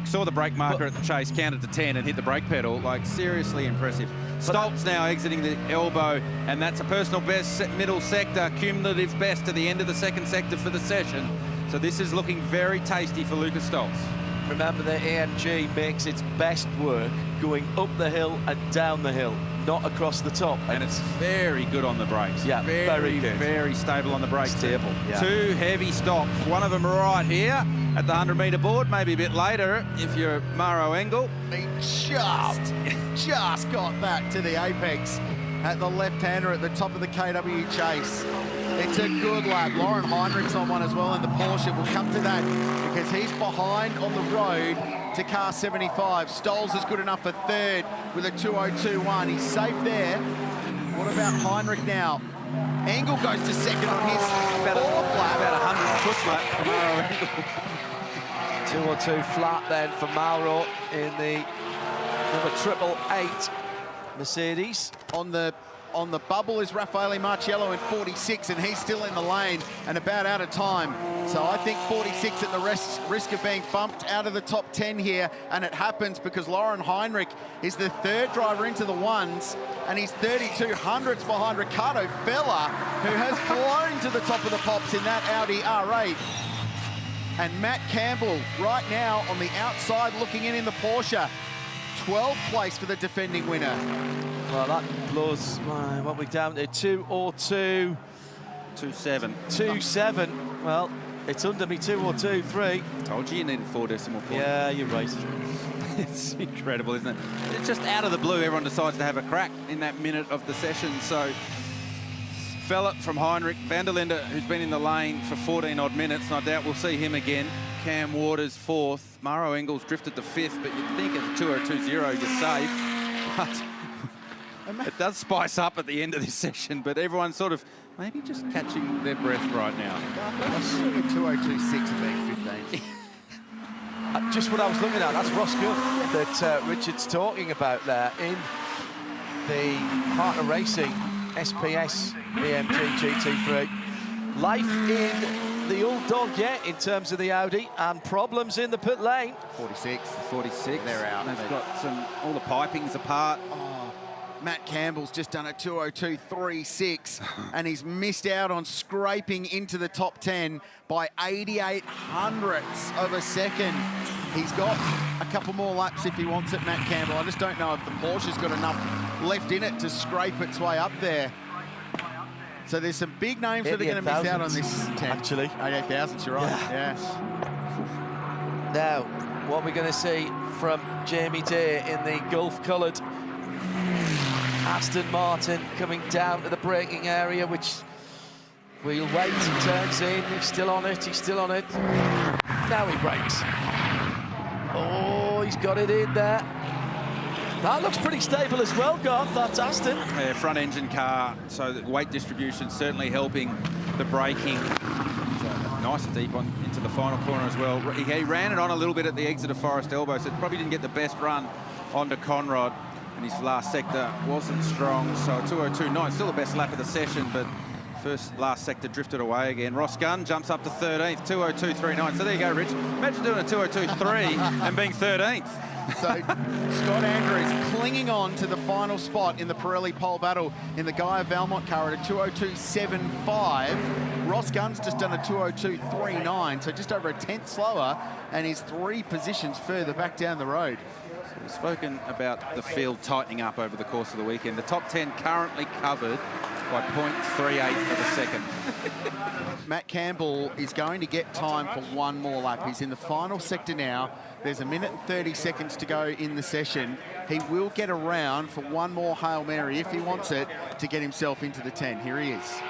saw the brake marker at the chase, counted to 10 and hit the brake pedal. Like, seriously impressive. Stoltz now exiting the elbow, and that's a personal best middle sector, cumulative best to the end of the second sector for the session. So this is looking very tasty for Lucas Stoltz. Remember that AMG makes its best work going up the hill and down the hill, not across the top. And it's very good on the brakes. Yeah, very good. Very stable on the brakes. Stable, yeah. 2 heavy stops. One of them right here at the 100-metre board, maybe a bit later if you're Maro Engel. He just got that to the apex at the left-hander at the top of the KW chase. It's a good lap. Lauren Heinrich's on one as well in the Porsche. We'll come to that because he's behind on the road to car 75. Stolz is good enough for third with a 2:02.1. He's safe there. What about Heinrich now? Engel goes to second on his fourth lap. About 100 push lap for Maro Engel. 2:02 flat then for Mauro in the number 888 Mercedes. On the bubble is Raffaele Marciello in 46, and he's still in the lane and about out of time. So I think 46 at the risk of being bumped out of the top 10 here, and it happens because Lauren Heinrich is the third driver into the ones, and he's 32 hundredths behind Ricardo Fella, who has flown to the top of the pops in that Audi R8. And Matt Campbell right now on the outside looking in the Porsche. 12th place for the defending winner. Well, that blows what we're down to 2:02. 2:7. Well, it's under me 2:02.3. Told you needed 4 decimal points. Yeah, you're right. It's incredible, isn't it? It's just out of the blue, everyone decides to have a crack in that minute of the session. So, fella from Heinrich, Van der Linde, who's been in the lane for 14 odd minutes, and I doubt we'll see him again. Cam Waters 4th. Maro Engels drifted to 5th, but you'd think at 2:02.0 you're safe. But it does spice up at the end of this session, but everyone's sort of maybe just catching their breath right now. 2:02.6 and being 15th. Just what I was looking at, that's Ross Good that Richard's talking about there in the Partner Racing SPS AMG GT3. Life in the old dog yet in terms of the Audi, and problems in the pit lane. 46. They're out. They've got all the pipings apart. Oh, Matt Campbell's just done a 2:02.36 and he's missed out on scraping into the top 10 by 88 hundredths of a second. He's got a couple more laps if he wants it, Matt Campbell. I just don't know if the Porsche's got enough left in it to scrape its way up there. So there's some big names that are going to miss out on this 10. Actually. 88,000, you're right. Yeah. Now, what we're going to see from Jamie Day in the Gulf-coloured Aston Martin coming down to the braking area, which we'll wait, turns in, he's still on it, Now he brakes. Oh, he's got it in there. That looks pretty stable as well, Garth, that's Aston. Yeah, front engine car, so the weight distribution certainly helping the braking. Nice and deep into the final corner as well. He ran it on a little bit at the exit of Forest Elbow, so probably didn't get the best run onto Conrad, and his last sector wasn't strong, so 2:02.9, still the best lap of the session, but last sector drifted away again. Ross Gunn jumps up to 13th, 2:02.39. So there you go, Rich. Imagine doing a 2:02.3 and being 13th. So Scott Andrews clinging on to the final spot in the Pirelli Pole Battle in the Gaia Valmont car at a 2:02.75. Ross Gunn's just done a 2:02.39, so just over a tenth slower, and he's 3 positions further back down the road. So we've spoken about the field tightening up over the course of the weekend. The top 10 currently covered by 0.38 of a second. Matt Campbell is going to get time for one more lap. He's in the final sector now. There's 1 minute and 30 seconds to go in the session. He will get around for one more Hail Mary if he wants it to get himself into the 10. Here he is.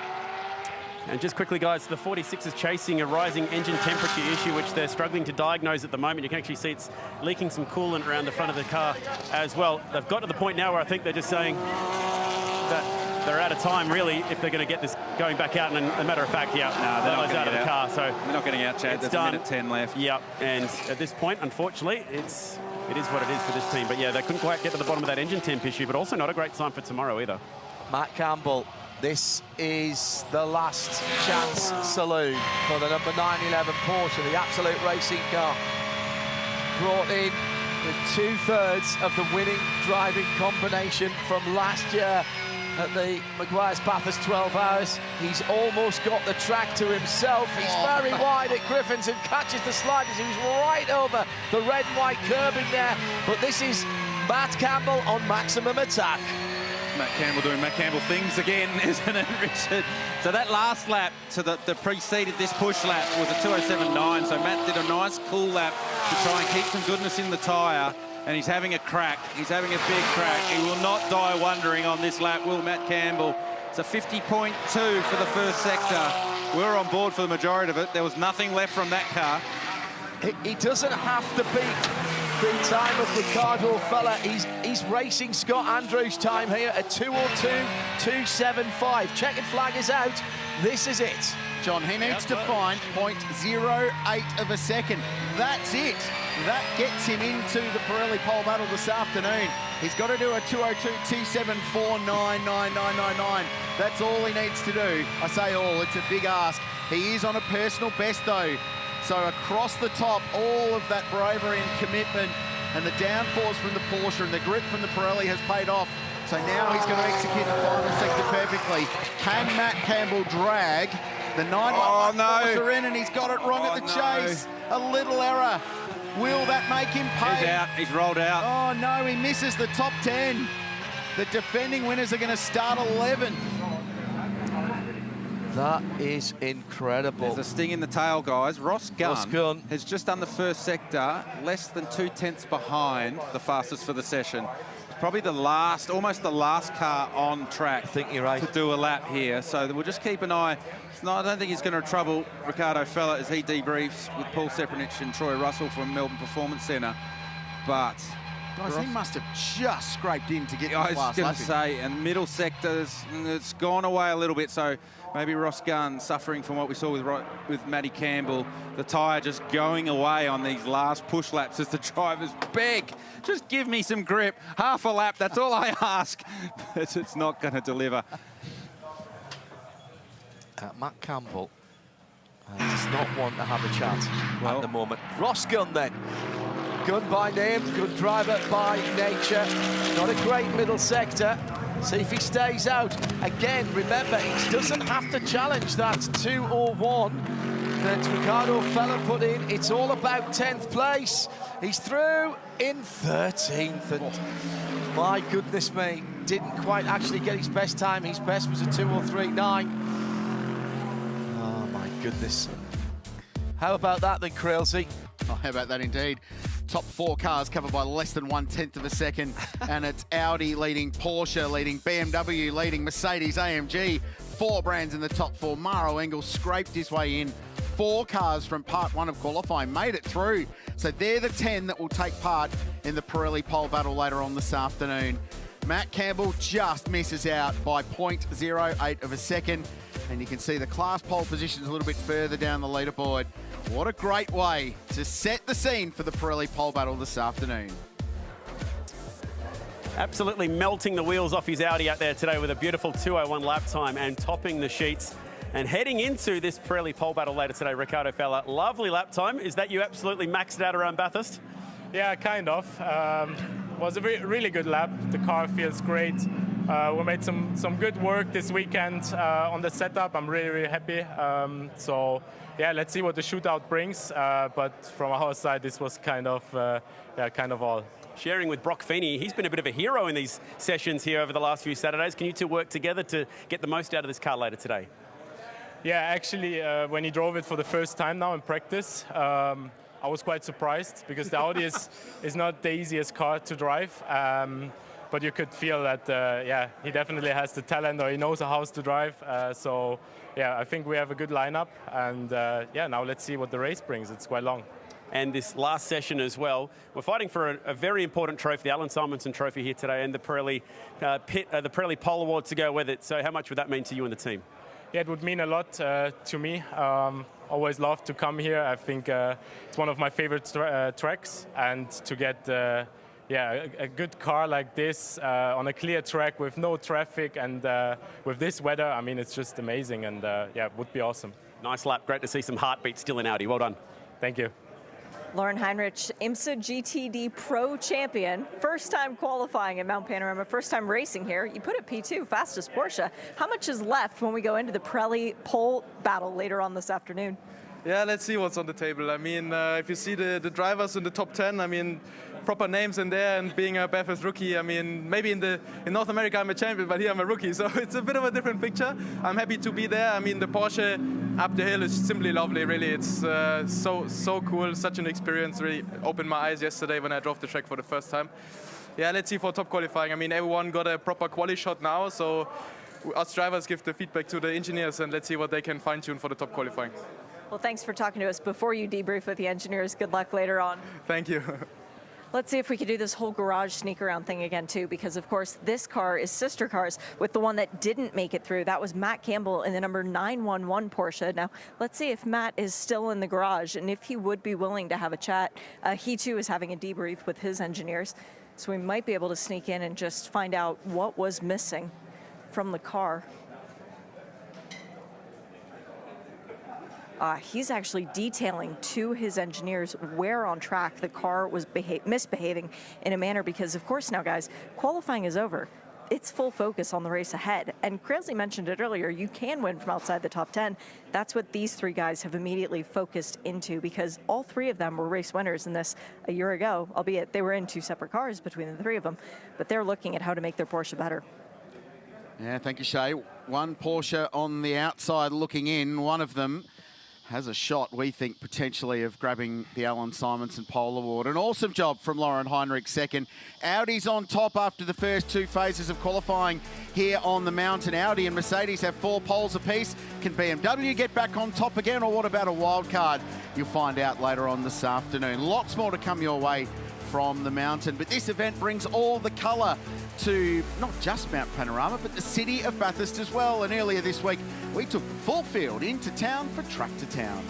And just quickly, guys, the 46 is chasing a rising engine temperature issue, which they're struggling to diagnose at the moment. You can actually see it's leaking some coolant around the front of the car as well. They've got to the point now where I think they're just saying that they're out of time, really, if they're going to get this going back out. And a matter of fact, yeah, they're not out of the car. So they're not getting out, Chad. There's done. a minute 10 left. Yep, and at this point, unfortunately, it is what it is for this team. But yeah, they couldn't quite get to the bottom of that engine temp issue, but also not a great sign for tomorrow either. Matt Campbell, this is the last chance saloon for the number 911 Porsche, the Absolute Racing car. Brought in with 2/3 of the winning driving combination from last year at the Meguiar's Bathurst 12 Hours. He's almost got the track to himself. He's very wide at Griffins and catches the sliders. He was right over the red and white curbing there. But this is Matt Campbell on maximum attack. Matt Campbell doing Matt Campbell things again, isn't it, Richard? So that last lap to the preceded this push lap was a 2:07.9. So Matt did a nice cool lap to try and keep some goodness in the tyre. And he's having a crack. He's having a big crack. He will not die wondering on this lap, will Matt Campbell? It's a 50.2 for the first sector. We were on board for the majority of it. There was nothing left from that car. He doesn't have to beat the time of Ricardo Fella. He's racing Scott Andrews' time here at 2:02.275. Checkered flag is out. This is it. John, he needs to find 0.08 of a second. That's it. That gets him into the Pirelli Pole Battle this afternoon. He's got to do a 2:02.274.99999. That's all he needs to do. I say all, it's a big ask. He is on a personal best though. So across the top, all of that bravery and commitment and the downforce from the Porsche and the grip from the Pirelli has paid off. So now he's going to execute the final sector perfectly. Can Matt Campbell drag the 911 Porsche in? And he's got it wrong at the chase. A little error. Will that make him pay? He's out. He's rolled out. Oh no, he misses the top 10. The defending winners are going to start 11th. That is incredible. There's a sting in the tail, guys. Ross Gunn has just done the first sector, less than 2/10 behind the fastest for the session. It's probably the last, almost the last car on track. I think you're right. To do a lap here. So we'll just keep an eye. I don't think he's going to trouble Ricardo Fella as he debriefs with Paul Sepranich and Troy Russell from Melbourne Performance Centre. But guys, he must have just scraped in to get the I was last going lap. to say, and middle sectors, it's gone away a little bit. So maybe Ross Gunn suffering from what we saw with Matty Campbell, the tyre just going away on these last push laps as the drivers beg, just give me some grip, half a lap, that's all I ask. But it's not going to deliver. Matt Campbell does not want to have a chat at the moment. Ross Gunn then. Gunn by name, good driver by nature. Not a great middle sector. See if he stays out. Again, remember, he doesn't have to challenge that 2:01 that Ricardo Fella put in. It's all about 10th place. He's through in 13th. And my goodness me, didn't quite actually get his best time. His best was a 2:03.9. Oh, my goodness. How about that then, Krilsey? Oh, how about that indeed. Top 4 cars covered by less than 1/10 of a second. And it's Audi leading, Porsche leading, BMW leading, Mercedes, AMG. 4 brands in the top 4. Maro Engels scraped his way in. 4 cars from part 1 of qualifying made it through. So they're the 10 that will take part in the Pirelli Pole Battle later on this afternoon. Matt Campbell just misses out by 0.08 of a second. And you can see the class pole positions a little bit further down the leaderboard. What a great way to set the scene for the Pirelli Pole Battle this afternoon. Absolutely melting the wheels off his Audi out there today with a beautiful 2:01 lap time and topping the sheets. And heading into this Pirelli Pole Battle later today, Ricardo Fella, lovely lap time. Is that you absolutely maxed out around Bathurst? Yeah, kind of. Was a really good lap. The car feels great. We made some good work this weekend on the setup. I'm really happy. So yeah, let's see what the shootout brings. But from our side, this was kind of all. Sharing with Brock Feeney, he's been a bit of a hero in these sessions here over the last few Saturdays. Can you two work together to get the most out of this car later today? Yeah, actually, when he drove it for the first time now in practice, I was quite surprised because the Audi is not the easiest car to drive. But you could feel that, yeah, he definitely has the talent, or he knows how to drive. So, yeah, I think we have a good lineup. And, yeah, now let's see what the race brings. It's quite long. and this last session as well. We're fighting for a very important trophy, the Allan Simonsen Trophy here today, and the Pirelli the Pirelli Pole Award to go with it. So how much would that mean to you and the team? Yeah, it would mean a lot to me. Always love to come here. I think it's one of my favorite tracks, and to get a good car like this on a clear track with no traffic and with this weather, I mean, it's just amazing, and it would be awesome. Nice lap. Great to see some heartbeat still in Audi. Well done. Thank you. Lauren Heinrich, IMSA GTD Pro Champion, first time qualifying at Mount Panorama, first time racing here. You put it P2, fastest Porsche. How much is left when we go into the Pirelli Pole Battle later on this afternoon? Yeah, let's see what's on the table. I mean, if you see the drivers in the top 10, I mean, proper names in there, and being a Bathurst rookie, I mean, maybe in North America I'm a champion, but here I'm a rookie, so it's a bit of a different picture. I'm happy to be there. I mean, the Porsche up the hill is simply lovely, really. It's so cool, such an experience. Really opened my eyes yesterday when I drove the track for the first time. Yeah, let's see for top qualifying. I mean, everyone got a proper quali shot now, so us drivers give the feedback to the engineers, and let's see what they can fine-tune for the top qualifying. Well, thanks for talking to us before you debrief with the engineers. Good luck later on. Thank you. Let's see if we can do this whole garage sneak around thing again too, because of course this car is sister cars with the one that didn't make it through. That was Matt Campbell in the number 911 Porsche. Now let's see if Matt is still in the garage and if he would be willing to have a chat. He too is having a debrief with his engineers, so we might be able to sneak in and just find out what was missing from the car. He's actually detailing to his engineers where on track the car was misbehaving in a manner, because of course now, guys, qualifying is over. It's full focus on the race ahead. And Crazy mentioned it earlier, you can win from outside the top 10. That's what these three guys have immediately focused into, because all three of them were race winners in this a year ago, albeit they were in two separate cars between the three of them. But they're looking at how to make their Porsche better. Yeah, thank you, Shay. One Porsche on the outside looking in. One of them has a shot, we think, potentially of grabbing the Allan Simonsen Pole Award. An awesome job from Lauren Heinrich second. Audi's on top after the first two phases of qualifying here on the mountain. Audi and Mercedes have 4 poles apiece. Can BMW get back on top again, or what about a wild card? You'll find out later on this afternoon. Lots more to come your way from the mountain, but this event brings all the colour to not just Mount Panorama, but the city of Bathurst as well. And earlier this week, we took full field into town for Track to Town.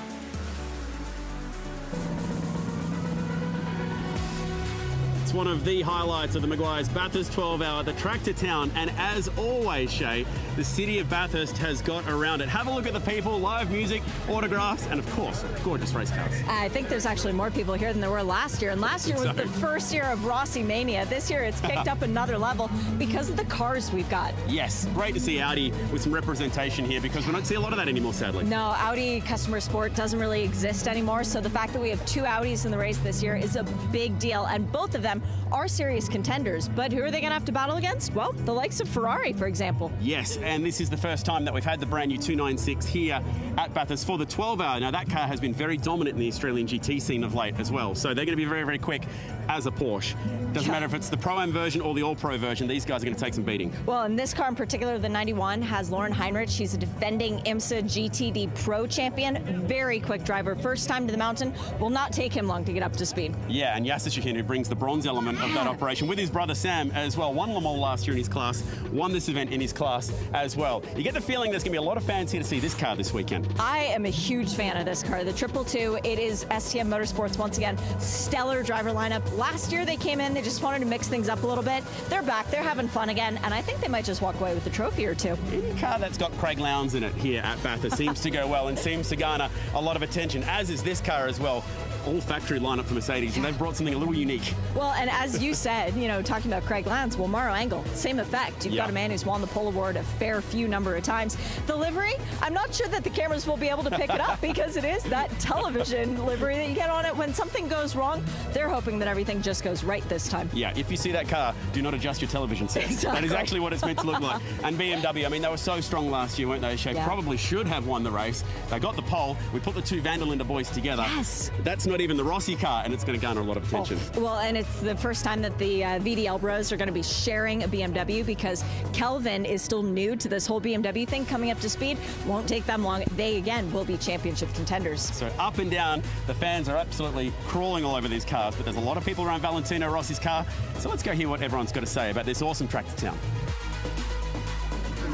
It's one of the highlights of the Meguiar's Bathurst 12-hour, the Track to Town. And as always, Shay, the city of Bathurst has got around it. Have a look at the people, live music, autographs, and of course, gorgeous race cars. I think there's actually more people here than there were last year. And last year was the first year of Rossi Mania. This year it's kicked up another level because of the cars we've got. Yes, great to see Audi with some representation here, because we don't see a lot of that anymore, sadly. No, Audi customer sport doesn't really exist anymore. So the fact that we have 2 Audis in the race this year is a big deal. And both of them are serious contenders. But who are they going to have to battle against? Well, the likes of Ferrari, for example. Yes, and this is the first time that we've had the brand new 296 here at Bathurst for the 12-hour. Now, that car has been very dominant in the Australian GT scene of late as well. So they're going to be very, very quick as a Porsche. Doesn't matter if it's the Pro-Am version or the All-Pro version, these guys are going to take some beating. Well, and this car in particular, the 91, has Lauren Heinrich. She's a defending IMSA GTD Pro champion. Very quick driver. First time to the mountain. Will not take him long to get up to speed. Yeah, and Yasser Shahin, who brings the bronze element of that operation with his brother Sam as well. Won Le Mans last year in his class, won this event in his class as well. You get the feeling there's going to be a lot of fans here to see this car this weekend. I am a huge fan of this car, the 222. It is STM Motorsports once again. Stellar driver lineup. Last year they came in, they just wanted to mix things up a little bit. They're back, they're having fun again, and I think they might just walk away with a trophy or two. Any car that's got Craig Lowndes in it here at Bathurst seems to go well and seems to garner a lot of attention, as is this car as well. All factory lineup for Mercedes, and they've brought something a little unique. Well, and as you said, you know, talking about Craig Lowndes, well, Maro Engel, same effect. You've got a man who's won the Pole Award a fair few number of times. The livery, I'm not sure that the cameras will be able to pick it up because it is that television livery that you get on it. When something goes wrong, they're hoping that everything just goes right this time. Yeah, if you see that car, do not adjust your television set. Exactly. That is actually what it's meant to look like. And BMW, I mean, they were so strong last year, weren't they? They probably should have won the race. They got the pole. We put the two Vanderlinde boys together. Yes. That's not even the Rossi car, and it's going to garner a lot of attention. Well, and it's the first time that the VDL bros are going to be sharing a BMW, because Kelvin is still new to this whole BMW thing, coming up to speed. Won't take them long. They, again, will be championship contenders. So up and down, the fans are absolutely crawling all over these cars, but there's a lot of people around Valentino Rossi's car. So let's go hear what everyone's got to say about this awesome track to town.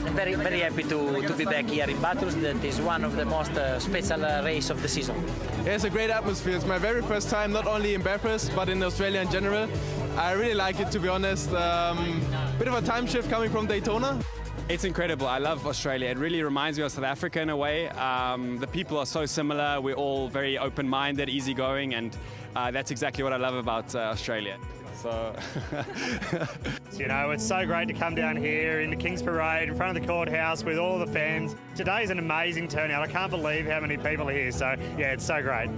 I'm very, very happy to be back here in Bathurst. That is one of the most special race of the season. Yeah, it's a great atmosphere. It's my very first time, not only in Bathurst, but in Australia in general. I really like it, to be honest. Bit of a time shift coming from Daytona. It's incredible. I love Australia. It really reminds me of South Africa in a way. The people are so similar. We're all very open-minded, easygoing, and that's exactly what I love about Australia. So, You know, it's so great to come down here in the King's Parade in front of the courthouse with all the fans. Today's an amazing turnout. I can't believe how many people are here. So, yeah, it's so great.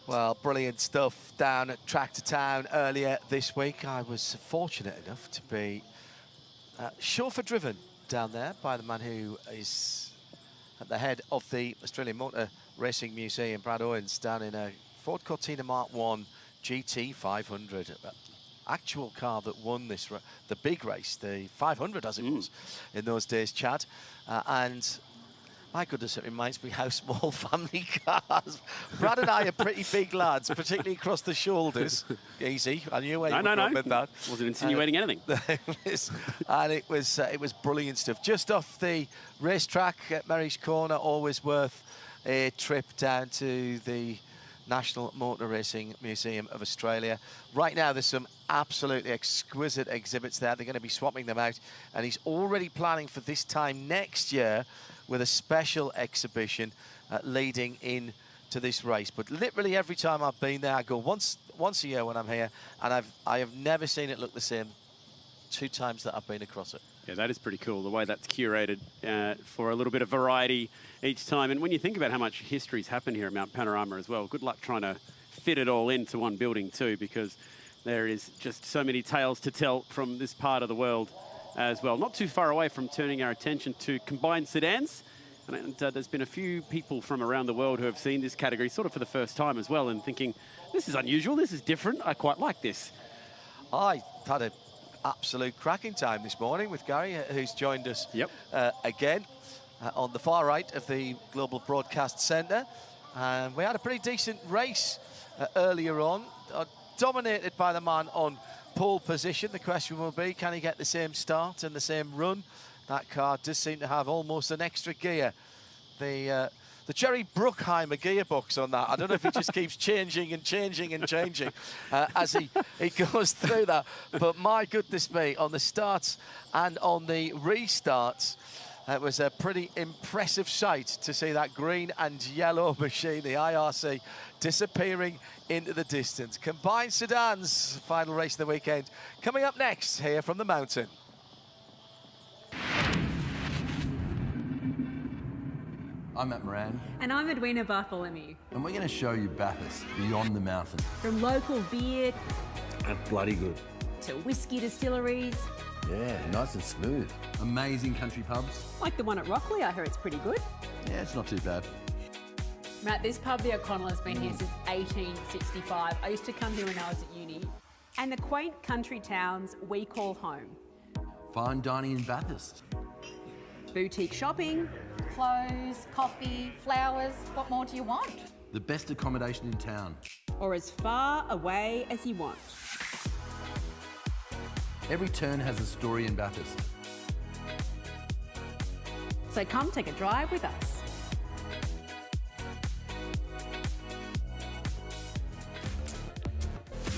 Well, brilliant stuff down at Track to Town earlier this week. I was fortunate enough to be chauffeur-driven down there by the man who is at the head of the Australian Motor Racing Museum, Brad Owens, down in a Ford Cortina Mark 1 GT 500. Actual car that won this, the big race, the 500 as it was in those days, Chad. And my goodness, it reminds me how small family cars. Brad and I are pretty big lads, particularly across the shoulders. Easy, I knew where you were going with that. Wasn't insinuating anything. And it was brilliant stuff. Just off the racetrack at Merrish Corner, always worth a trip down to the National Motor Racing Museum of Australia. Right now, there's some absolutely exquisite exhibits there. They're going to be swapping them out, and he's already planning for this time next year with a special exhibition leading in to this race. But literally every time I've been there, I go once a year when I'm here, and I have never seen it look the same 2 times that I've been across it. Yeah, that is pretty cool, the way that's curated for a little bit of variety each time. And when you think about how much history's happened here at Mount Panorama as well, good luck trying to fit it all into one building too, because there is just so many tales to tell from this part of the world as well. Not too far away from turning our attention to combined sedans. And there's been a few people from around the world who have seen this category sort of for the first time as well and thinking, this is unusual, this is different, I quite like this. I had an absolute cracking time this morning with Gary, who's joined us again on the far right of the Global Broadcast Centre. And we had a pretty decent race earlier on, dominated by the man on pole position. The question will be, can he get the same start and the same run? That car does seem to have almost an extra gear. The Jerry Bruckheimer gearbox on that. I don't know if he just keeps changing and changing and changing as he goes through that. But my goodness me, on the starts and on the restarts, it was a pretty impressive sight to see that green and yellow machine, the IRC, disappearing into the distance. Combined sedans, final race of the weekend, coming up next here from the mountain. I'm Matt Moran. And I'm Edwina Bartholomew. And we're going to show you Bathurst beyond the mountain. From local beer... That's bloody good. ...to whiskey distilleries. Yeah, nice and smooth. Amazing country pubs. Like the one at Rockley, I heard it's pretty good. Yeah, it's not too bad. Matt, this pub, the O'Connell, has been here since 1865. I used to come here when I was at uni. And the quaint country towns we call home. Fine dining in Bathurst. Boutique shopping, clothes, coffee, flowers. What more do you want? The best accommodation in town. Or as far away as you want. Every turn has a story in Bathurst. So come take a drive with us.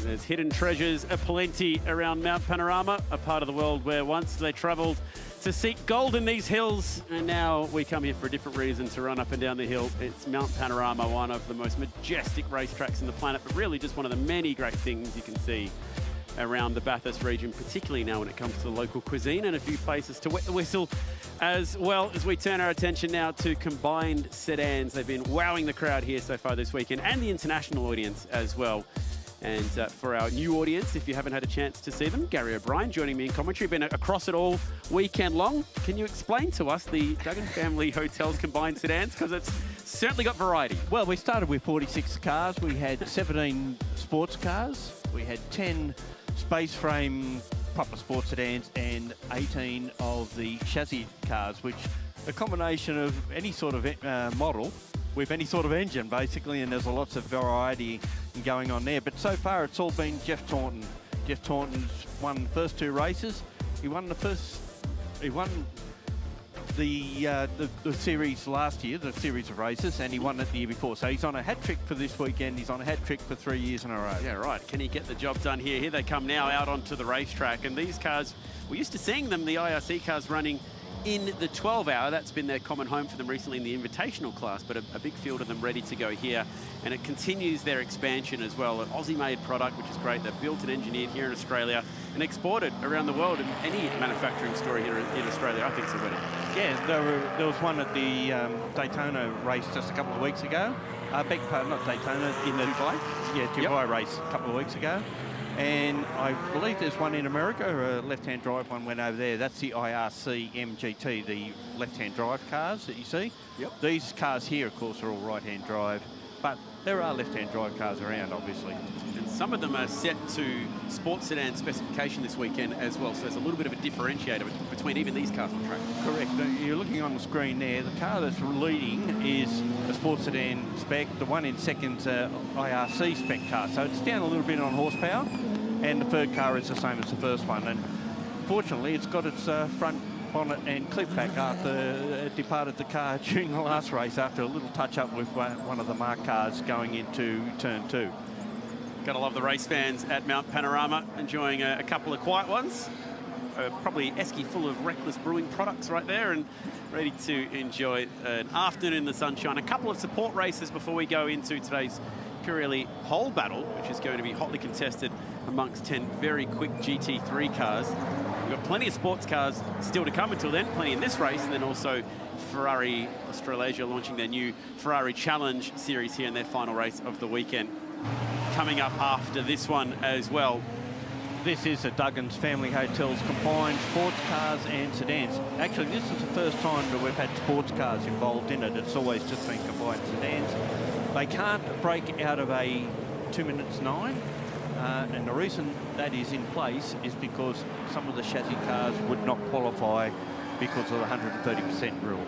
There's hidden treasures aplenty around Mount Panorama, a part of the world where once they travelled to seek gold in these hills, and now we come here for a different reason, to run up and down the hill. It's Mount Panorama, one of the most majestic racetracks in the planet, but really just one of the many great things you can see around the Bathurst region, particularly now when it comes to the local cuisine and a few places to wet the whistle, as well as we turn our attention now to combined sedans. They've been wowing the crowd here so far this weekend, and the international audience as well. And for our new audience, if you haven't had a chance to see them, Gary O'Brien joining me in commentary, been across it all weekend long. Can you explain to us the Duggan Family Hotels combined sedans? Because it's certainly got variety. Well, we started with 46 cars. We had 17 sports cars. We had 10 space frame proper sports sedans and 18 of the chassis cars, which a combination of any sort of model with any sort of engine, basically, and there's lots of variety going on there. But so far, it's all been Jeff Taunton. Jeff Taunton's won the first 2 races. He won the series last year, the series of races, and he won it the year before. So he's on a hat trick for this weekend. He's on a hat trick for 3 years in a row. Yeah, right. Can he get the job done here? Here they come now out onto the racetrack, and these cars, we're used to seeing them, the IRC cars, running in the 12-hour. That's been their common home for them recently in the Invitational class, but a big field of them ready to go here. And it continues their expansion as well. An Aussie-made product, which is great. They're built and engineered here in Australia and exported around the world. And any manufacturing store here in Australia, I think, is a winner. Yeah, there was one at the Daytona race just a couple of weeks ago. Beg pardon, not Daytona, in the Dubai? Yeah, Dubai race a couple of weeks ago. And I believe there's one in America, a left-hand drive one went over there. That's the IRC MGT, the left-hand drive cars that you see. Yep. These cars here, of course, are all right-hand drive, but there are left-hand drive cars around, obviously. And some of them are set to sports sedan specification this weekend as well, so there's a little bit of a differentiator between even these cars on track. Correct. You're looking on the screen there. The car that's leading is a sports sedan spec. The one in second's IRC spec car, so it's down a little bit on horsepower. And the third car is the same as the first one. And fortunately, it's got its front bonnet and clip back after it departed the car during the last race after a little touch-up with one of the marked cars going into turn 2. Gotta love the race fans at Mount Panorama, enjoying a couple of quiet ones. Probably esky full of reckless brewing products right there, and ready to enjoy an afternoon in the sunshine. A couple of support races before we go into today's Pirelli Pole Battle, which is going to be hotly contested amongst 10 very quick GT3 cars. We've got plenty of sports cars still to come until then, plenty in this race, and then also Ferrari Australasia launching their new Ferrari Challenge series here in their final race of the weekend. Coming up after this one as well. This is the Duggan's Family Hotels combined sports cars and sedans. Actually, this is the first time that we've had sports cars involved in it. It's always just been combined sedans. They can't break out of a 2 minutes 9. And the reason that is in place is because some of the chassis cars would not qualify because of the 130% rule.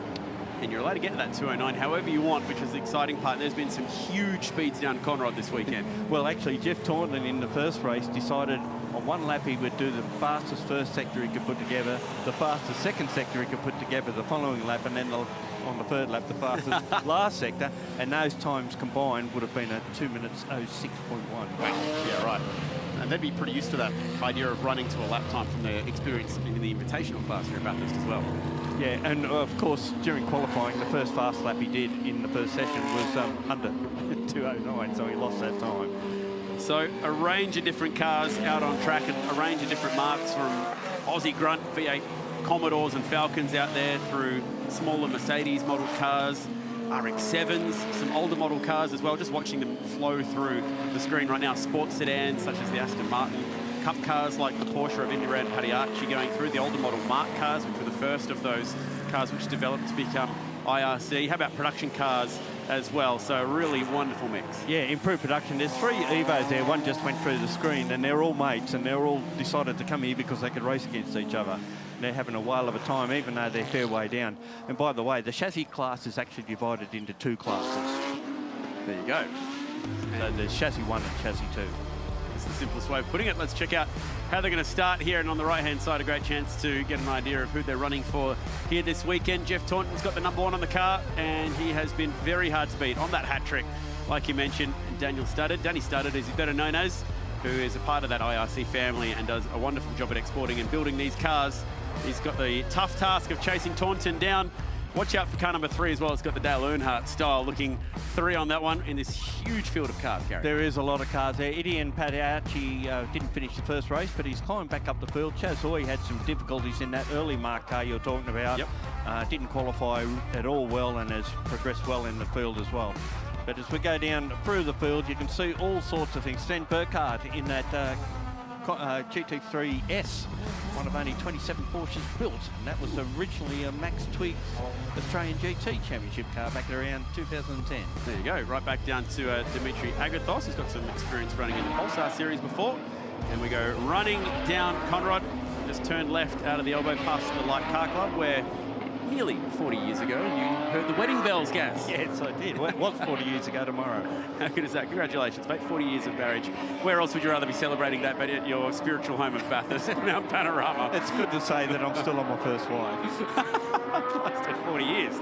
And you're allowed to get to that 209 however you want, which is the exciting part. There's been some huge speeds down Conrod this weekend. Well, actually, Jeff Taunton in the first race decided on one lap he would do the fastest first sector he could put together, the fastest second sector he could put together the following lap, and then on the third lap the fastest last sector, and those times combined would have been a 2 minutes 06.1. Yeah, right. And they'd be pretty used to that idea of running to a lap time from their experience in the Invitational class here at Bathurst as well. Yeah, and of course, during qualifying, the first fast lap he did in the first session was under 2:09, so he lost that time. So a range of different cars out on track, and a range of different marks, from Aussie Grunt V8 Commodores and Falcons out there through smaller Mercedes model cars, RX-7s, some older model cars as well, just watching them flow through the screen right now. Sports sedans such as the Aston Martin, Cup cars like the Porsche of India and Pagliacci going through, the older model Mark cars, which were the first of those cars which developed to become IRC. How about production cars as well. So a really wonderful mix. Yeah, improved production. There's 3 Evos there. One just went through the screen, and they're all mates, and they're all decided to come here because they could race against each other. They're having a whale of a time, even though they're fair way down. And by the way, the chassis class is actually divided into 2 classes. There you go. So there's chassis 1 and chassis 2. That's the simplest way of putting it. Let's check out how they're going to start here. And on the right-hand side, a great chance to get an idea of who they're running for here this weekend. Jeff Taunton's got the number 1 on the car, and he has been very hard to beat on that hat trick, like you mentioned. And Danny Studdard, as he's better known as, who is a part of that IRC family and does a wonderful job at exporting and building these cars. He's got the tough task of chasing Taunton down. Watch out for car number 3 as well. It's got the Dale Earnhardt style, looking 3 on that one in this huge field of cars, Gary. There is a lot of cars there. Idian Padacci didn't finish the first race, but he's climbed back up the field. Chaz Hoy had some difficulties in that early mark car you're talking about. Yep. Didn't qualify at all well and has progressed well in the field as well. But as we go down through the field, you can see all sorts of things. Sven Burkhardt in that GT3S, one of only 27 Porsches built, and that was originally a Max Twigg Australian GT Championship car back around 2010. There you go, right back down to Dimitri Agathos, who's got some experience running in the Pulsar series before. And we go running down Conrad, just turned left out of the elbow past the Light Car Club, where nearly 40 years ago you heard the wedding bells, Gaz. Yes, I did. Well, it was 40 years ago tomorrow. How good is that? Congratulations, mate. 40 years of marriage. Where else would you rather be celebrating that but at your spiritual home of Bathurst at Mount Panorama? It's good to say that I'm still on my first wife. Lasted 40 years.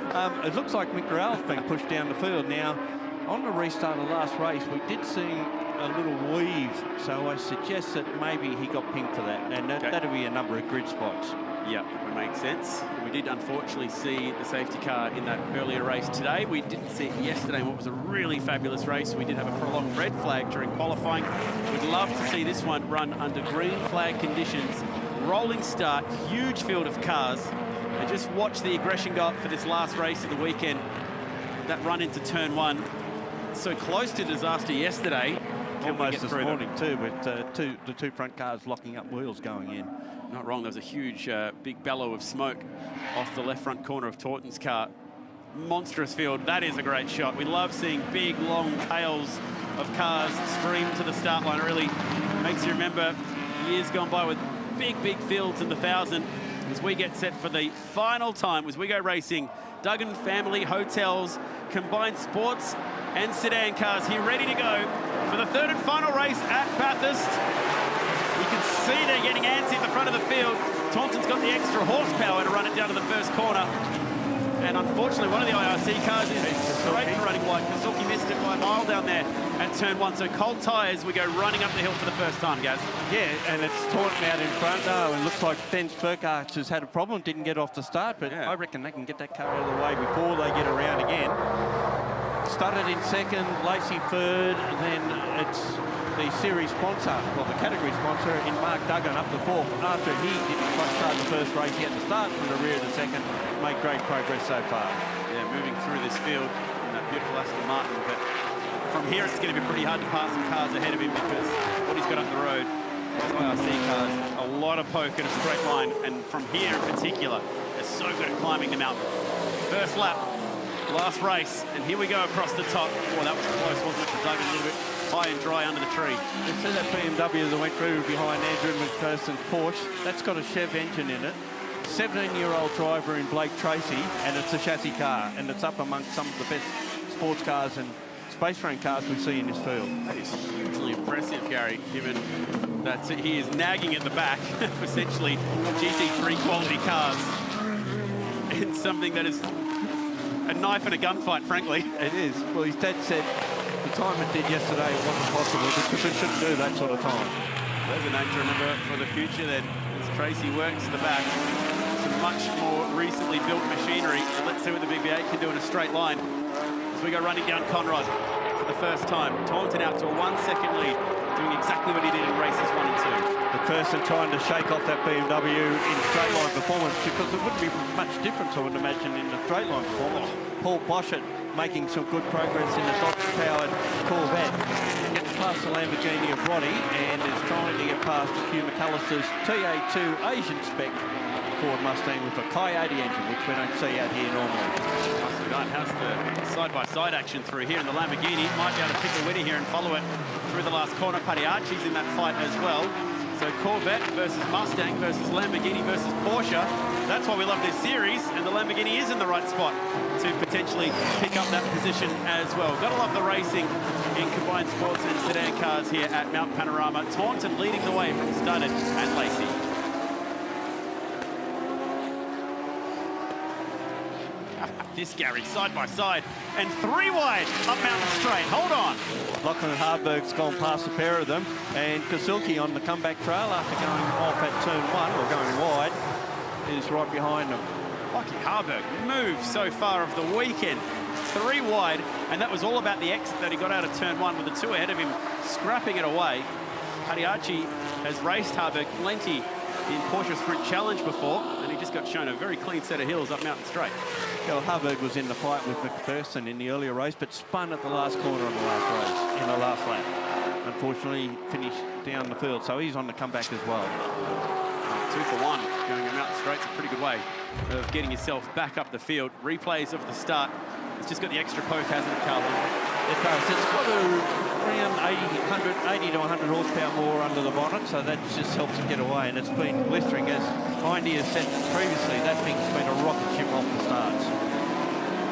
It looks like Meguiar's been pushed down the field. Now, on the restart of the last race, we did see a little weave, so I suggest that maybe he got pinged for that, and that'll be a number of grid spots. Yeah, that would make sense. We did unfortunately see the safety car in that earlier race today. We didn't see it yesterday in what was a really fabulous race. We did have a prolonged red flag during qualifying. We'd love to see this one run under green flag conditions. Rolling start, huge field of cars. And just watch the aggression go up for this last race of the weekend. That run into turn 1. So close to disaster yesterday. Almost this morning too, with the two front cars locking up wheels going in. Not wrong, there was a huge big bellow of smoke off the left front corner of Taunton's car. Monstrous field, that is a great shot. We love seeing big, long tails of cars stream to the start line. It really makes you remember years gone by with big, big fields in the 1,000 as we get set for the final time as we go racing. Duggan Family Hotels, combined sports and sedan cars here ready to go for the 3rd and final race at Bathurst. You can see they're getting antsy at the front of the field. Taunton's got the extra horsepower to run it down to the first corner. And unfortunately, one of the IRC cars is straight for running wide. Kazuki missed it by a mile down there at turn 1. So cold tyres, we go running up the hill for the first time, Gaz. Yeah, and it's Taunton out in front now, and looks like Sven Burkhardt has had a problem, didn't get off the start, but I reckon they can get that car out of the way before they get around again. Started in 2nd, Lacey 3rd, and then it's the series sponsor, well, the category sponsor in Mark Duggan up the 4th. After he didn't quite start the first race, he had to start from the rear of the 2nd. Made great progress so far. Yeah, moving through this field in that beautiful Aston Martin, but from here it's going to be pretty hard to pass some cars ahead of him because what he's got up the road, those IRC cars, a lot of poke in a straight line, and from here in particular, they're so good at climbing the mountain. First lap, last race, and here we go across the top. Well, that was close, wasn't it, for Duggan, a little bit high and dry under the tree. You see that BMW that went through behind Andrew McPherson's Porsche? That's got a Chev engine in it. 17-year-old driver in Blake Tracy, and it's a chassis car, and it's up amongst some of the best sports cars and space frame cars we see in this field. That is hugely impressive, Gary, given that he is nagging at the back, essentially GT3 quality cars. It's something that is a knife and a gunfight, frankly. It is. Well, his dad said the time it did yesterday wasn't possible because it shouldn't do that sort of time. There's a name to remember for the future then, as Tracy works the back. Some much more recently built machinery. And let's see what the Big V8 can do in a straight line as we go running down Conrad for the first time. Taunton out to a 1-second lead, doing exactly what he did in races 1 and 2. McPherson trying to shake off that BMW in straight line performance because there wouldn't be much difference, I would imagine, in the straight line performance. Paul Boschett making some good progress in the Dodge-powered Corvette. Gets past the Lamborghini of Roddy and is trying to get past Hugh McAllister's TA2 Asian spec Ford Mustang with a Coyote engine, which we don't see out here normally. Nicely done. How's the side-by-side action through here in the Lamborghini? Might be able to pick a winner here and follow it through the last corner. Paddy's in that fight as well. So Corvette versus Mustang versus Lamborghini versus Porsche. That's why we love this series, and the Lamborghini is in the right spot to potentially pick up that position as well. Gotta love the racing in combined sports and sedan cars here at Mount Panorama. Taunton leading the way from Studdard and Lacey. This Gary side by side and 3 wide up Mountain Straight. Hold on. Lachlan Harburg's gone past a pair of them, and Kasulki on the comeback trail after going off at turn 1 or going wide is right behind them. Lucky Harburg moves so far of the weekend. 3 wide, and that was all about the exit that he got out of turn 1 with the 2 ahead of him scrapping it away. Paddy's has raced Harburg plenty in Porsche Sprint Challenge before, and he just got shown a very clean set of hills up Mountain Straight. Well, Harburg was in the fight with McPherson in the earlier race, but spun at the last corner of the last race, in the last lap. Unfortunately, finished down the field, so he's on the comeback as well. 2 for 1 going to Mountain Straight's a pretty good way of getting yourself back up the field. Replays of the start. It's just got the extra poke, hasn't it, Carl? It does. It's got around 80 to 100 horsepower more under the bonnet, so that just helps it get away. And it's been blistering, as Hindy has said previously. That thing's been a rocket ship off the starts.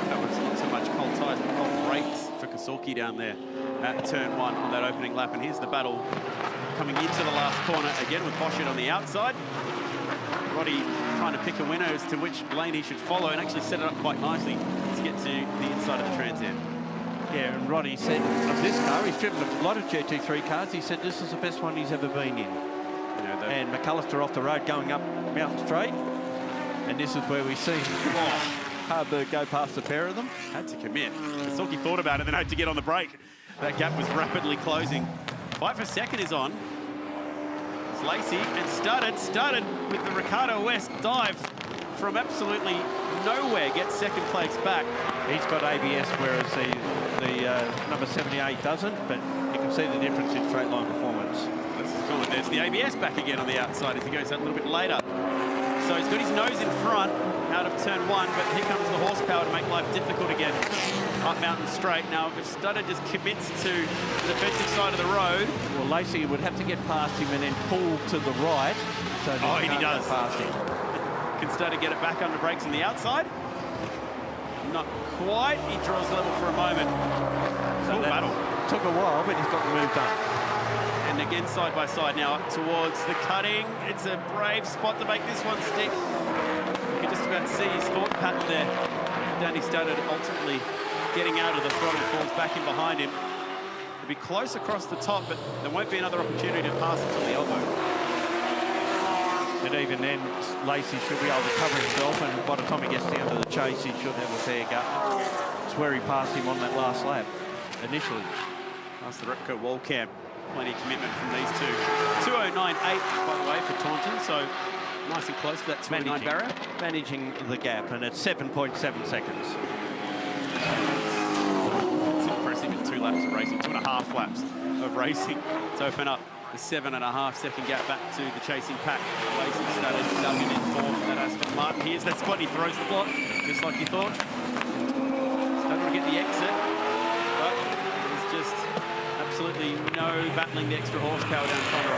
That was not so much cold tyres, but cold brakes for Kasulki down there at turn 1 on that opening lap. And here's the battle coming into the last corner again with Boschert on the outside. Roddy trying to pick a winner as to which lane he should follow, and actually set it up quite nicely to get to the inside of the Trans Am. Yeah, and Roddy said of this car, he's driven a lot of GT3 cars, he said this is the best one he's ever been in. And McAllister off the road going up Mountain Straight, and this is where we see Harburg go past a pair of them. Had to commit. Kasulki thought about it, then had to get on the brake. That gap was rapidly closing. Fight for second is on. It's Lacey and Studdard with the Ricardo West dive from absolutely nowhere, gets second place back. He's got ABS, whereas the number 78 doesn't, but you can see the difference in straight line performance. There's the ABS back again on the outside as he goes out a little bit later. So he's got his nose in front out of turn 1, but here comes the horsepower to make life difficult again up Mountain Straight. Now, if Studdard just commits to the defensive side of the road... Well, Lacey would have to get past him and then pull to the right. So he does. Past him. Can Studdard get it back under brakes on the outside? Not quite. He draws level for a moment. So that battle. Took a while, but he's got the move done. And again, side by side now up towards the cutting. It's a brave spot to make this one stick. You can just about see his thought pattern there. Danny Studdard ultimately getting out of the throttle, falls back in behind him. It'll be close across the top, but there won't be another opportunity to pass until the elbow. And even then, Lacey should be able to cover himself, and by the time he gets down to the chase, he should have a fair go. It's where he passed him on that last lap, initially. That's the Repco wall cam. Plenty of commitment from these two. 2:09.8, by the way, for Taunton, so nice and close to that 2:09 barrier. Managing the gap, and it's 7.7 seconds. It's impressive in 2 laps of racing, 2.5 laps of racing to open up the 7.5 second gap back to the chasing pack. Lacey Studdard dug in 4th. That Aston Martin. Here's that spot, he throws the block, just like you thought. Studdard will get the exit, but there's just absolutely no battling the extra horsepower down front.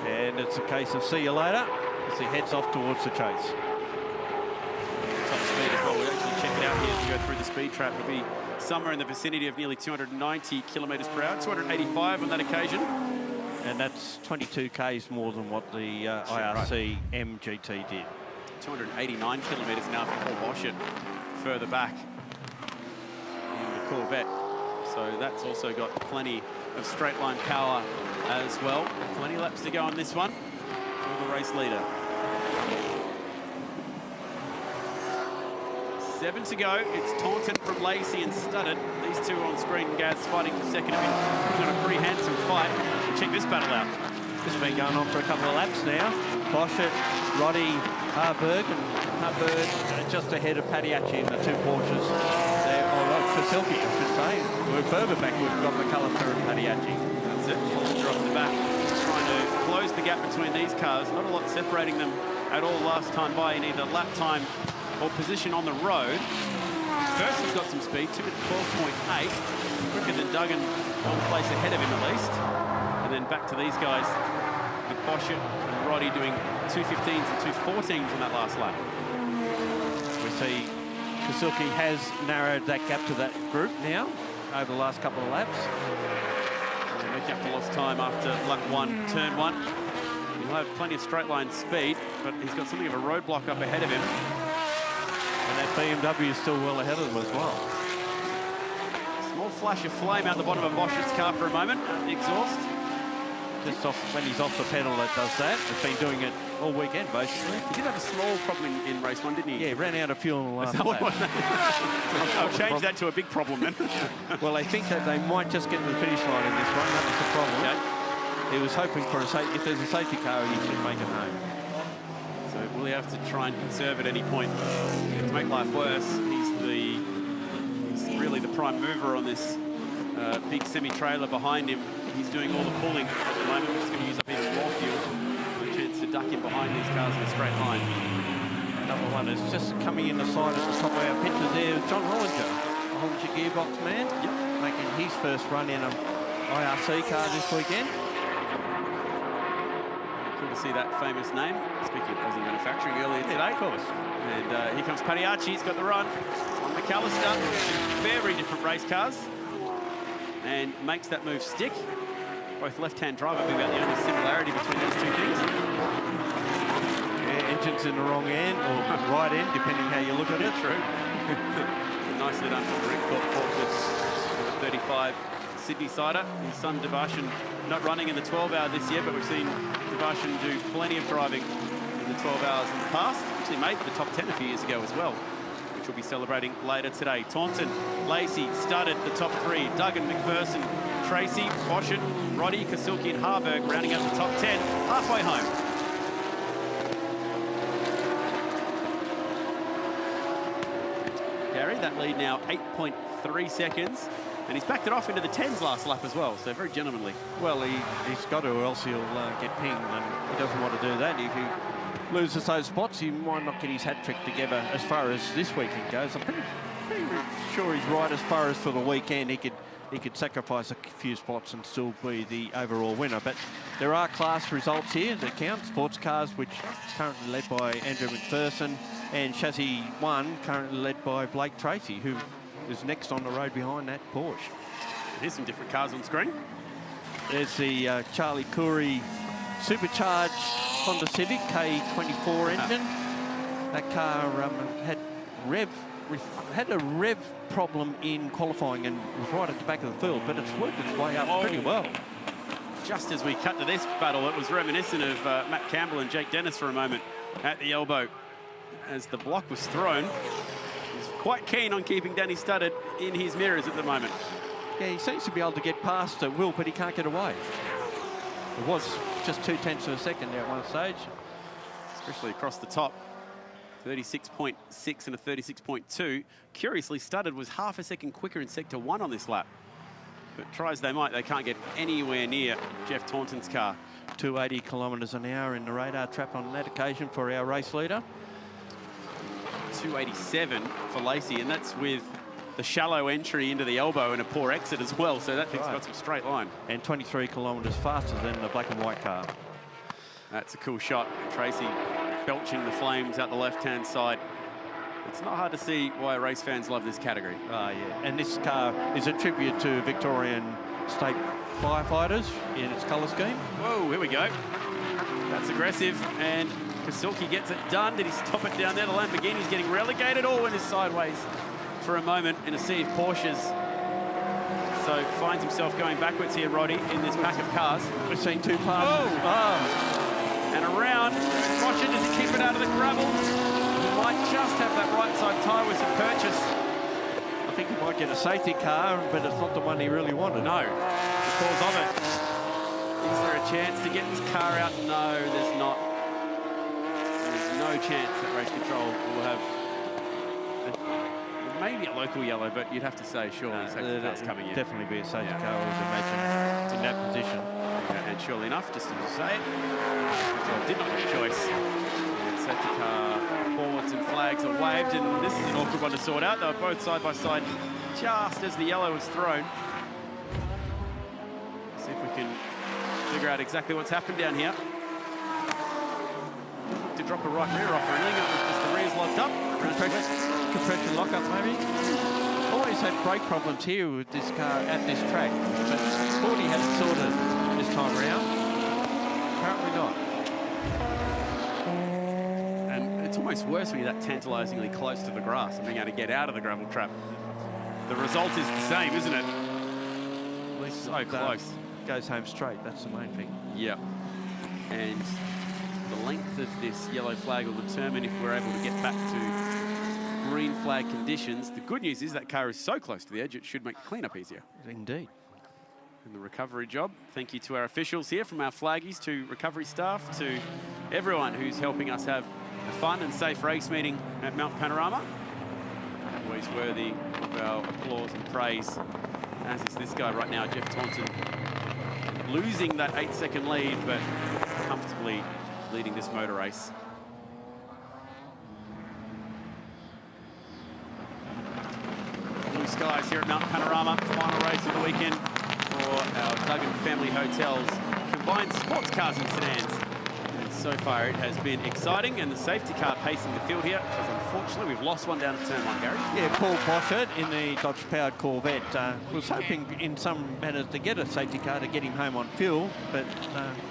And it's a case of see you later as he heads off towards the chase. Top speed as well. We'll actually check it out here as we go through the speed trap. It'll be somewhere in the vicinity of nearly 290 kilometres per hour, 285 on that occasion. And that's 22 Ks more than what the IRC MGT did. 289 kilometres now for Paul Boschert further back in the Corvette. So that's also got plenty of straight line power as well. Plenty of laps to go on this one for the race leader. 7 to go. It's Taunton from Lacey and Studdard. These two on screen, Gaz fighting for second. Have been putting on a pretty handsome fight. Check this battle out. This has been going on for a couple of laps now. Boschert, Roddy, Harburg, and Harburg just ahead of Paddy's in the 2 Porsches. Kasulki, I should say. We're further back, we've got McAllister and Paddy's. That's it. Holder off the back. Trying to close the gap between these cars. Not a lot separating them at all last time by in either lap time or position on the road. First, he's got some speed, 2 minutes 12.8, quicker than Duggan, one place ahead of him at least. And then back to these guys with Boschert and Roddy doing 2:15s and 2:14s in that last lap. We see Kasuki has narrowed that gap to that group now over the last couple of laps. Making up for lost time after lap 1, turn 1. He'll have plenty of straight line speed, but he's got something of a roadblock up ahead of him. And that BMW is still well ahead of them as well. Small flash of flame out the bottom of Boschert's car for a moment, the exhaust. Just off, when he's off the pedal, that does that. He's been doing it all weekend, basically. He did have a small problem in race 1, didn't he? Yeah, ran out of fuel in the last lap. I'll change that to a big problem then. Well, I think that they might just get to the finish line in this one. That was the problem. Okay. He was hoping for if there's a safety car, he should make it home. So will he have to try and conserve at any point to make life worse? He's really the prime mover on this big semi-trailer behind him. He's doing all the pulling at the moment, which is going to use up even more fuel. A chance to duck in behind these cars in a straight line. Another one is just coming in the side at the top of our picture there. John Hollinger, a Hollinger gearbox man. Yep. Making his first run in an IRC car this weekend. Cool to see that famous name. Speaking of Aussie manufacturing earlier today. Of course. And here comes Padiachi. He's got the run on McAllister. Very different race cars. And makes that move stick. Both left-hand drive would be about the only similarity between those two things. Yeah, engine's in the wrong end, or right end, depending how you look at it. True. Nicely done from Rick Forklifts, 35 Sydney Sider. His son Devarshan not running in the 12 hour this year, but we've seen Devarshan do plenty of driving in the 12 hours in the past. Actually made the top 10 a few years ago as well, which we'll be celebrating later today. Taunton, Lacey, Studdard, the top 3. Duggan, McPherson, Tracy, Boschert, Roddy, Kasuki and Harburg rounding out the top 10, halfway home. Gary, that lead now 8.3 seconds, and he's backed it off into the 10s last lap as well, so very gentlemanly. Well, he's got to, or else he'll get pinged, and he doesn't want to do that. If he loses those spots, he might not get his hat trick together as far as this weekend goes. I'm pretty sure he's right as far as for the weekend. He could sacrifice a few spots and still be the overall winner. But there are class results here that count. Sports cars, which currently led by Andrew McPherson, and Chassis 1, currently led by Blake Tracy, who is next on the road behind that Porsche. Here's some different cars on screen. There's the Charlie Curry supercharged Honda Civic K24 engine. That car had a rev problem in qualifying and was right at the back of the field, but it's worked its way up pretty well. Just as we cut to this battle, it was reminiscent of Matt Campbell and Jake Dennis for a moment at the elbow. As the block was thrown, he's quite keen on keeping Danny Studdard in his mirrors at the moment. Yeah, he seems to be able to get past at will, but he can't get away. It was just 0.2 of a second there at one stage. Especially across the top. 36.6 and a 36.2. Curiously, Studdard was half a second quicker in Sector 1 on this lap. But try as they might, they can't get anywhere near Jeff Taunton's car. 280 kilometres an hour in the radar trap on that occasion for our race leader. 287 for Lacey, and that's with the shallow entry into the elbow and a poor exit as well, so that thing's got some straight line. And 23 kilometres faster than the black and white car. That's a cool shot. Tracy belching the flames out the left-hand side. It's not hard to see why race fans love this category. Yeah. And this car is a tribute to Victorian State firefighters in its colour scheme. Whoa, here we go. That's aggressive, and Kasuki gets it done. Did he stop it down there? The Lamborghini's getting relegated. Oh, and is sideways for a moment in a sea of Porsches. So finds himself going backwards here, Roddy, in this pack of cars. We've seen two passes. And around. Boschert, does he keep it out of the gravel? He might just have that right side tyre with some purchase. I think he might get a safety car, but it's not the one he really wanted. No, because of it. Is there a chance to get this car out? No, there's not. There's no chance that race control will have maybe a local yellow, but you'd have to say, surely safety car's coming in. Definitely be a safety car, I would imagine, in that position. And surely enough, just as you say it, Joel did not have a choice. And safety car boards and flags are waved, and this is an awkward one to sort out. They were both side by side just as the yellow was thrown. See if we can figure out exactly what's happened down here. To drop a right rear off or anything, it was just the rear's locked up. Compression lockup maybe. Always had brake problems here with this car at this track, but thought he had it sorted this time around. Apparently not. And it's almost worse when you're that tantalisingly close to the grass and being able to get out of the gravel trap. The result is the same, isn't it? At least so close. Goes home straight, that's the main thing. Yeah. And the length of this yellow flag will determine if we're able to get back to green flag conditions. The good news is that car is so close to the edge, it should make the cleanup easier. Indeed. And the recovery job. Thank you to our officials here, from our flaggies to recovery staff to everyone who's helping us have a fun and safe race meeting at Mount Panorama. Always worthy of our applause and praise, as is this guy right now, Jeff Taunton, losing that 8-second lead, but comfortably leading this motor race. Blue skies here at Mount Panorama, final race of the weekend for our Duggan Family Hotels combined sports cars and sedans. And so far it has been exciting, and the safety car pacing the field here, because unfortunately we've lost one down at turn 1, Gary. Yeah, Paul Boschert in the Dodge-powered Corvette was hoping in some manner to get a safety car to get him home on fuel, but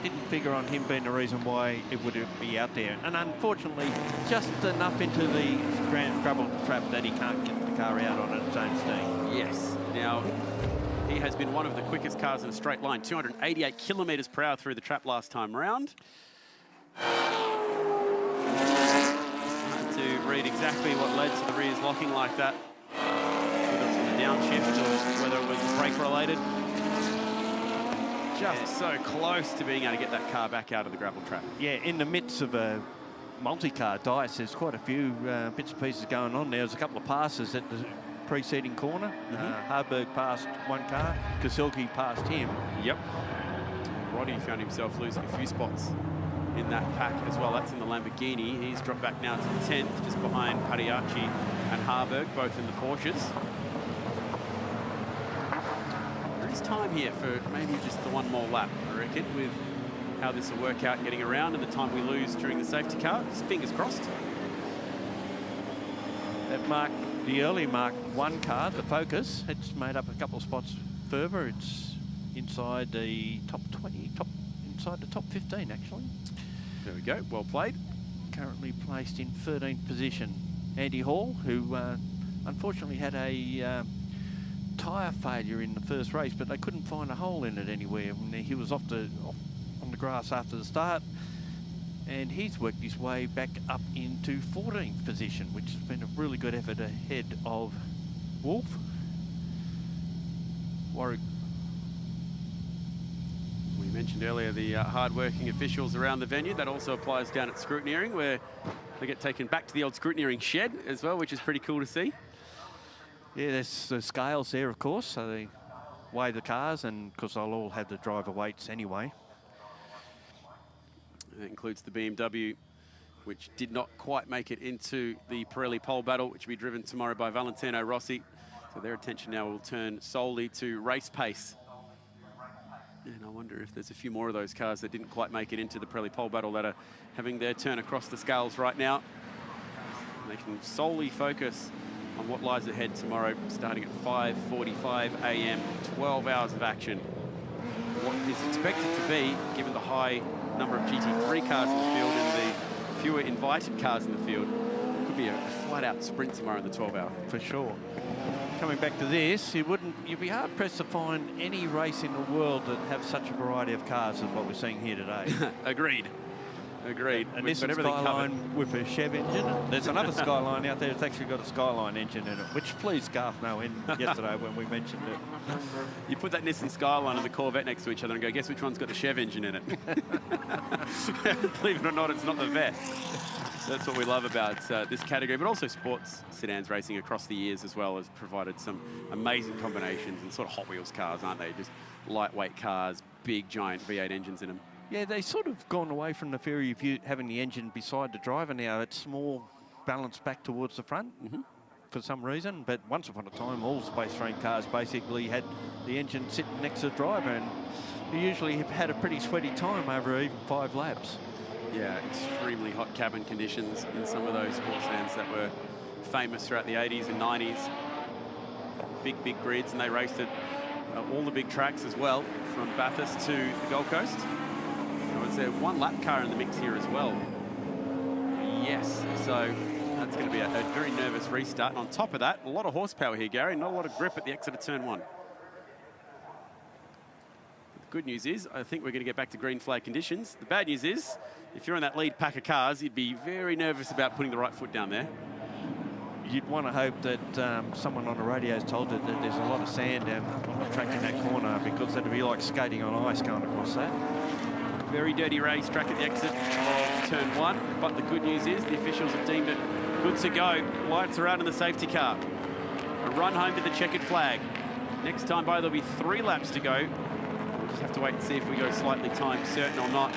didn't figure on him being the reason why it would be out there. And unfortunately, just enough into the gravel trap that he can't get the car out on its own steam. Yes. Now, he has been one of the quickest cars in a straight line, 288 kilometres per hour through the trap last time round. To read exactly what led to the rears locking like that, whether it was the downshift or whether it was brake related. Just so close to being able to get that car back out of the gravel trap. Yeah, in the midst of a multi-car dice, there's quite a few bits and pieces going on there. There's a couple of passes at the preceding corner. Harburg passed one car, Kasilke passed him. Yep. Roddy found himself losing a few spots in that pack as well. That's in the Lamborghini. He's dropped back now to the 10th, just behind Padiachi and Harburg, both in the Porsches. There is time here for maybe just the one more lap, I reckon, with how this will work out getting around and the time we lose during the safety car. Just fingers crossed. That the early Mark 1 car, the Focus, it's made up a couple of spots further. It's inside the top 20, inside the top 15 actually. There we go, well played. Currently placed in 13th position. Andy Hall, who unfortunately had a tyre failure in the first race, but they couldn't find a hole in it anywhere. He was off on the grass after the start, and he's worked his way back up into 14th position, which has been a really good effort ahead of Wolf. Warwick. We mentioned earlier the hard-working officials around the venue. That also applies down at scrutineering, where they get taken back to the old scrutineering shed as well, which is pretty cool to see. Yeah, there's the scales there, of course, so they weigh the cars, and because they'll all have the driver weights anyway. That includes the BMW, which did not quite make it into the Pirelli Pole Battle, which will be driven tomorrow by Valentino Rossi. So their attention now will turn solely to race pace. And I wonder if there's a few more of those cars that didn't quite make it into the Pirelli Pole Battle that are having their turn across the scales right now. And they can solely focus on what lies ahead tomorrow, starting at 5:45 a.m., 12 hours of action. What is expected to be, given the high number of GT3 cars in the field and the fewer invited cars in the field, could be a flat-out sprint tomorrow in the 12-hour. For sure. Coming back to this, you'd be hard-pressed to find any race in the world that have such a variety of cars as what we're seeing here today. Agreed. Agreed. And this is Skyline with a Chev engine. There's another Skyline out there that's actually got a Skyline engine in it, which pleased Garth know yesterday when we mentioned it. You put that Nissan Skyline and the Corvette next to each other and go, guess which one's got the Chev engine in it? Believe it or not, it's not the Vet. That's what we love about this category, but also sports sedans racing across the years as well has provided some amazing combinations and sort of Hot Wheels cars, aren't they? Just lightweight cars, big, giant V8 engines in them. Yeah, they've sort of gone away from the theory of you having the engine beside the driver now. It's more balanced back towards the front for some reason. But once upon a time, all space frame cars basically had the engine sitting next to the driver, and you usually have had a pretty sweaty time over even 5 laps. Yeah, extremely hot cabin conditions in some of those sports sedans that were famous throughout the 80s and 90s. Big grids, and they raced at all the big tracks as well, from Bathurst to the Gold Coast. Was there one lap car in the mix here as well? Yes, so that's going to be a very nervous restart. And on top of that, a lot of horsepower here, Gary, not a lot of grip at the exit of turn 1. The good news is, I think we're going to get back to green flag conditions. The bad news is, if you're in that lead pack of cars, you'd be very nervous about putting the right foot down there. You'd want to hope that someone on the radio has told you that there's a lot of sand down on the track in that corner, because that'd be like skating on ice going across that. Very dirty racetrack at the exit of turn 1, but the good news is the officials have deemed it good to go. Lights are out in the safety car. A run home to the checkered flag. Next time by, there'll be 3 laps to go. We'll just have to wait and see if we go slightly time certain or not,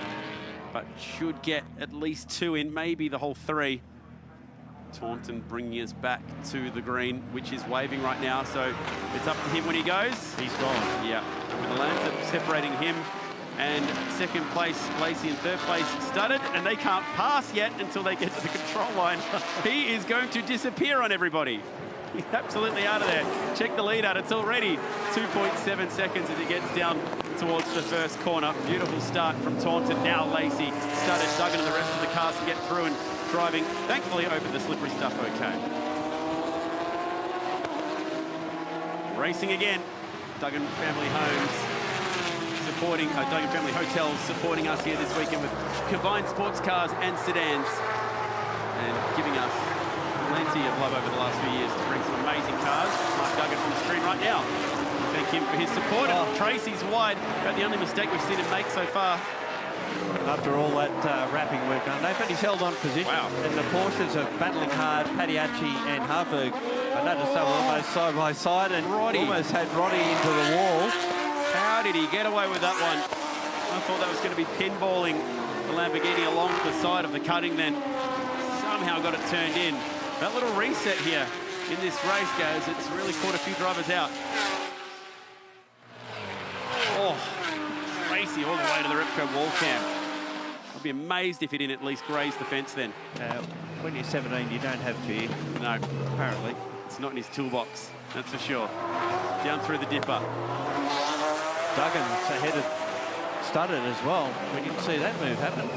but should get at least 2 in, maybe the whole 3. Taunton bringing us back to the green, which is waving right now, so it's up to him when he goes. He's gone. Yeah, and with the lane separating him and second place, Lacey, in third place, Studded, and they can't pass yet until they get to the control line. He is going to disappear on everybody. He's absolutely out of there. Check the lead out. It's already 2.7 seconds as he gets down towards the first corner. Beautiful start from Taunton. Now Lacey, Studded, Duggan, and the rest of the cars can get through and driving, thankfully, over the slippery stuff okay. Racing again. Duggan Family Homes supporting, Duggan Family Hotels supporting us here this weekend with combined sports cars and sedans, and giving us plenty of love over the last few years to bring some amazing cars. Mark Duggan from the screen right now. Thank him for his support. And Tracy's wide, about the only mistake we've seen him make so far. After all that wrapping work done, but he's held on position. Wow. And the Porsches are battling hard. Paddiacci and Harburg, I noticed they were almost side by side, and almost had Roddy into the wall. How did he get away with that one? I thought that was going to be pinballing the Lamborghini along the side of the cutting, then somehow got it turned in. That little reset here in this race, guys, it's really caught a few drivers out. Oh, Tracy all the way to the Ripco wall cam. I'd be amazed if he didn't at least graze the fence then. When you're 17, you don't have fear. No, apparently. It's not in his toolbox, that's for sure. Down through the dipper. Duggan's ahead of Studded as well. We didn't see that move happen.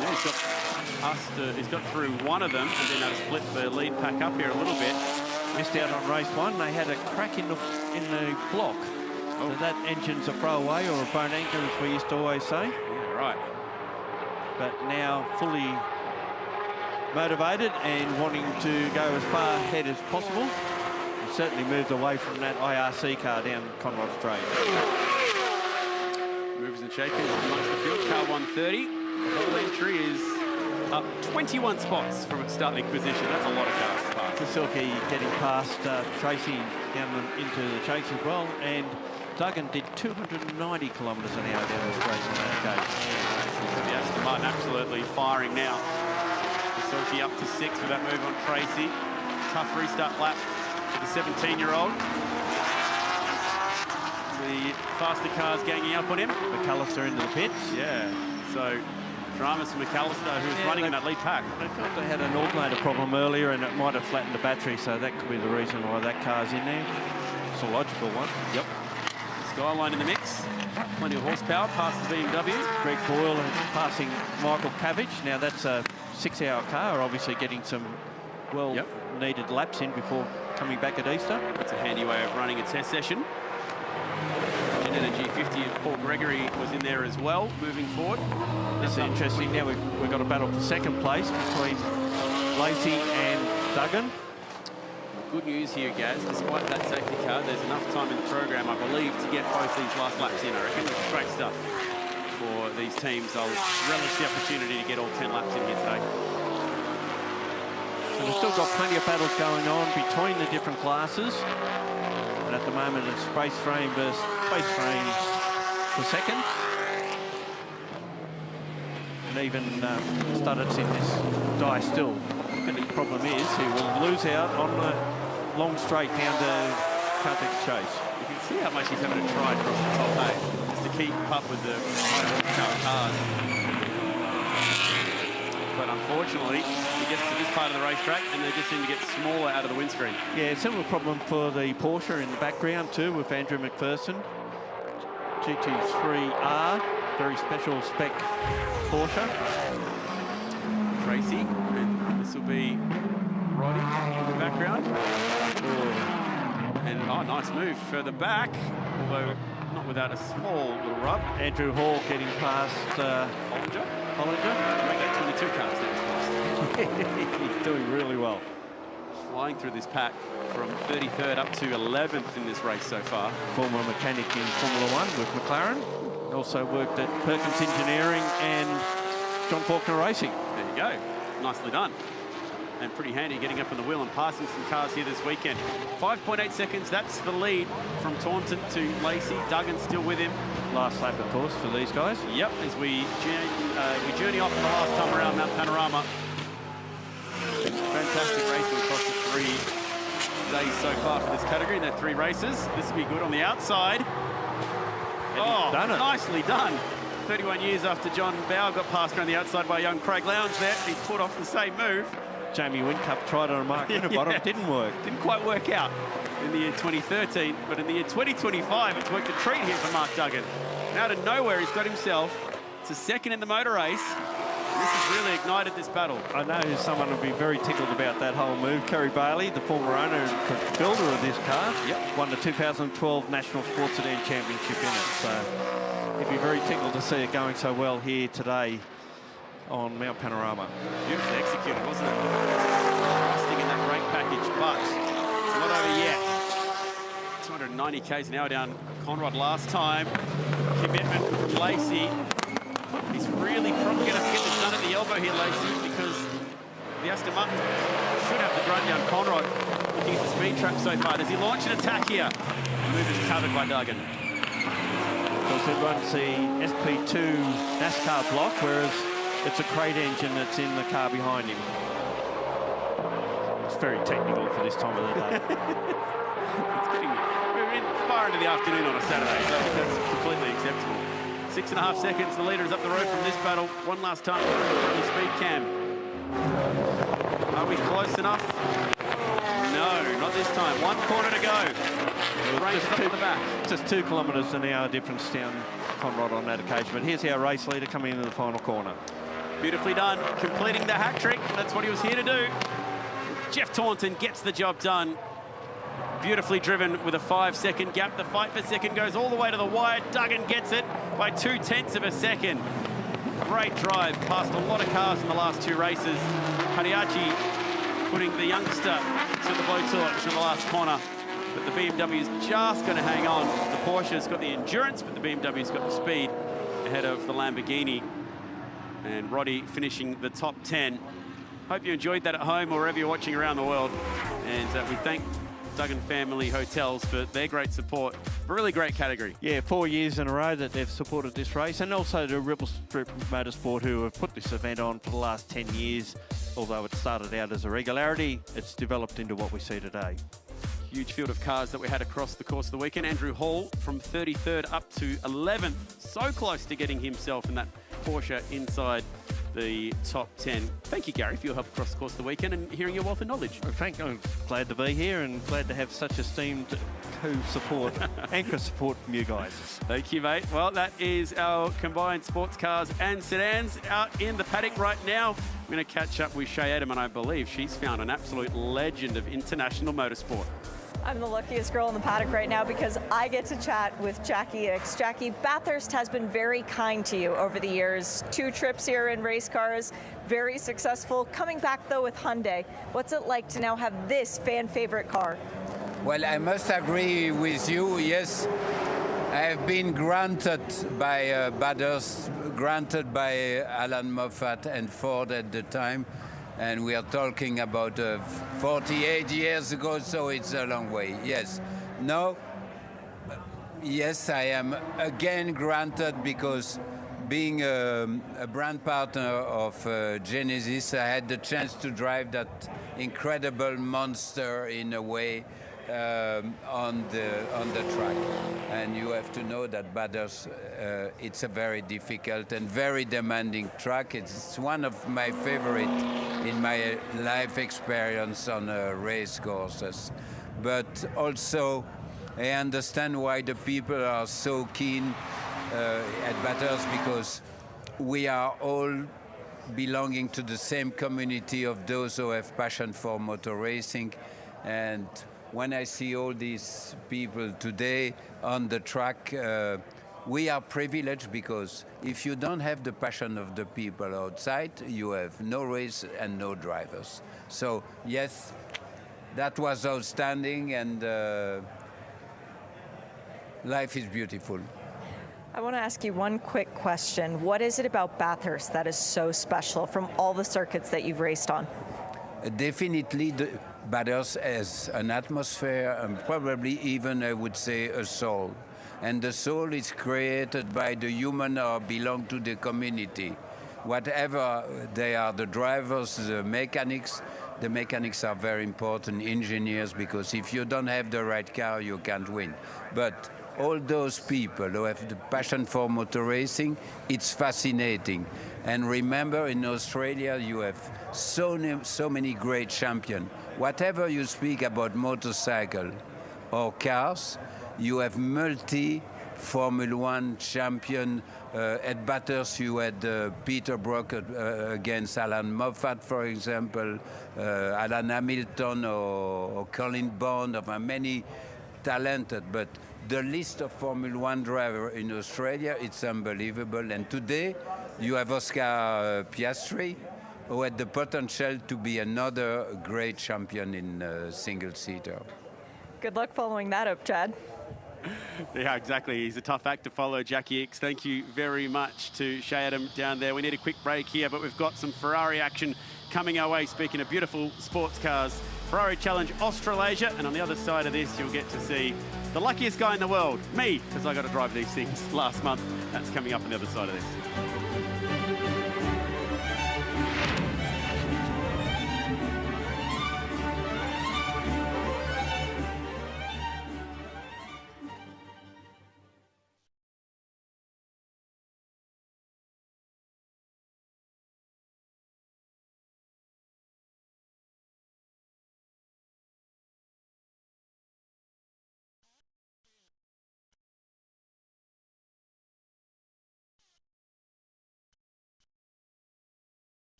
Yeah, he's got through one of them, and then they'll split the lead pack up here a little bit. Missed out on race 1. They had a crack in the block. So that engine's a throwaway, or a bone anchor, as we used to always say. Yeah, right. But now fully motivated and wanting to go as far ahead as possible. He certainly moved away from that IRC car down Conrod Straight. Movers and shakers amongst the field. Car 130. The whole entry is up 21 spots from its starting position. That's a lot of cars to pass. Kasilke getting past Tracy down into the chase as well, and Duggan did 290 kilometres an hour down the straight in that occasion. The Aston Martin absolutely firing now. Kasilke up to 6 with that move on Tracy. Tough restart lap for the 17-year-old. The faster cars ganging up on him. McAllister into the pits. Yeah, so dramas for McAllister, who's running in that lead pack. They thought they had an alternator problem earlier, and it might have flattened the battery, so that could be the reason why that car's in there. It's a logical one. Yep. Skyline in the mix. Plenty of horsepower past the BMW. Greg Boyle passing Michael Cabbage. Now that's a 6-hour car, obviously getting some well-needed laps in before coming back at Easter. That's a handy way of running a test session. Energy 50 of Paul Gregory was in there as well, moving forward. This is interesting. Now we've got a battle for second place between Lacey and Duggan. Good news here, guys. Despite that safety car, there's enough time in the program, I believe, to get both these last laps in. I reckon it's great stuff for these teams. I'll relish the opportunity to get all 10 laps in here today. So we've still got plenty of battles going on between the different classes. And at the moment, it's space frame versus space frame for second. And even Studdard's in this die still. The problem is he will lose out on the long straight down to Caltech's Chase. You can see how much he's having to try across the top 8 just to keep up with the high horsepower cars. But unfortunately, he gets to this part of the racetrack and they just seem to get smaller out of the windscreen. Yeah, similar problem for the Porsche in the background too with Andrew McPherson. GT3R, very special spec Porsche. Tracy, and this will be Roddy in the background. And nice move further back, although not without a small little rub. Andrew Hall getting past Hollinger. Make that 22 cars now. He's doing really well. Flying through this pack from 33rd up to 11th in this race so far. Former mechanic in Formula 1 with McLaren. Also worked at Perkins Engineering and John Faulkner Racing. There you go. Nicely done. And pretty handy getting up on the wheel and passing some cars here this weekend. 5.8 seconds, that's the lead from Taunton to Lacey. Duggan still with him. Last lap, of course, for these guys. Yep, as we journey off for the last time around Mount Panorama. Fantastic racing across the 3 days so far for this category. There are 3 races. This will be good on the outside. And he's done it. Nicely done. 31 years after John Bowe got passed around the outside by young Craig Lowndes there. He's put off the same move. Jamie Whincup tried on a Mark Winterbottom, it didn't work. Didn't quite work out in the year 2013, but in the year 2025, it's worked a treat here for Mark Duggan. And out of nowhere, he's got himself to second in the motor race. And this has really ignited this battle. I know someone will be very tickled about that whole move. Kerry Bailey, the former owner and builder of this car, won the 2012 National Sports Sedan Championship in it. So he'd be very tickled to see it going so well here today on Mount Panorama. Beautifully executed, wasn't it? Rusting in that brake package, but it's not over yet. 290 k's an hour down Conrad last time. Commitment from Lacey. He's really probably going to get this done at the elbow here, Lacey, because the Aston Martin should have the grunt down Conrad. Looking at the speed trap so far. Does he launch an attack here? The move is covered by Duggan. Because it runs the SP2 NASCAR block, whereas it's a crate engine that's in the car behind him. It's very technical for this time of the day. We're in far into the afternoon on a Saturday, so that's completely acceptable. 6.5 seconds, the leader is up the road from this battle. One last time from the speed cam. Are we close enough? No, not this time. 1 corner to go. Range up to the back. Just 2 kilometres an hour difference down Conrad on that occasion. But here's our race leader coming into the final corner. Beautifully done, completing the hat trick. That's what he was here to do. Jeff Taunton gets the job done. Beautifully driven with a 5-second gap. The fight for second goes all the way to the wire. Duggan gets it by 0.2 of a second. Great drive, past a lot of cars in the last 2 races. Hariachi putting the youngster to the blowtorch in the last corner. But the BMW is just going to hang on. The Porsche's got the endurance, but the BMW's got the speed ahead of the Lamborghini. And Roddy finishing the top 10. Hope you enjoyed that at home or wherever you're watching around the world. And we thank Duggan Family Hotels for their great support. A really great category. Yeah, 4 years in a row that they've supported this race, and also to Ripple Strip Motorsport, who have put this event on for the last 10 years. Although it started out as a regularity, it's developed into what we see today. Huge field of cars that we had across the course of the weekend. Andrew Hall from 33rd up to 11th. So close to getting himself in that Porsche inside the top 10. Thank you, Gary, for your help across the course of the weekend and hearing your wealth of knowledge. Well, Frank, I'm glad to be here and glad to have such esteemed co-support, anchor support from you guys. Thank you, mate. Well, that is our combined sports cars and sedans out in the paddock right now. I'm going to catch up with Shay Adam, and I believe she's found an absolute legend of international motorsport. I'm the luckiest girl in the paddock right now because I get to chat with Jacky Ickx. Jackie, Bathurst has been very kind to you over the years. 2 trips here in race cars, very successful. Coming back though with Hyundai, what's it like to now have this fan favorite car? Well, I must agree with you, yes. I have been granted by Bathurst, granted by Alan Moffat and Ford at the time. And we are talking about 48 years ago, so it's a long way. Yes. No, Yes, I am again granted because being a brand partner of Genesis, I had the chance to drive that incredible monster in a way on the track. And you have to know that Bathurst, it's a very difficult and very demanding track. It's one of my favorite in my life experience on race courses. But also, I understand why the people are so keen at Bathurst, because we are all belonging to the same community of those who have passion for motor racing. And when I see all these people today on the track, we are privileged, because if you don't have the passion of the people outside, you have no race and no drivers. So yes, that was outstanding, and life is beautiful. I want to ask you one quick question. What is it about Bathurst that is so special from all the circuits that you've raced on? Definitely Bathurst has an atmosphere and probably even, I would say, a soul. And the soul is created by the human or belong to the community. Whatever they are, the drivers, the mechanics are very important, engineers, because if you don't have the right car, you can't win. But all those people who have the passion for motor racing, it's fascinating. And remember, in Australia, you have so many great champions. Whatever you speak about motorcycle or cars, you have multi-Formula One champion. At Bathurst, you had Peter Brock against Alan Moffat, for example, Alan Hamilton or Colin Bond, of many talented. But the list of Formula One drivers in Australia, it's unbelievable. And today, you have Oscar Piastri, who had the potential to be another great champion in single-seater. Good luck following that up, Chad. Yeah, exactly. He's a tough act to follow, Jacky Ickx. Thank you very much to Shannon down there. We need a quick break here, but we've got some Ferrari action coming our way. Speaking of beautiful sports cars, Ferrari Challenge Australasia, and on the other side of this, you'll get to see the luckiest guy in the world, me, because I got to drive these things last month. That's coming up on the other side of this.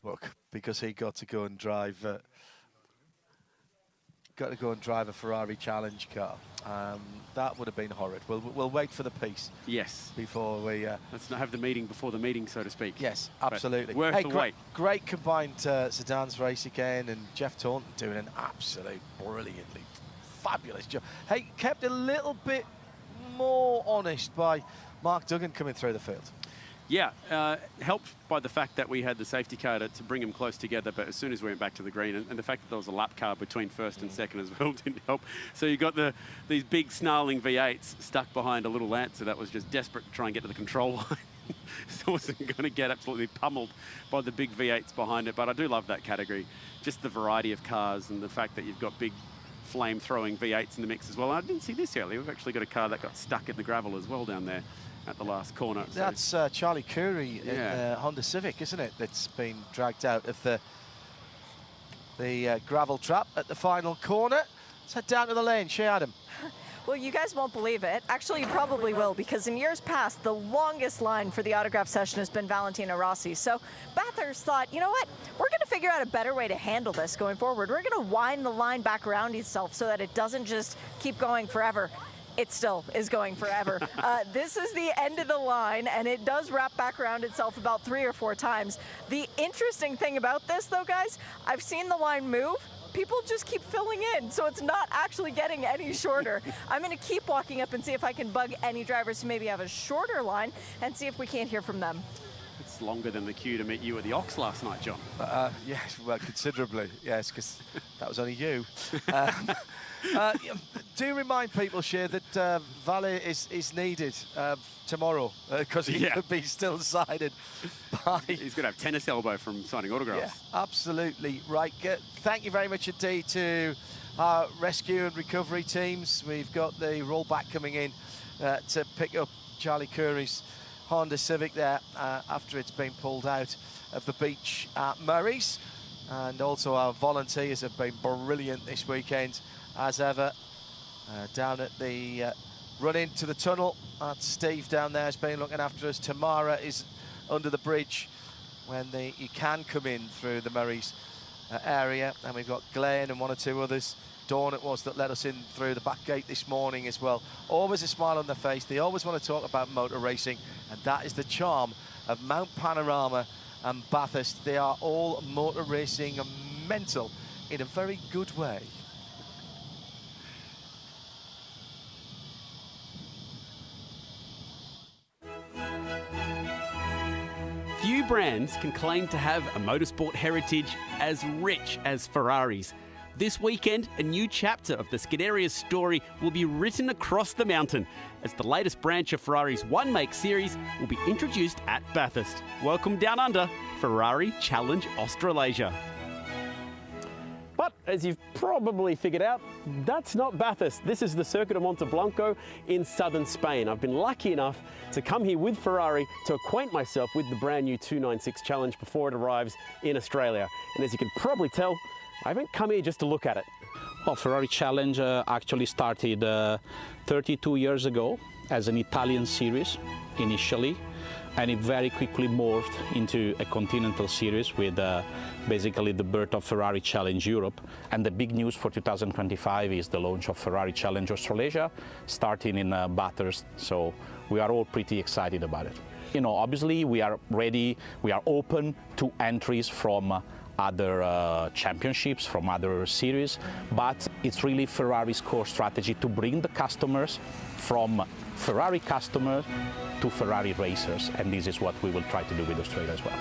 Look, because he got to go and drive a Ferrari Challenge car. That would have been horrid. We'll wait for the peace. Yes. Before we... Let's not have the meeting before the meeting, so to speak. Yes, absolutely. But worth the wait. Great combined sedans race again, and Jeff Taunton doing an absolute brilliantly fabulous job. Hey, kept a little bit more honest by Mark Duggan coming through the field. Yeah, helped by the fact that we had the safety car to bring them close together, but as soon as we went back to the green, and the fact that there was a lap car between first and second as well didn't help. So you got these big snarling V8s stuck behind a little Lancer that was just desperate to try and get to the control line. So it wasn't going to get absolutely pummeled by the big V8s behind it, but I do love that category. Just the variety of cars and the fact that you've got big flame-throwing V8s in the mix as well. I didn't see this earlier. We've actually got a car that got stuck in the gravel as well down there at the last corner. That's Charlie Curry in Honda Civic, isn't it? That's been dragged out of the gravel trap at the final corner. Let's head down to the lane. Shea Adam. Well, you guys won't believe it. Actually, you probably will, because in years past, the longest line for the autograph session has been Valentino Rossi. So Bathurst thought, you know what? We're going to figure out a better way to handle this going forward. We're going to wind the line back around itself so that it doesn't just keep going forever. It still is going forever. This is the end of the line, and it does wrap back around itself about 3 or 4 times. The interesting thing about this, though, guys, I've seen the line move. People just keep filling in, so it's not actually getting any shorter. I'm going to keep walking up and see if I can bug any drivers who maybe have a shorter line and see if we can't hear from them. minutes longer than the queue to meet you at the Ox last night, John. Yes, well, considerably, yes, because that was only you. Do remind people, Shea, that Vale is needed tomorrow because he could be still sided by... He's going to have tennis elbow from signing autographs. Yeah, absolutely right. Thank you very much indeed to our rescue and recovery teams. We've got the rollback coming in to pick up Charlie Curry's Honda Civic there after it's been pulled out of the beach at Murray's. And also our volunteers have been brilliant this weekend, as ever. Down at the run into the tunnel, Steve down there has been looking after us. Tamara is under the bridge when you can come in through the Murray's area. And we've got Glenn and one or two others. Dawn it was that let us in through the back gate this morning as well. Always a smile on their face. They always want to talk about motor racing, and that is the charm of Mount Panorama and Bathurst. They are all motor racing and mental in a very good way. Few brands can claim to have a motorsport heritage as rich as Ferraris. This weekend, a new chapter of the Scuderia's story will be written across the mountain as the latest branch of Ferrari's One Make series will be introduced at Bathurst. Welcome down under, Ferrari Challenge Australasia. But as you've probably figured out, that's not Bathurst. This is the Circuit of Monteblanco in southern Spain. I've been lucky enough to come here with Ferrari to acquaint myself with the brand new 296 Challenge before it arrives in Australia. And as you can probably tell, I haven't come here just to look at it. Well, Ferrari Challenge actually started 32 years ago as an Italian series initially, and it very quickly morphed into a continental series with basically the birth of Ferrari Challenge Europe. And the big news for 2025 is the launch of Ferrari Challenge Australasia, starting in Bathurst. So we are all pretty excited about it. You know, obviously we are ready, we are open to entries from other championships, from other series, but it's really Ferrari's core strategy to bring the customers from Ferrari customers to Ferrari racers, and this is what we will try to do with Australia as well.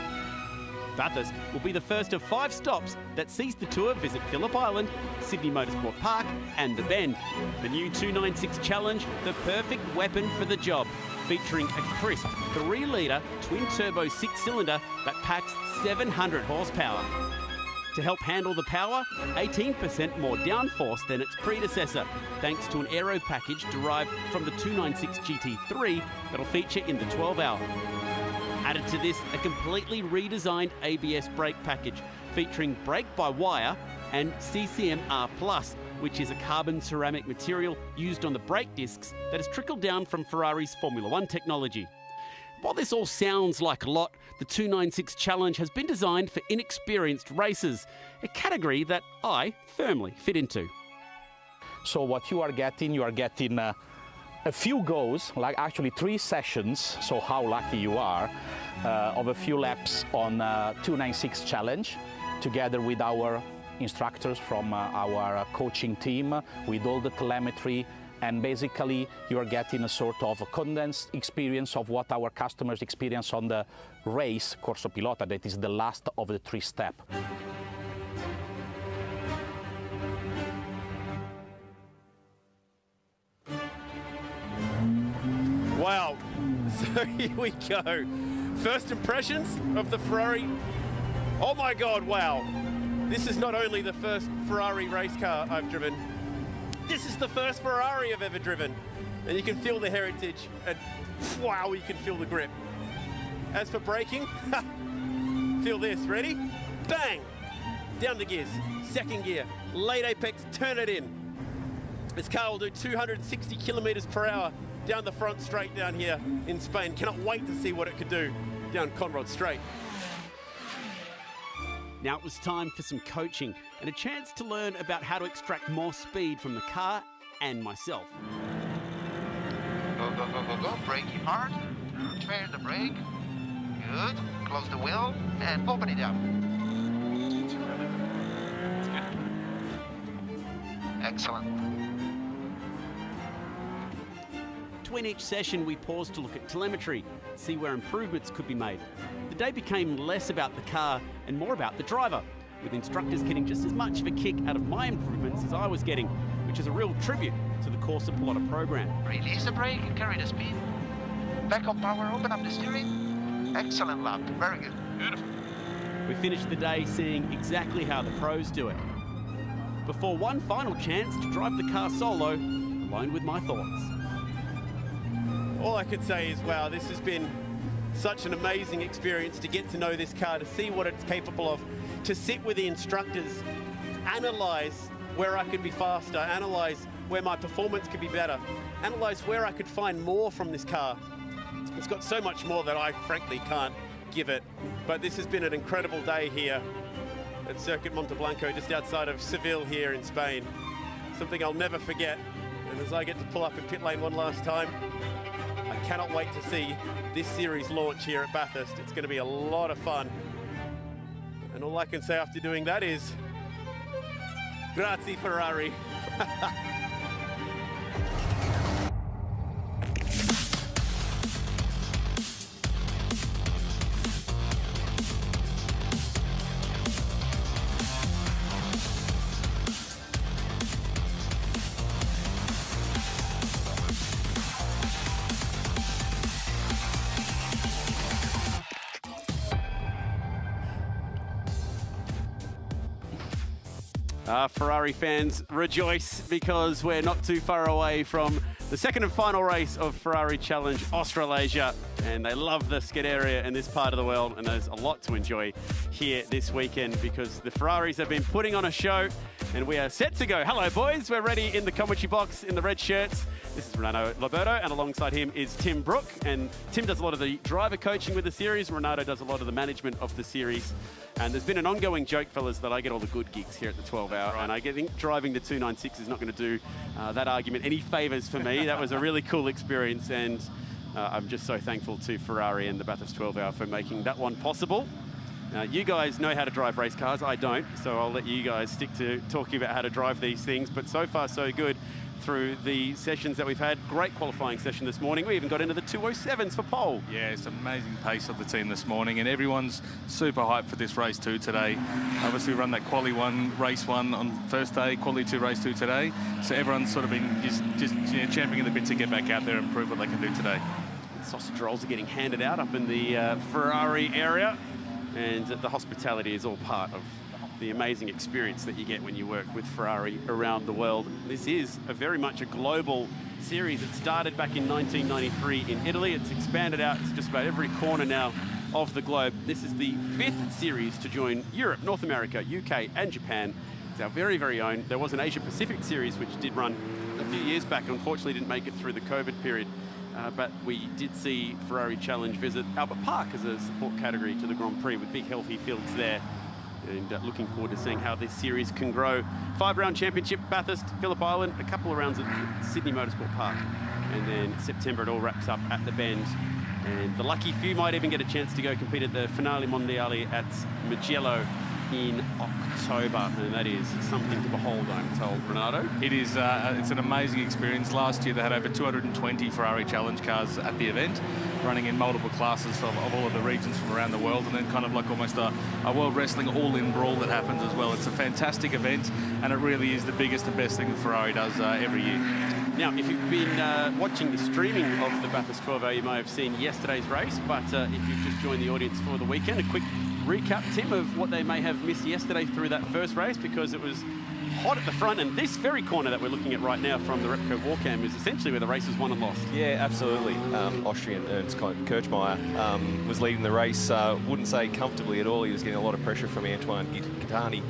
Bathurst will be the first of 5 stops that sees the tour visit Phillip Island, Sydney Motorsport Park and The Bend. The new 296 Challenge, the perfect weapon for the job, featuring a crisp 3-litre twin-turbo 6-cylinder that packs 700 horsepower. To help handle the power, 18% more downforce than its predecessor, thanks to an aero package derived from the 296 GT3 that'll feature in the 12-hour. Added to this, a completely redesigned ABS brake package featuring brake-by-wire and CCM-R+, which is a carbon ceramic material used on the brake discs that has trickled down from Ferrari's Formula One technology. While this all sounds like a lot, the 296 Challenge has been designed for inexperienced racers, a category that I firmly fit into. So what you are getting a few goes, like actually 3 sessions, so how lucky you are, of a few laps on 296 Challenge, together with our instructors from our coaching team, with all the telemetry, and basically you are getting a sort of a condensed experience of what our customers experience on the race Corso Pilota, that is the last of the 3 steps. Wow, so here we go. First impressions of the Ferrari. Oh my God, wow. This is not only the first Ferrari race car I've driven, this is the first Ferrari I've ever driven. And you can feel the heritage, and wow, you can feel the grip. As for braking, feel this, ready? Bang! Down the gears, 2nd gear, late apex, turn it in. This car will do 260 kilometers per hour down the front straight down here in Spain. Cannot wait to see what it could do down Conrod Straight. Now it was time for some coaching and a chance to learn about how to extract more speed from the car and myself. Go, go, go, go, go. Brake it hard. Turn the brake. Good. Close the wheel and open it up. That's good. Excellent. between each session, we paused to look at telemetry, see where improvements could be made. The day became less about the car and more about the driver, with instructors getting just as much of a kick out of my improvements as I was getting, which is a real tribute to the Core Supporter program. Release the brake and carry the speed. Back on power, open up the steering. Excellent lap, very good. Beautiful. We finished the day seeing exactly how the pros do it. Before one final chance to drive the car solo, alone with my thoughts. All I could say is, wow, this has been such an amazing experience to get to know this car, to see what it's capable of, to sit with the instructors, analyze where I could be faster, analyze where my performance could be better, analyze where I could find more from this car. It's got so much more that I frankly can't give it, but this has been an incredible day here at Circuit Monteblanco, just outside of Seville here in Spain. Something I'll never forget, and as I get to pull up in pit lane one last time, I cannot wait to see this series launch here at Bathurst. It's going to be a lot of fun. And all I can say after doing that is, grazie Ferrari. Ferrari fans, rejoice, because we're not too far away from the second and final race of Ferrari Challenge Australasia, and they love the skid area in this part of the world, and there's a lot to enjoy here this weekend because the Ferraris have been putting on a show, and we are set to go. Hello, boys. We're ready in the commentary box in the red shirts. This is Renato Loberto, and alongside him is Tim Brook, and Tim does a lot of the driver coaching with the series. Renato does a lot of the management of the series. And there's been an ongoing joke, fellas, that I get all the good gigs here at the 12 hour. Right. And I think driving the 296 is not going to do that argument any favours for me. That was a really cool experience. And I'm just so thankful to Ferrari and the Bathurst 12 hour for making that one possible. You guys know how to drive race cars. I don't. So I'll let you guys stick to talking about how to drive these things. But so far, so good through the sessions that we've had. Great qualifying session this morning. We even got into the 207s for pole. Yeah, it's amazing pace of the team this morning, and everyone's super hyped for this race 2 today. Obviously, we run that quali 1, race 1 on first day, quali 2, race 2 today. So everyone's sort of been just champing at the bit to get back out there and prove what they can do today. Sausage rolls are getting handed out up in the Ferrari area, and the hospitality is all part of the amazing experience that you get when you work with Ferrari around the world. This is very much a global series. It started back in 1993 in Italy. It's expanded out to just about every corner now of the globe. This is the 5th series to join Europe, North America, UK and Japan. It's our very, very own. There was an Asia Pacific series which did run a few years back. Unfortunately didn't make it through the COVID period. But we did see Ferrari Challenge visit Albert Park as a support category to the Grand Prix with big healthy fields there. And looking forward to seeing how this series can grow. 5-round championship, Bathurst, Phillip Island, a couple of rounds at Sydney Motorsport Park. And then September it all wraps up at the Bend. And the lucky few might even get a chance to go compete at the Finale Mondiale at Mugello in October, and that is something to behold, I'm told. Renato? It is, it's an amazing experience. Last year they had over 220 Ferrari Challenge cars at the event, running in multiple classes of all of the regions from around the world, and then kind of like almost a World Wrestling all-in brawl that happens as well. It's a fantastic event, and it really is the biggest and best thing that Ferrari does every year. Now, if you've been watching the streaming of the Bathurst 12 hour, you may have seen yesterday's race, but if you've just joined the audience for the weekend, a quick recap, Tim, of what they may have missed yesterday through that first race, because it was hot at the front, and this very corner that we're looking at right now from the Repco Warcam is essentially where the race was won and lost. Yeah, absolutely. Austrian Ernst Kirchmeier was leading the race, wouldn't say comfortably at all. He was getting a lot of pressure from Antoine Gattani.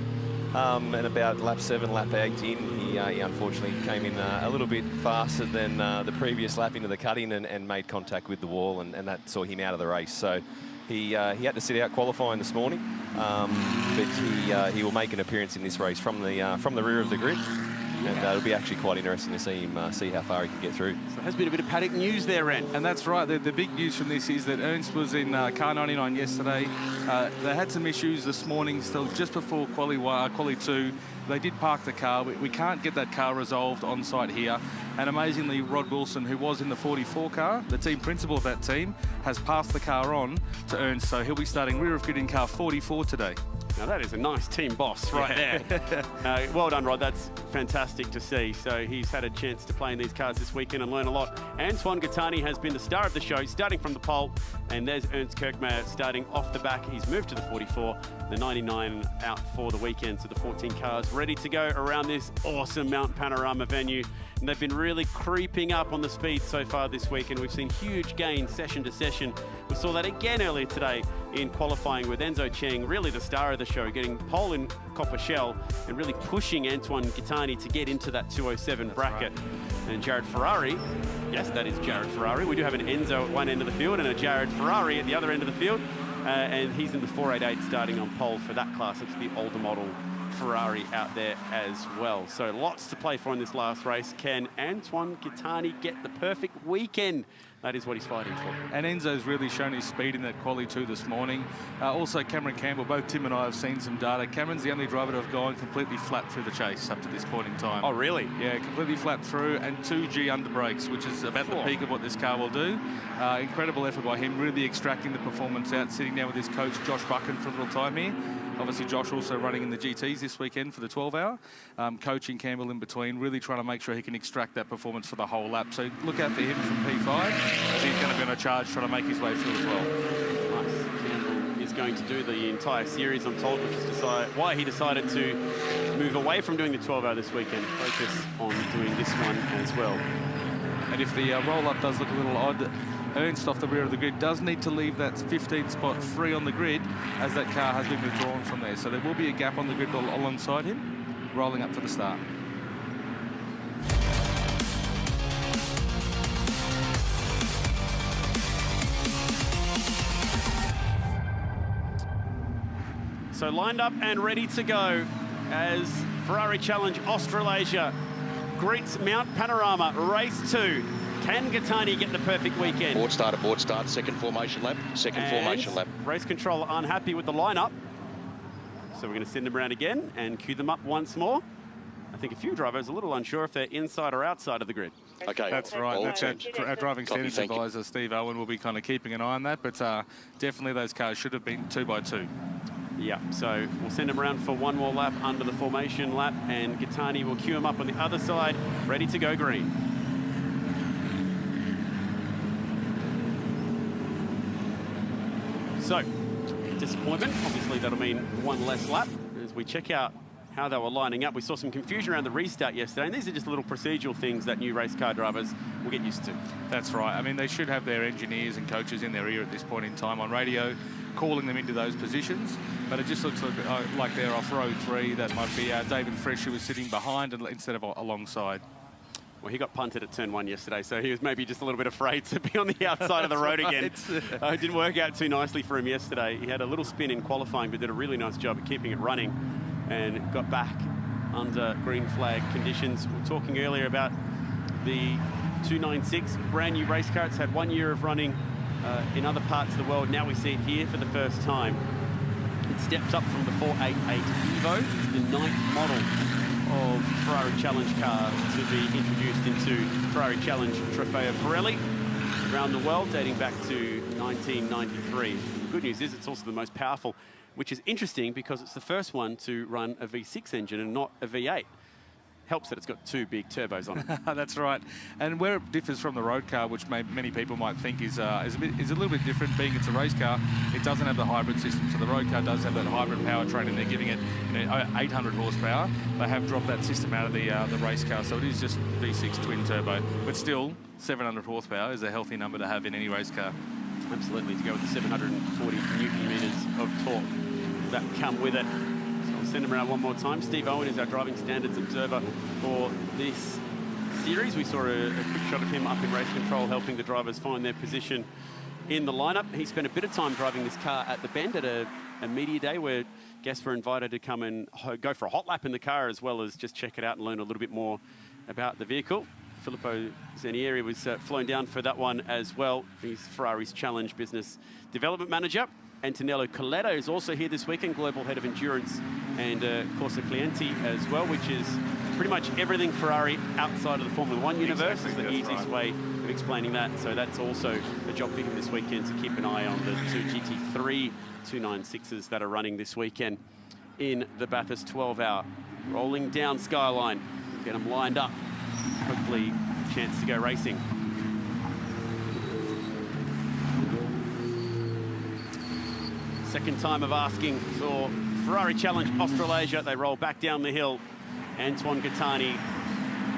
And about lap 7, lap 8 in, he unfortunately came in a little bit faster than the previous lap into the cutting and made contact with the wall, and that saw him out of the race. So he had to sit out qualifying this morning, but he will make an appearance in this race from the rear of the grid. And it'll be actually quite interesting to see him see how far he can get through. So there has been a bit of paddock news there, Ren. And that's right. The big news from this is that Ernst was in car 99 yesterday. They had some issues this morning, still just before quali 2. They did park the car. We can't get that car resolved on site here. And amazingly, Rod Wilson, who was in the 44 car, the team principal of that team, has passed the car on to Ernst. So he'll be starting rear of grid in car 44 today. Now that is a nice team boss right there. Well done, Rod. That's fantastic to see. So he's had a chance to play in these cars this weekend and learn a lot. Antoine Gattani has been the star of the show, starting from the pole. And there's Ernst Kirkmeyer starting off the back. He's moved to the 44, the 99 out for the weekend. So the 14 cars ready to go around this awesome Mount Panorama venue. And they've been really creeping up on the speed so far this week, and we've seen huge gains session to session. We saw that again earlier today in qualifying with Enzo Cheng, really the star of the show, getting pole in Copper Shell and really pushing Antoine Gattani to get into that 207 bracket. Right. And Jared Ferrari, yes, that is Jared Ferrari. We do have an Enzo at one end of the field and a Jared Ferrari at the other end of the field. And he's in the 488 starting on pole for that class. It's the older model Ferrari out there as well. So lots to play for in this last race. Can Antoine Gattani get the perfect weekend? That is what he's fighting for. And Enzo's really shown his speed in that quali 2 this morning. Also Cameron Campbell, both Tim and I have seen some data. Cameron's the only driver to have gone completely flat through the chase up to this point in time. Oh, really? Yeah, completely flat through, and 2G under brakes, which is about the peak of what this car will do. Incredible effort by him, really extracting the performance out, sitting down with his coach, Josh Buchan, for a little time here. Obviously, Josh also running in the GTs this weekend for the 12-hour. Coaching Campbell in between, really trying to make sure he can extract that performance for the whole lap. So look out for him from P5, as he's going to be on a charge trying to make his way through as well. Nice. Campbell is going to do the entire series, I'm told, which is why he decided to move away from doing the 12-hour this weekend, focus on doing this one as well. And if the roll-up does look a little odd, Ernst off the rear of the grid does need to leave that 15th spot free on the grid, as that car has been withdrawn from there. So there will be a gap on the grid alongside him, rolling up for the start. So lined up and ready to go as Ferrari Challenge Australasia greets Mount Panorama Race 2. Can Gattani get the perfect weekend? Board start, second formation lap, formation lap. Race control unhappy with the lineup. So we're going to send them around again and cue them up once more. I think a few drivers are a little unsure if they're inside or outside of the grid. Okay. That's right. That's our driving standards advisor, Steve Owen, will be kind of keeping an eye on that. But definitely those cars should have been 2x2. Yeah, so we'll send him around for one more lap under the formation lap, and Gattani will cue him up on the other side, ready to go green. So, disappointment. Obviously, that'll mean one less lap. As we check out how they were lining up, we saw some confusion around the restart yesterday, and these are just little procedural things that new race car drivers will get used to. That's right. I mean, they should have their engineers and coaches in their ear at this point in time on radio, calling them into those positions. But it just looks like they're off row 3. That might be David Fresh, who was sitting behind instead of alongside. Well, he got punted at turn 1 yesterday, so he was maybe just a little bit afraid to be on the outside of the road again. It didn't work out too nicely for him yesterday. He had a little spin in qualifying, but did a really nice job at keeping it running and got back under green flag conditions. We were talking earlier about the 296 brand new race car. It's had 1 year of running in other parts of the world. Now we see it here for the first time. It steps up from the 488 Evo. It's the 9th model of Ferrari Challenge car to be introduced into Ferrari Challenge Trofeo Pirelli around the world, dating back to 1993. The good news is it's also the most powerful, which is interesting because it's the first one to run a V6 engine and not a V8. Helps that it's got 2 big turbos on it. That's right. And where it differs from the road car, which many people might think is a little bit different, being it's a race car, it doesn't have the hybrid system. So the road car does have that hybrid powertrain, and they're giving it 800 horsepower. They have dropped that system out of the race car, so it is just V6 twin turbo. But still, 700 horsepower is a healthy number to have in any race car. Absolutely, to go with the 740 Newton meters of torque that come with it. I'll send him around one more time. Steve Owen is our driving standards observer for this series. We saw a quick shot of him up in race control, helping the drivers find their position in the lineup. He spent a bit of time driving this car at the Bend at a media day where guests were invited to come and go for a hot lap in the car, as well as just check it out and learn a little bit more about the vehicle. Filippo Zanieri was flown down for that one as well. He's Ferrari's Challenge Business Development Manager. Antonello Colletto is also here this weekend, Global Head of Endurance and Corsa Clienti as well, which is pretty much everything Ferrari outside of the Formula One universe. Is the easiest way of explaining that. So that's also a job for him this weekend, to keep an eye on the two GT3 296s that are running this weekend in the Bathurst 12-hour. Rolling down Skyline, get them lined up. Hopefully, chance to go racing. Second time of asking for Ferrari Challenge Australasia. They roll back down the hill. Antoine Gattani,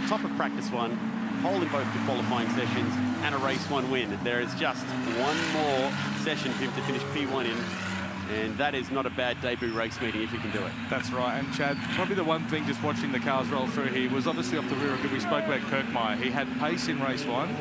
top of practice one, pole in both the qualifying sessions and a race one win. There is just one more session for him to finish P1 in, and that is not a bad debut race meeting if he can do it. That's right, and Chad, probably the one thing just watching the cars roll through here was obviously off the rear of grid. We spoke about Kirkmeyer. He had pace in race one.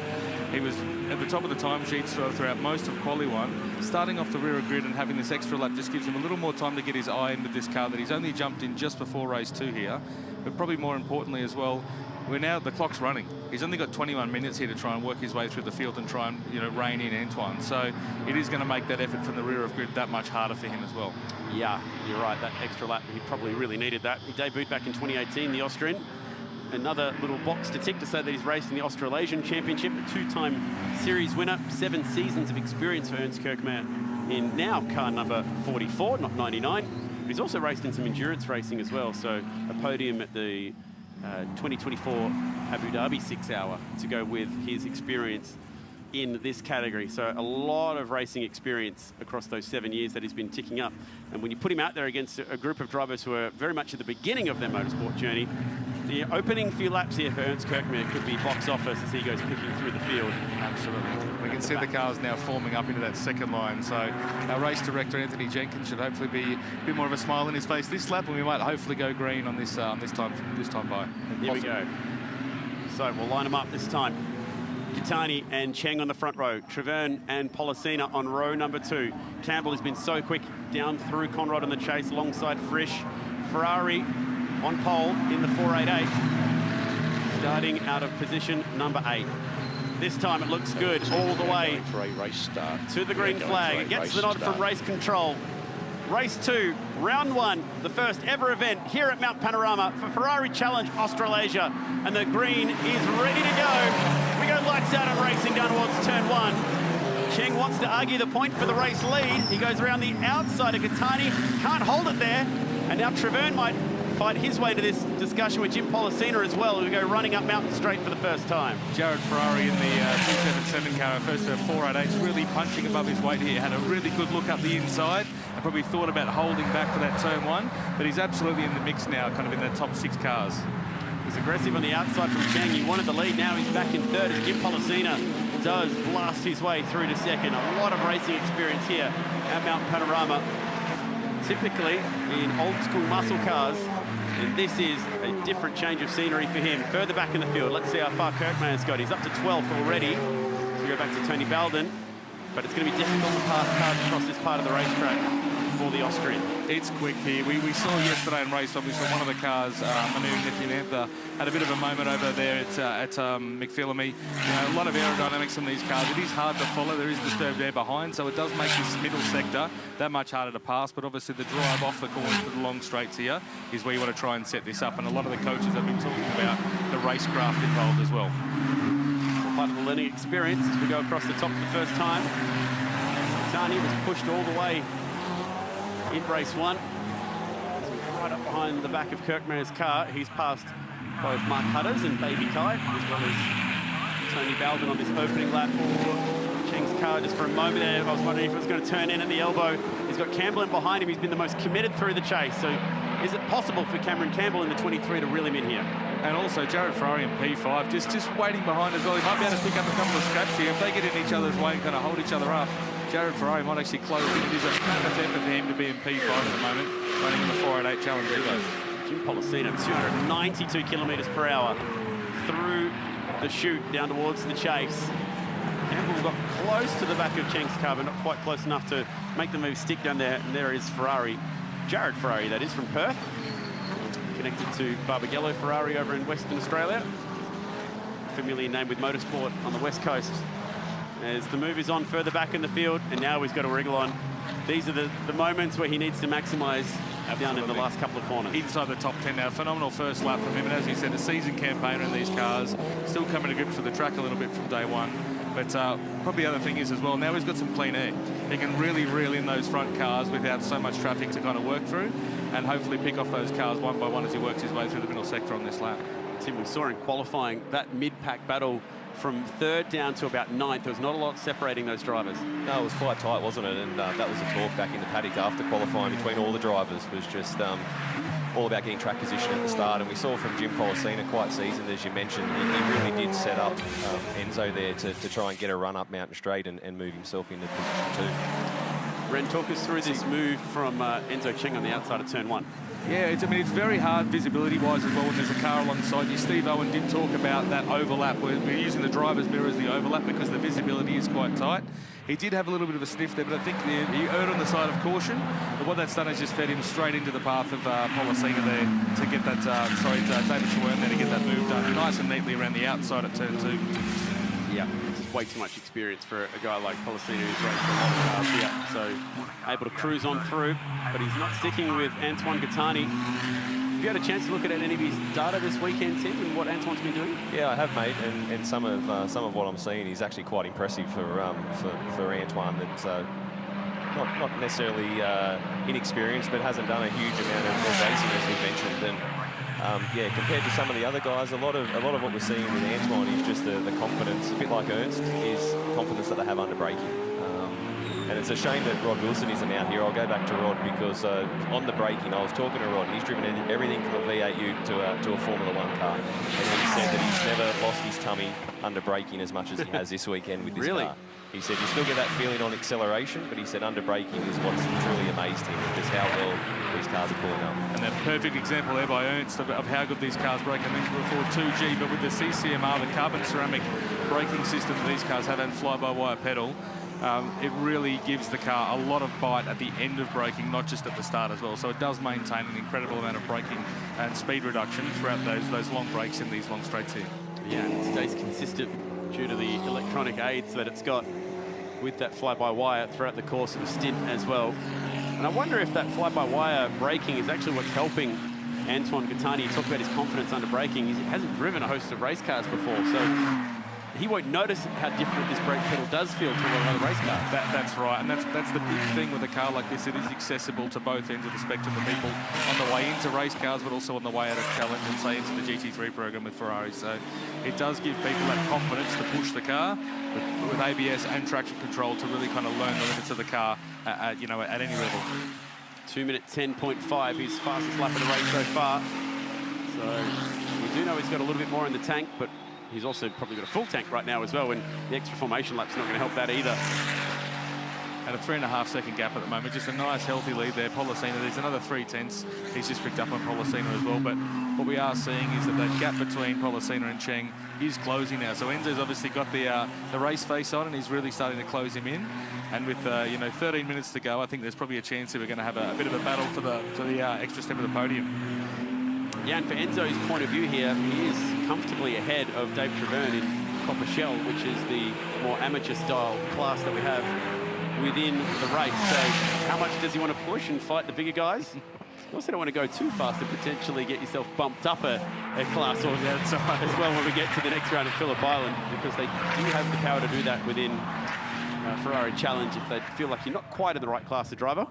He was at the top of the timesheets throughout most of quali one. Starting off the rear of grid and having this extra lap just gives him a little more time to get his eye into this car that he's only jumped in just before race 2 here. But probably more importantly as well, the clock's running. He's only got 21 minutes here to try and work his way through the field and try and, rein in Antoine. So it is going to make that effort from the rear of grid that much harder for him as well. Yeah, you're right. That extra lap, he probably really needed that. He debuted back in 2018, the Austrian. Another little box to tick to say that he's raced in the Australasian Championship, a 2-time series winner, 7 seasons of experience for Ernst Kirkmeyer in now car number 44, not 99. But he's also raced in some endurance racing as well, so a podium at the 2024 Abu Dhabi 6-hour to go with his experience in this category. So a lot of racing experience across those 7 years that he's been ticking up. And when you put him out there against a group of drivers who are very much at the beginning of their motorsport journey, the opening few laps here for Ernst Kirkmeyer could be box office as he goes picking through the field. Absolutely. We can see the cars now forming up into that second line. So our race director, Anthony Jenkins, should hopefully be a bit more of a smile on his face this lap, and we might hopefully go green on this time by. Here we go. So we'll line them up this time. Gattani and Cheng on the front row. Treverne and Pollicina on row number 2. Campbell has been so quick down through Conrad on the chase alongside Frisch. Ferrari on pole in the 488, starting out of position number 8. This time it looks good all the way to the green flag. It gets the nod from race control. Race 2, round 1, the first ever event here at Mount Panorama for Ferrari Challenge Australasia. And the green is ready to go. We go lights out and racing down towards turn 1. Cheng wants to argue the point for the race lead. He goes around the outside of Gattani, can't hold it there. And now Treverne might fight his way to this discussion with Jim Pollicina as well, who go running up Mountain Straight for the first time. Jared Ferrari in the 277 car, first 488, really punching above his weight here. Had a really good look up the inside and probably thought about holding back for that turn 1, but he's absolutely in the mix now, kind of in the top 6 cars. He's aggressive on the outside from Cheng. He wanted the lead, now he's back in third as Jim Pollicina does blast his way through to second. A lot of racing experience here at Mount Panorama. Typically in old school muscle cars, and this is a different change of scenery for him. Further back in the field, let's see how far Kirkmeyer's got. He's up to 12th already. So we go back to Tony Baldwin, but it's going to be difficult to pass cars across this part of the racetrack for the Austrian. It's quick here. We saw yesterday in race, obviously, one of the cars, Manu Nityanantha, had a bit of a moment over there at McPhillamy. A lot of aerodynamics in these cars. It is hard to follow. There is disturbed air behind, so it does make this middle sector that much harder to pass. But obviously, the drive off the corners to the long straights here is where you want to try and set this up. And a lot of the coaches have been talking about the racecraft involved as well. Part of the learning experience as we go across the top for the first time. Gattani was pushed all the way in race 1. Right up behind the back of Kirkmeyer's car. He's passed both Mark Hutters and Baby Kai, as well as Tony Baldwin on this opening lap. Cheng's car just for a moment there. I was wondering if it was going to turn in at the elbow. He's got Campbell in behind him. He's been the most committed through the chase. So is it possible for Cameron Campbell in the 23 to reel him in here? And also Jared Ferrari in P5, just waiting behind as well. He might be able to pick up a couple of scraps here. If they get in each other's way and kind of hold each other up, Jared Ferrari might actually close in. It is a mammoth effort for him to be in P5 at the moment, running in the 488 Challenge Evo. Jim Pollicina, 292 kilometres per hour through the chute down towards the chase. Campbell got close to the back of Cheng's car, but not quite close enough to make the move stick down there. And there is Ferrari Jared Ferrari, that is, from Perth. Connected to Barbagallo Ferrari over in Western Australia. Familiar name with motorsport on the West Coast. As the move is on further back in the field, and now he's got to wriggle on. These are the moments where he needs to maximise down in the last couple of corners. Inside the top 10 now. Phenomenal first lap from him. And as he said, a seasoned campaigner in these cars. Still coming to grips with the track a little bit from day one. But probably the other thing is as well, now he's got some clean air. He can really reel in those front cars without so much traffic to kind of work through, and hopefully pick off those cars one by one as he works his way through the middle sector on this lap. Tim, we saw in qualifying that mid-pack battle from 3rd down to about 9th. There was not a lot separating those drivers. No, it was quite tight, wasn't it? And that was the talk back in the paddock after qualifying between all the drivers, was just all about getting track position at the start. And we saw from Jim Policina, quite seasoned, as you mentioned, he really did set up Enzo there to try and get a run up Mountain Straight and move himself into position 2. Ren, talk us through this move from Enzo Cheng on the outside of turn 1. Yeah, it's very hard visibility-wise as well when there's a car alongside you. Steve Owen did talk about that overlap. We're using the driver's mirror as the overlap because the visibility is quite tight. He did have a little bit of a sniff there, but I think he erred on the side of caution. But what that's done is just fed him straight into the path of Policina there to get that, David Schwern there to get that move done nice and neatly around the outside at turn 2. Yeah, this is way too much experience for a guy like Policina who's raced a lot of cars here. So able to cruise on through, but he's not sticking with Antoine Gattani. Have you had a chance to look at any of his data this weekend, Tim, and what Antoine's been doing? Yeah, I have, mate, and some of what I'm seeing is actually quite impressive for Antoine. That's not necessarily inexperienced, but hasn't done a huge amount of racing, as we mentioned. And yeah, compared to some of the other guys, a lot of what we're seeing with Antoine is just the confidence, a bit like Ernst, is confidence that they have under braking. And it's a shame that Rod Wilson isn't out here. I'll go back to Rod because on the braking, I was talking to Rod, and he's driven everything from a V8 to a Formula 1 car. And he said that he's never lost his tummy under braking as much as he has this weekend with this car. He said you still get that feeling on acceleration, but he said under braking is what's truly amazed him, just how well these cars are pulling up. And a perfect example there by Ernst of how good these cars brake. I mentioned before 2G, but with the CCMR, the carbon ceramic braking system that these cars have and fly-by-wire pedal, it really gives the car a lot of bite at the end of braking, not just at the start as well. So it does maintain an incredible amount of braking and speed reduction throughout those long brakes in these long straights here. Yeah, and it stays consistent due to the electronic aids that it's got with that fly-by-wire throughout the course of the stint as well. And I wonder if that fly-by-wire braking is actually what's helping Antoine Gattani. You talk about his confidence under braking. He hasn't driven a host of race cars before, so he won't notice how different this brake pedal does feel to another race car. That's right, and that's the big thing with a car like this. It is accessible to both ends of the spectrum of people on the way into race cars, but also on the way out of challenge and say into the GT3 program with Ferrari. So it does give people that confidence to push the car with ABS and traction control to really kind of learn the limits of the car at any level. 2 minute 10.5, his fastest lap of the race so far. So we do know he's got a little bit more in the tank, but he's also probably got a full tank right now as well, and the extra formation lap's not going to help that either. And a 3.5-second gap at the moment. Just a nice, healthy lead there. Policina, there's another 3/10 he's just picked up on Policina as well. But what we are seeing is that gap between Policina and Cheng is closing now. So Enzo's obviously got the race face on, and he's really starting to close him in. And with 13 minutes to go, I think there's probably a chance that we're going to have a bit of a battle for the extra step of the podium. Yeah, and for Enzo's point of view here, he is comfortably ahead of Dave Treverne in Copper Shell, which is the more amateur-style class that we have within the race. So how much does he want to push and fight the bigger guys? You also don't want to go too fast and potentially get yourself bumped up a class or as well when we get to the next round of Phillip Island, because they do have the power to do that within Ferrari Challenge if they feel like you're not quite in the right class of driver.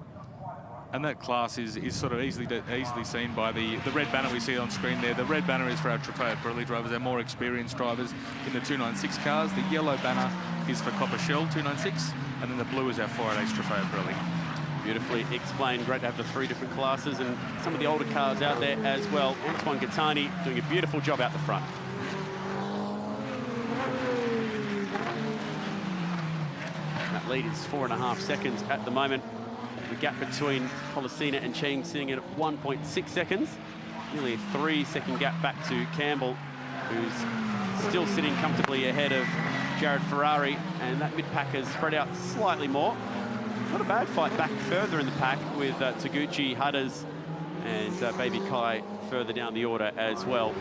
And that class is sort of easily seen by the red banner we see on screen there. The red banner is for our Trofeo Pirelli drivers, our more experienced drivers in the 296 cars. The yellow banner is for Copper Shell 296, and then the blue is our 488 Trofeo Pirelli. Beautifully explained. Great to have the 3 different classes and some of the older cars out there as well. Antoine Gattani doing a beautiful job out the front. That lead is 4.5 seconds at the moment. The gap between Policina and Cheng sitting at 1.6 seconds. Nearly a 3-second gap back to Campbell, who's still sitting comfortably ahead of Jared Ferrari. And that mid-pack has spread out slightly more. Not a bad fight back further in the pack with Taguchi, Hutters, and Baby Kai further down the order as well.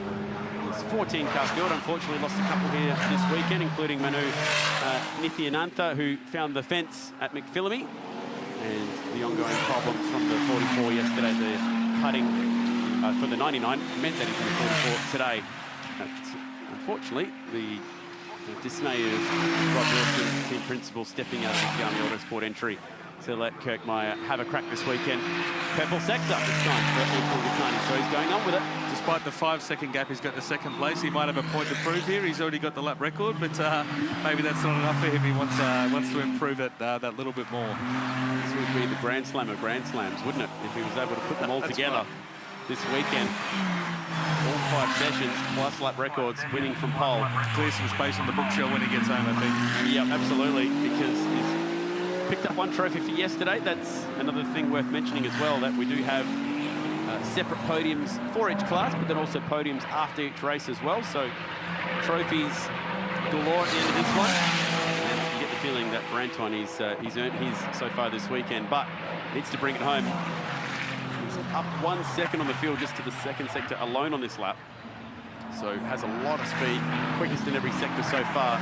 There's 14 car field. Unfortunately, lost a couple here this weekend, including Manu Nithyanantha, who found the fence at McPhillamy, and the ongoing problems from the 44 yesterday. The cutting for the 99 meant that he's in the 44 today. But unfortunately, the dismay of Rod Wilson, team principal, stepping out of his Army Autosport entry to let Kirkmeyer have a crack this weekend. Purple sector this time for Antoine Gattani, so he's going on with it. Despite the 5-second gap, he's got the second place. He might have a point to prove here. He's already got the lap record, but maybe that's not enough for him. He wants to improve it that little bit more. This would be the Grand Slam of Grand Slams, wouldn't it, if he was able to put them all together this weekend. All 5 sessions, plus lap records, winning from pole. Clear some space on the bookshelf when he gets home, I think. Yep, absolutely, because he's picked up 1 trophy for yesterday. That's another thing worth mentioning as well, that we do have separate podiums for each class, but then also podiums after each race as well. So trophies galore at the end of this one. And you get the feeling that for Antoine, he's earned his so far this weekend, but needs to bring it home. He's up 1 second on the field just to the second sector alone on this lap. So has a lot of speed, quickest in every sector so far.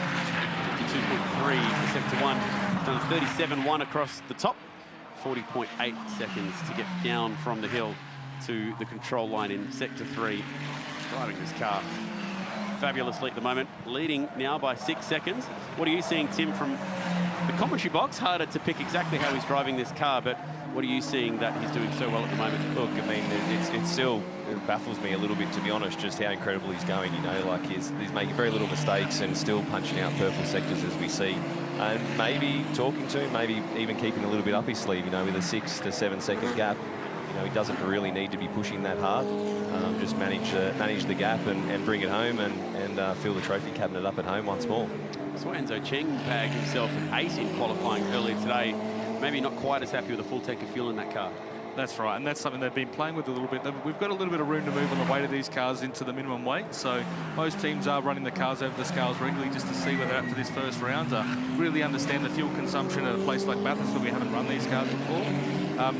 52.3 for sector 1. Done 37.1 across the top. 40.8 seconds to get down from the hill to the control line in sector 3. Driving this car fabulously at the moment, leading now by 6 seconds. What are you seeing, Tim, from the commentary box? Harder to pick exactly how he's driving this car, but what are you seeing that he's doing so well at the moment? Look, I mean, it baffles me a little bit, to be honest, just how incredible he's going. You know, like he's making very little mistakes and still punching out purple sectors as we see. And maybe talking to him, maybe even keeping a little bit up his sleeve, you know, with a 6 to 7 second gap. You know, he doesn't really need to be pushing that hard. Just manage the gap and bring it home and fill the trophy cabinet up at home once more. So Enzo Cheng bagged himself an 8 in qualifying earlier today. Maybe not quite as happy with a full tank of fuel in that car. That's right, and that's something they've been playing with a little bit. We've got a little bit of room to move on the weight of these cars into the minimum weight, so most teams are running the cars over the scales regularly just to see where they're at for this first round, really understand the fuel consumption at a place like Bathurst where we haven't run these cars before.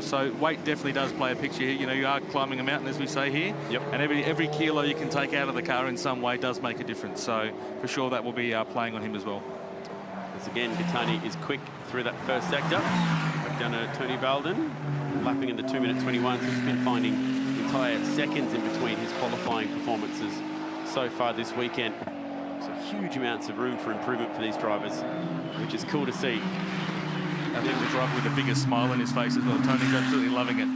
So weight definitely does play a picture here. You know, you are climbing a mountain, as we say here, and every kilo you can take out of the car in some way does make a difference. So for sure that will be playing on him as well. As again, Gattani is quick through that first sector. Back down to Tony Valden, lapping in the 2:21. So he's been finding entire seconds in between his qualifying performances so far this weekend. So huge amounts of room for improvement for these drivers, which is cool to see. I think the driver with the biggest smile on his face as well. Tony's absolutely loving it.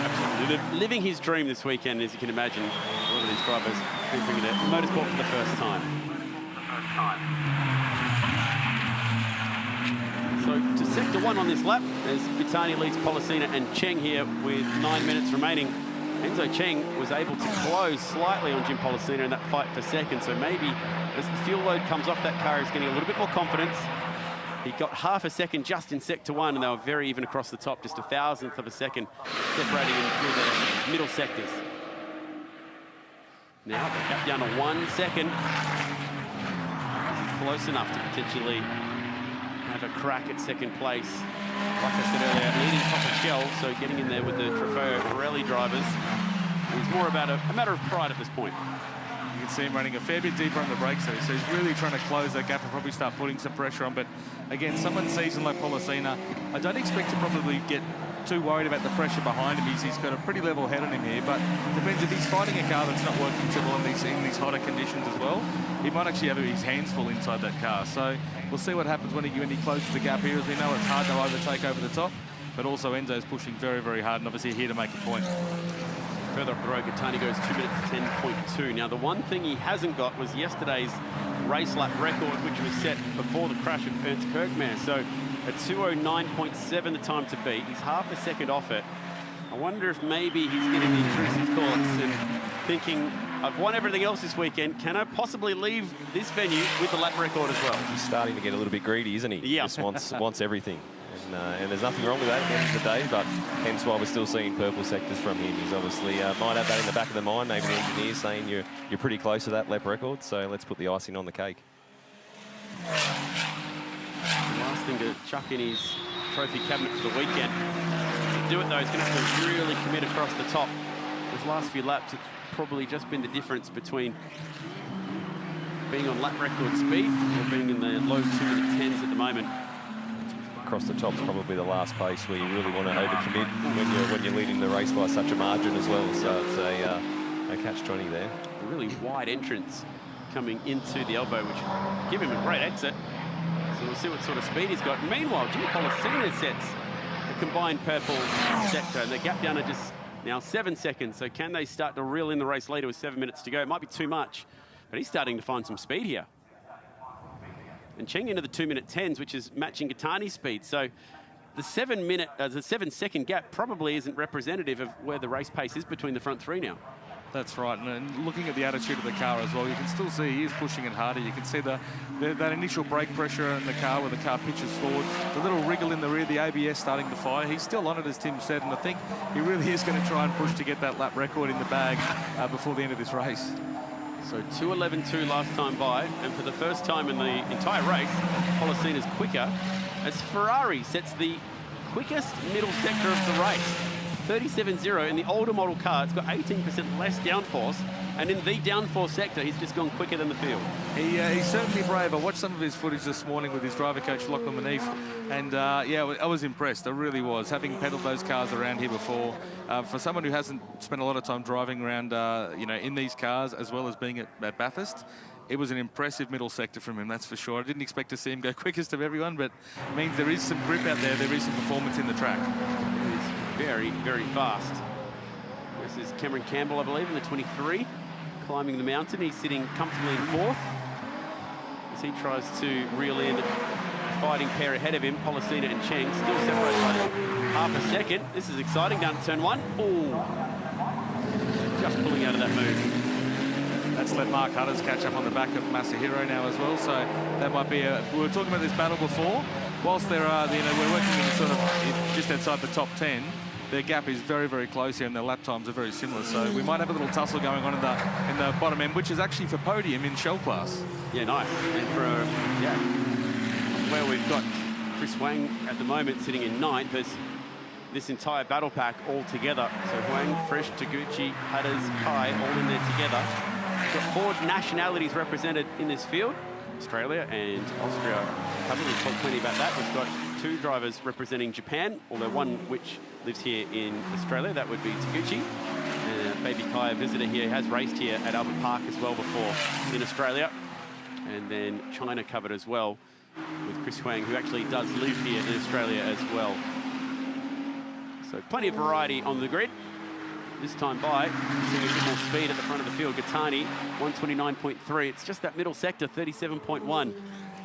Absolutely. Living his dream this weekend, as you can imagine. A lot of these drivers entering the motorsport for the first time. So to sector 1 on this lap, as Gattani leads Pollicina and Cheng here with 9 minutes remaining. Enzo Cheng was able to close slightly on Jim Pollicina in that fight for second, so maybe as the fuel load comes off that car, he's getting a little bit more confidence. He got half a second just in sector 1, and they were very even across the top, just a thousandth of a second separating him through the middle sectors. Now the gap down to 1 second. Close enough to potentially have a crack at second place. Like I said earlier, leading top of Shell, so getting in there with the Trofeo Pirelli drivers is more about a matter of pride at this point. You can see him running a fair bit deeper on the brakes there, so he's really trying to close that gap and probably start putting some pressure on. But again, someone seasoned like Pollicina, I don't expect to probably get too worried about the pressure behind him. He's got a pretty level head on him here, but depends if he's fighting a car that's not working too well in these hotter conditions as well. He might actually have his hands full inside that car. So we'll see what happens when he closes the gap here. As we know, it's hard to overtake over the top, but also Enzo's pushing very, very hard, and obviously here to make a point. Further up the road, Gattani goes 2 minutes 10.2. Now, the one thing he hasn't got was yesterday's race lap record, which was set before the crash of Ernst Kirkmeyer. So at 2:09.7 the time to beat. He's half a second off it. I wonder if maybe he's getting the intrusive thoughts and thinking, I've won everything else this weekend. Can I possibly leave this venue with the lap record as well? He's starting to get a little bit greedy, isn't he? Yeah. Just wants everything. And there's nothing wrong with that at the end of the day, but hence why we're still seeing purple sectors from him. He's obviously might have that in the back of the mind, maybe the engineer saying you're pretty close to that lap record, so let's put the icing on the cake. The last thing to chuck in his trophy cabinet for the weekend. To do it though, he's going to have to really commit across the top. Those last few laps, it's probably just been the difference between being on lap record speed or being in the low 2-minute 10s at the moment. Across the top's probably the last pace where you really want to overcommit when you're leading the race by such a margin as well. So it's a catch-20 there. A really wide entrance coming into the elbow, which give him a great exit. So we'll see what sort of speed he's got. Meanwhile, Jim Pollicina sets a combined purple sector, and the gap down to just now 7 seconds. So can they start to reel in the race later with 7 minutes to go? It might be too much, but he's starting to find some speed here. And Cheng into the 2-minute 10s, which is matching Gattani's speed. So the 7-second gap probably isn't representative of where the race pace is between the front three now. That's right, and looking at the attitude of the car as well, you can still see he is pushing it harder. You can see that initial brake pressure in the car where the car pitches forward, the little wriggle in the rear, the ABS starting to fire. He's still on it, as Tim said, and I think he really is going to try and push to get that lap record in the bag before the end of this race. So 2:11.2 last time by, and for the first time in the entire race, Pollicina's quicker as Ferrari sets the quickest middle sector of the race. 37.0 in the older model car. It's got 18% less downforce, and in the downforce sector, he's just gone quicker than the field. He's certainly brave. I watched some of his footage this morning with his driver coach, Lachlan Manif, and yeah, I was impressed. I really was. Having pedalled those cars around here before, for someone who hasn't spent a lot of time driving around, you know, in these cars, as well as being at Bathurst, it was an impressive middle sector from him, that's for sure. I didn't expect to see him go quickest of everyone, but it means there is some grip out there. There is some performance in the track. Very, very fast. This is Cameron Campbell, I believe, in the 23, climbing the mountain. He's sitting comfortably in fourth as he tries to reel in a fighting pair ahead of him. Pollicina and Cheng still separated by half a second. This is exciting down to turn one. Oh, just pulling out of that move. That's let Mark Hutters catch up on the back of Masahiro now as well. So that might be we were talking about this battle before. Whilst there are, you know, we're working in sort of just outside the top 10. Their gap is very, very close here, and their lap times are very similar. So we might have a little tussle going on in the bottom end, which is actually for podium in shell class. Yeah, nice. And for where we've got Chris Wang at the moment sitting in 9th, there's this entire battle pack all together. So Wang, Fresh, Taguchi, Hutters, Kai, all in there together. We've got 4 nationalities represented in this field. Australia and Austria. We've talked plenty about that. We've got 2 drivers representing Japan, although one which lives here in Australia. That would be Taguchi. And Baby Kai, a visitor here, has raced here at Albert Park as well before in Australia. And then China covered as well with Chris Huang, who actually does live here in Australia as well. So plenty of variety on the grid. This time by, seeing a bit more speed at the front of the field. Gattani, 129.3. It's just that middle sector, 37.1.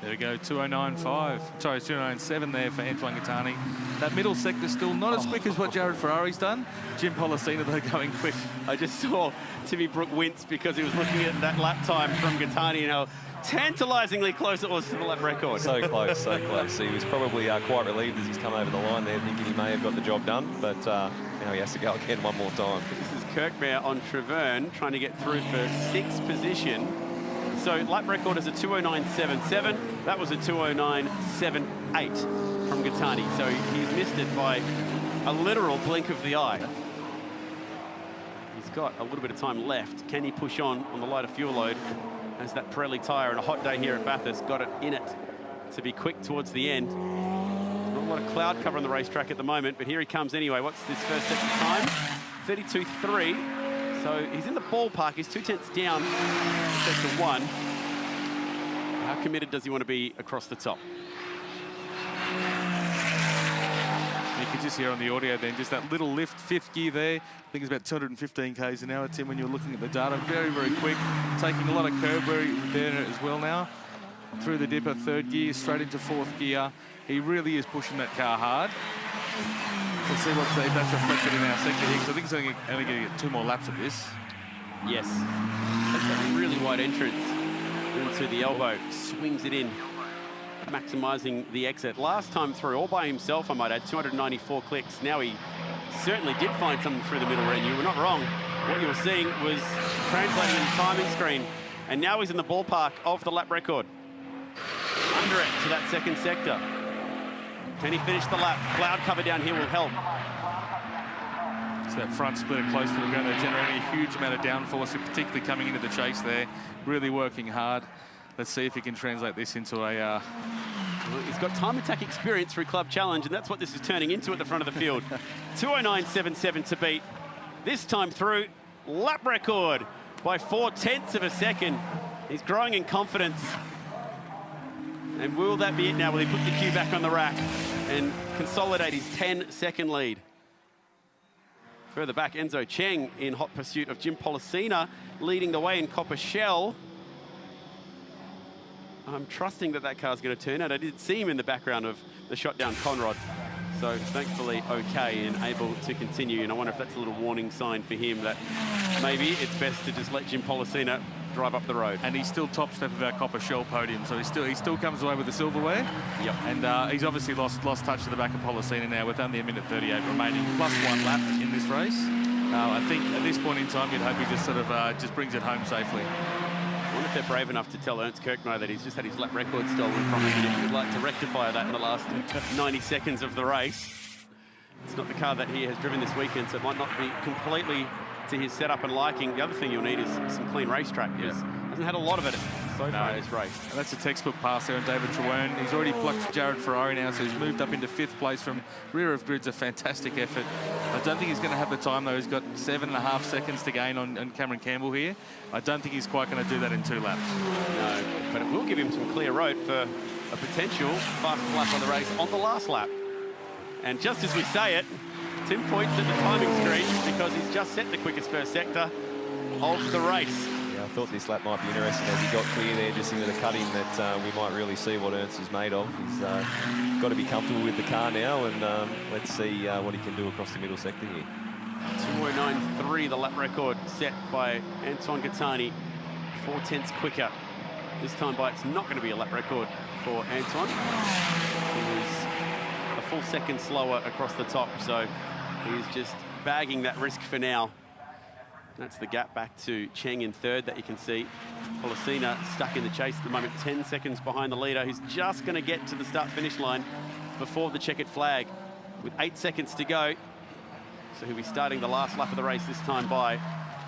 There we go, 209.5. Sorry, 209.7 there for Antoine Gattani. That middle sector still not as quick as what Jared Ferrari's done. Jim Pollicina, though, going quick. I just saw Timmy Brook wince because he was looking at that lap time from Gattani and how tantalisingly close it was to the lap record. So close, so close. He was probably quite relieved as he's come over the line there, thinking he may have got the job done, but now he has to go again one more time. This is Kirkmare on Treverne, trying to get through for 6th position. So lap record is a 209.77. That was a 209.78 from Gattani. So he's missed it by a literal blink of the eye. He's got a little bit of time left. Can he push on the lighter fuel load? As that Pirelli tyre on a hot day here at Bathurst got it in it to be quick towards the end. Not a lot of cloud cover on the racetrack at the moment, but here he comes anyway. What's this first second time? 32.3. So he's in the ballpark. He's 2/10 down sector 1. How committed does he want to be across the top? You can just hear on the audio then, just that little lift, 5th gear there. I think it's about 215 k's an hour, Tim, when you're looking at the data. Very, very quick. Taking a lot of curb where there as well now. Through the dipper, 3rd gear, straight into 4th gear. He really is pushing that car hard. We'll see if that's reflected in our sector here, because I think he's only going to get 2 more laps of this. Yes. That's a really wide entrance into the elbow. Swings it in, maximising the exit. Last time through, all by himself, I might add, 294 clicks. Now he certainly did find something through the middle, Ren. You were not wrong. What you were seeing was translating in the timing screen. And now he's in the ballpark of the lap record. Under it to that 2nd sector. Can he finish the lap? Cloud cover down here will help. So that front splitter close to the ground, they're generating a huge amount of downforce, particularly coming into the chase there. Really working hard. Let's see if he can translate this into a... Well, he's got time attack experience through Club Challenge, and that's what this is turning into at the front of the field. 2:09.77 to beat. This time through, lap record by 0.4 of a second. He's growing in confidence. And will that be it now? Will he put the cue back on the rack and consolidate his 10-second lead? Further back, Enzo Cheng in hot pursuit of Jim Pollicina, leading the way in Copper Shell. I'm trusting that that car's going to turn out. I did see him in the background of the shot down Conrad. So thankfully okay and able to continue. And I wonder if that's a little warning sign for him that maybe it's best to just let Jim Pollicina drive up the road. And he's still top step of our Copper Shell podium, so he still comes away with the silverware. Yep. And he's obviously lost touch to the back of Pollicina now with only 1:38 remaining, plus 1 lap in this race. I think at this point in time, you'd hope he just sort of just brings it home safely. I wonder if they're brave enough to tell Ernst Kirchner that he's just had his lap record stolen from him, and if he would like to rectify that in the last 90 seconds of the race. It's not the car that he has driven this weekend, so it might not be completely to his setup and liking. The other thing you'll need is some clean racetrack. He hasn't had a lot of it so far in this race. And that's a textbook pass there on David Trewern. He's already plucked Jared Ferrari now, so he's moved up into 5th place from rear of grid's a fantastic effort. I don't think he's going to have the time, though. He's got 7.5 seconds to gain on Cameron Campbell here. I don't think he's quite going to do that in 2 laps. No, but it will give him some clear road for a potential fastest lap of the race on the last lap. And just as we say it, Tim points at the timing screen because he's just set the quickest first sector of the race. Yeah, I thought this lap might be interesting as he got clear there just into the cutting, that we might really see what Ernst is made of. He's got to be comfortable with the car now, and let's see what he can do across the middle sector here. 2:09.3, the lap record set by Antoine Gattani, 0.4 quicker. This time by it's not going to be a lap record for Antoine. He was a full second slower across the top, so he's just bagging that risk for now. That's the gap back to Cheng in 3rd that you can see. Pollicina stuck in the chase at the moment, 10 seconds behind the leader, who's just going to get to the start-finish line before the checkered flag with 8 seconds to go. So he'll be starting the last lap of the race this time by.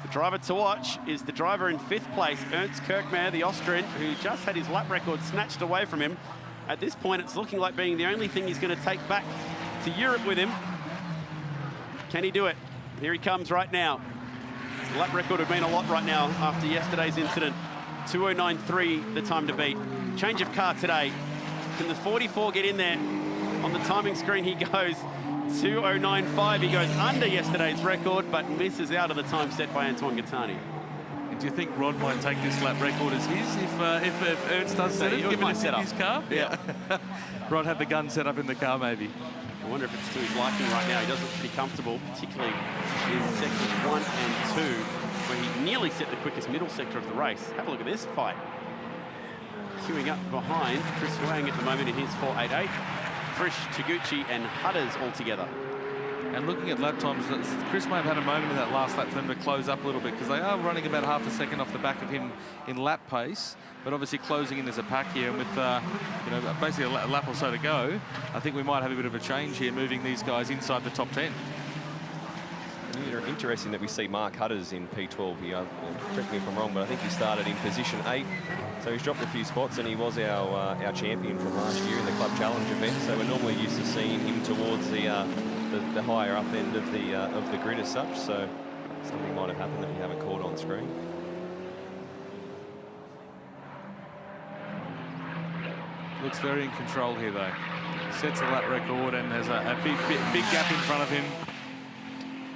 The driver to watch is the driver in 5th place, Ernst Kirchner, the Austrian, who just had his lap record snatched away from him. At this point, it's looking like being the only thing he's going to take back to Europe with him. Can he do it? Here he comes right now. The lap record would mean a lot right now after yesterday's incident. 2:09.3, the time to beat. Change of car today. Can the 44 get in there? On the timing screen, he goes 2:09.5. He goes under yesterday's record, but misses out of the time set by Antoine Gattani. And do you think Rod might take this lap record as his if Ernst does set it, given it's in his car? Yeah. Rod had the gun set up in the car, maybe. I wonder if it's to his liking right now. He does look pretty comfortable, particularly in sectors 1 and 2, where he nearly set the quickest middle sector of the race. Have a look at this fight. Queuing up behind Chris Wang at the moment in his 4.88. Frisch, Taguchi and Hudders all together. And looking at lap times, Chris may have had a moment in that last lap for them to close up a little bit, because they are running about half a second off the back of him in lap pace, but obviously closing in as a pack here, and with basically a lap or so to go, I think we might have a bit of a change here, moving these guys inside the top 10. Interesting that we see Mark Hudders in P12 here. Correct me if I'm wrong, but I think he started in position 8. So he's dropped a few spots, and he was our champion from last year in the Club Challenge event. So we're normally used to seeing him towards the higher up end of the grid as such. So something might have happened that we haven't caught on screen. Looks very in control here, though. Sets a lap record and has a big gap in front of him.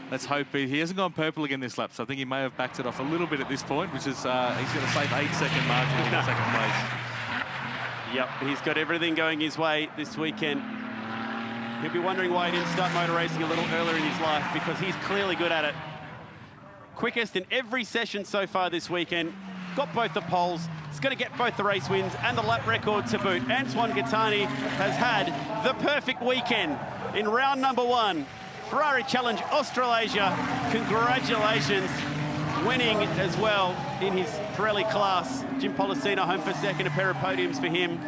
Let's hope he hasn't gone purple again this lap, so I think he may have backed it off a little bit at this point, which is he's going to save 8-second margin in the second place. Yep, he's got everything going his way this weekend. He'll be wondering why he didn't start motor racing a little earlier in his life, because he's clearly good at it. Quickest in every session so far this weekend. Got both the poles. He's going to get both the race wins and the lap record to boot. Antoine Gattani has had the perfect weekend in round number 1. Ferrari Challenge Australasia, congratulations. Winning as well in his Pirelli class. Jim Pollicina home for second, a pair of podiums for him.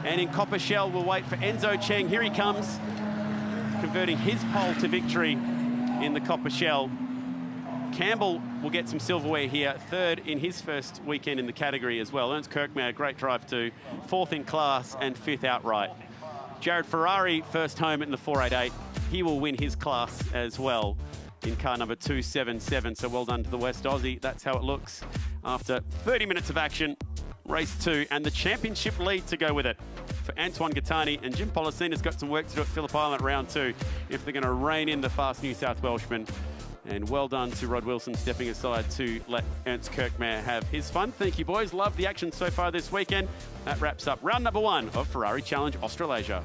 And in Copper Shell, we'll wait for Enzo Cheng. Here he comes, converting his pole to victory in the Copper Shell. Campbell will get some silverware here, third in his first weekend in the category as well. Ernst Kirkmaier, great drive too, fourth in class and fifth outright. Jared Ferrari, first home in the 488. He will win his class as well in car number 277. So well done to the West Aussie. That's how it looks after 30 minutes of action. Race 2 and the championship lead to go with it for Antoine Gattani, and Jim Policina's got some work to do at Phillip Island round 2 if they're going to rein in the fast New South Welshman. And well done to Rod Wilson stepping aside to let Ernst Kirkmaier have his fun. Thank you, boys. Love the action so far this weekend. That wraps up round number 1 of Ferrari Challenge Australasia.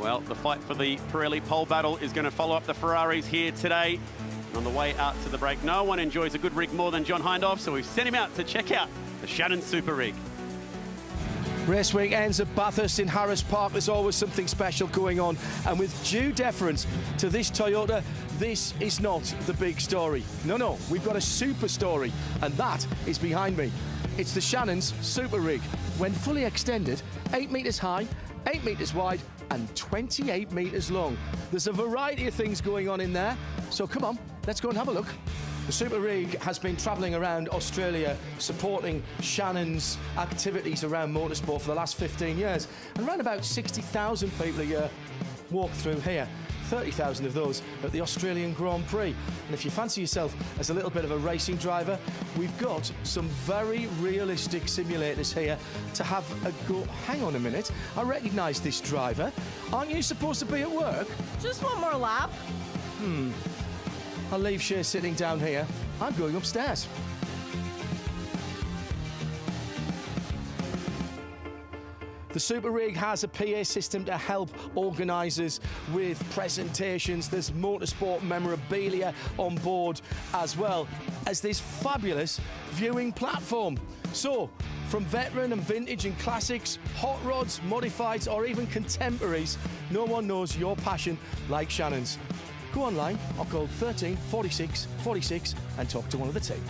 Well, the fight for the Pirelli Pole Battle is going to follow up the Ferraris here today. And on the way out to the break, no one enjoys a good rig more than John Hindhaugh, so we've sent him out to check out the Shannon Super Rig. Race week ends at Bathurst in Harris Park. There's always something special going on. And with due deference to this Toyota, this is not the big story. No, we've got a super story, and that is behind me. It's the Shannon's Super Rig. When fully extended, 8 metres high, 8 metres wide, and 28 metres long. There's a variety of things going on in there, so come on, let's go and have a look. The Super Rig has been travelling around Australia supporting Shannon's activities around motorsport for the last 15 years, and around about 60,000 people a year walk through here. 30,000 of those at the Australian Grand Prix. And if you fancy yourself as a little bit of a racing driver, we've got some very realistic simulators here to have a go. Hang on a minute, I recognise this driver. Aren't you supposed to be at work? Just one more lap. I'll leave Shay sitting down here. I'm going upstairs. The Super Rig has a PA system to help organisers with presentations. There's motorsport memorabilia on board, as well as this fabulous viewing platform. So, from veteran and vintage and classics, hot rods, modifieds, or even contemporaries, no one knows your passion like Shannon's. Go online or call 13 46 46 and talk to one of the team.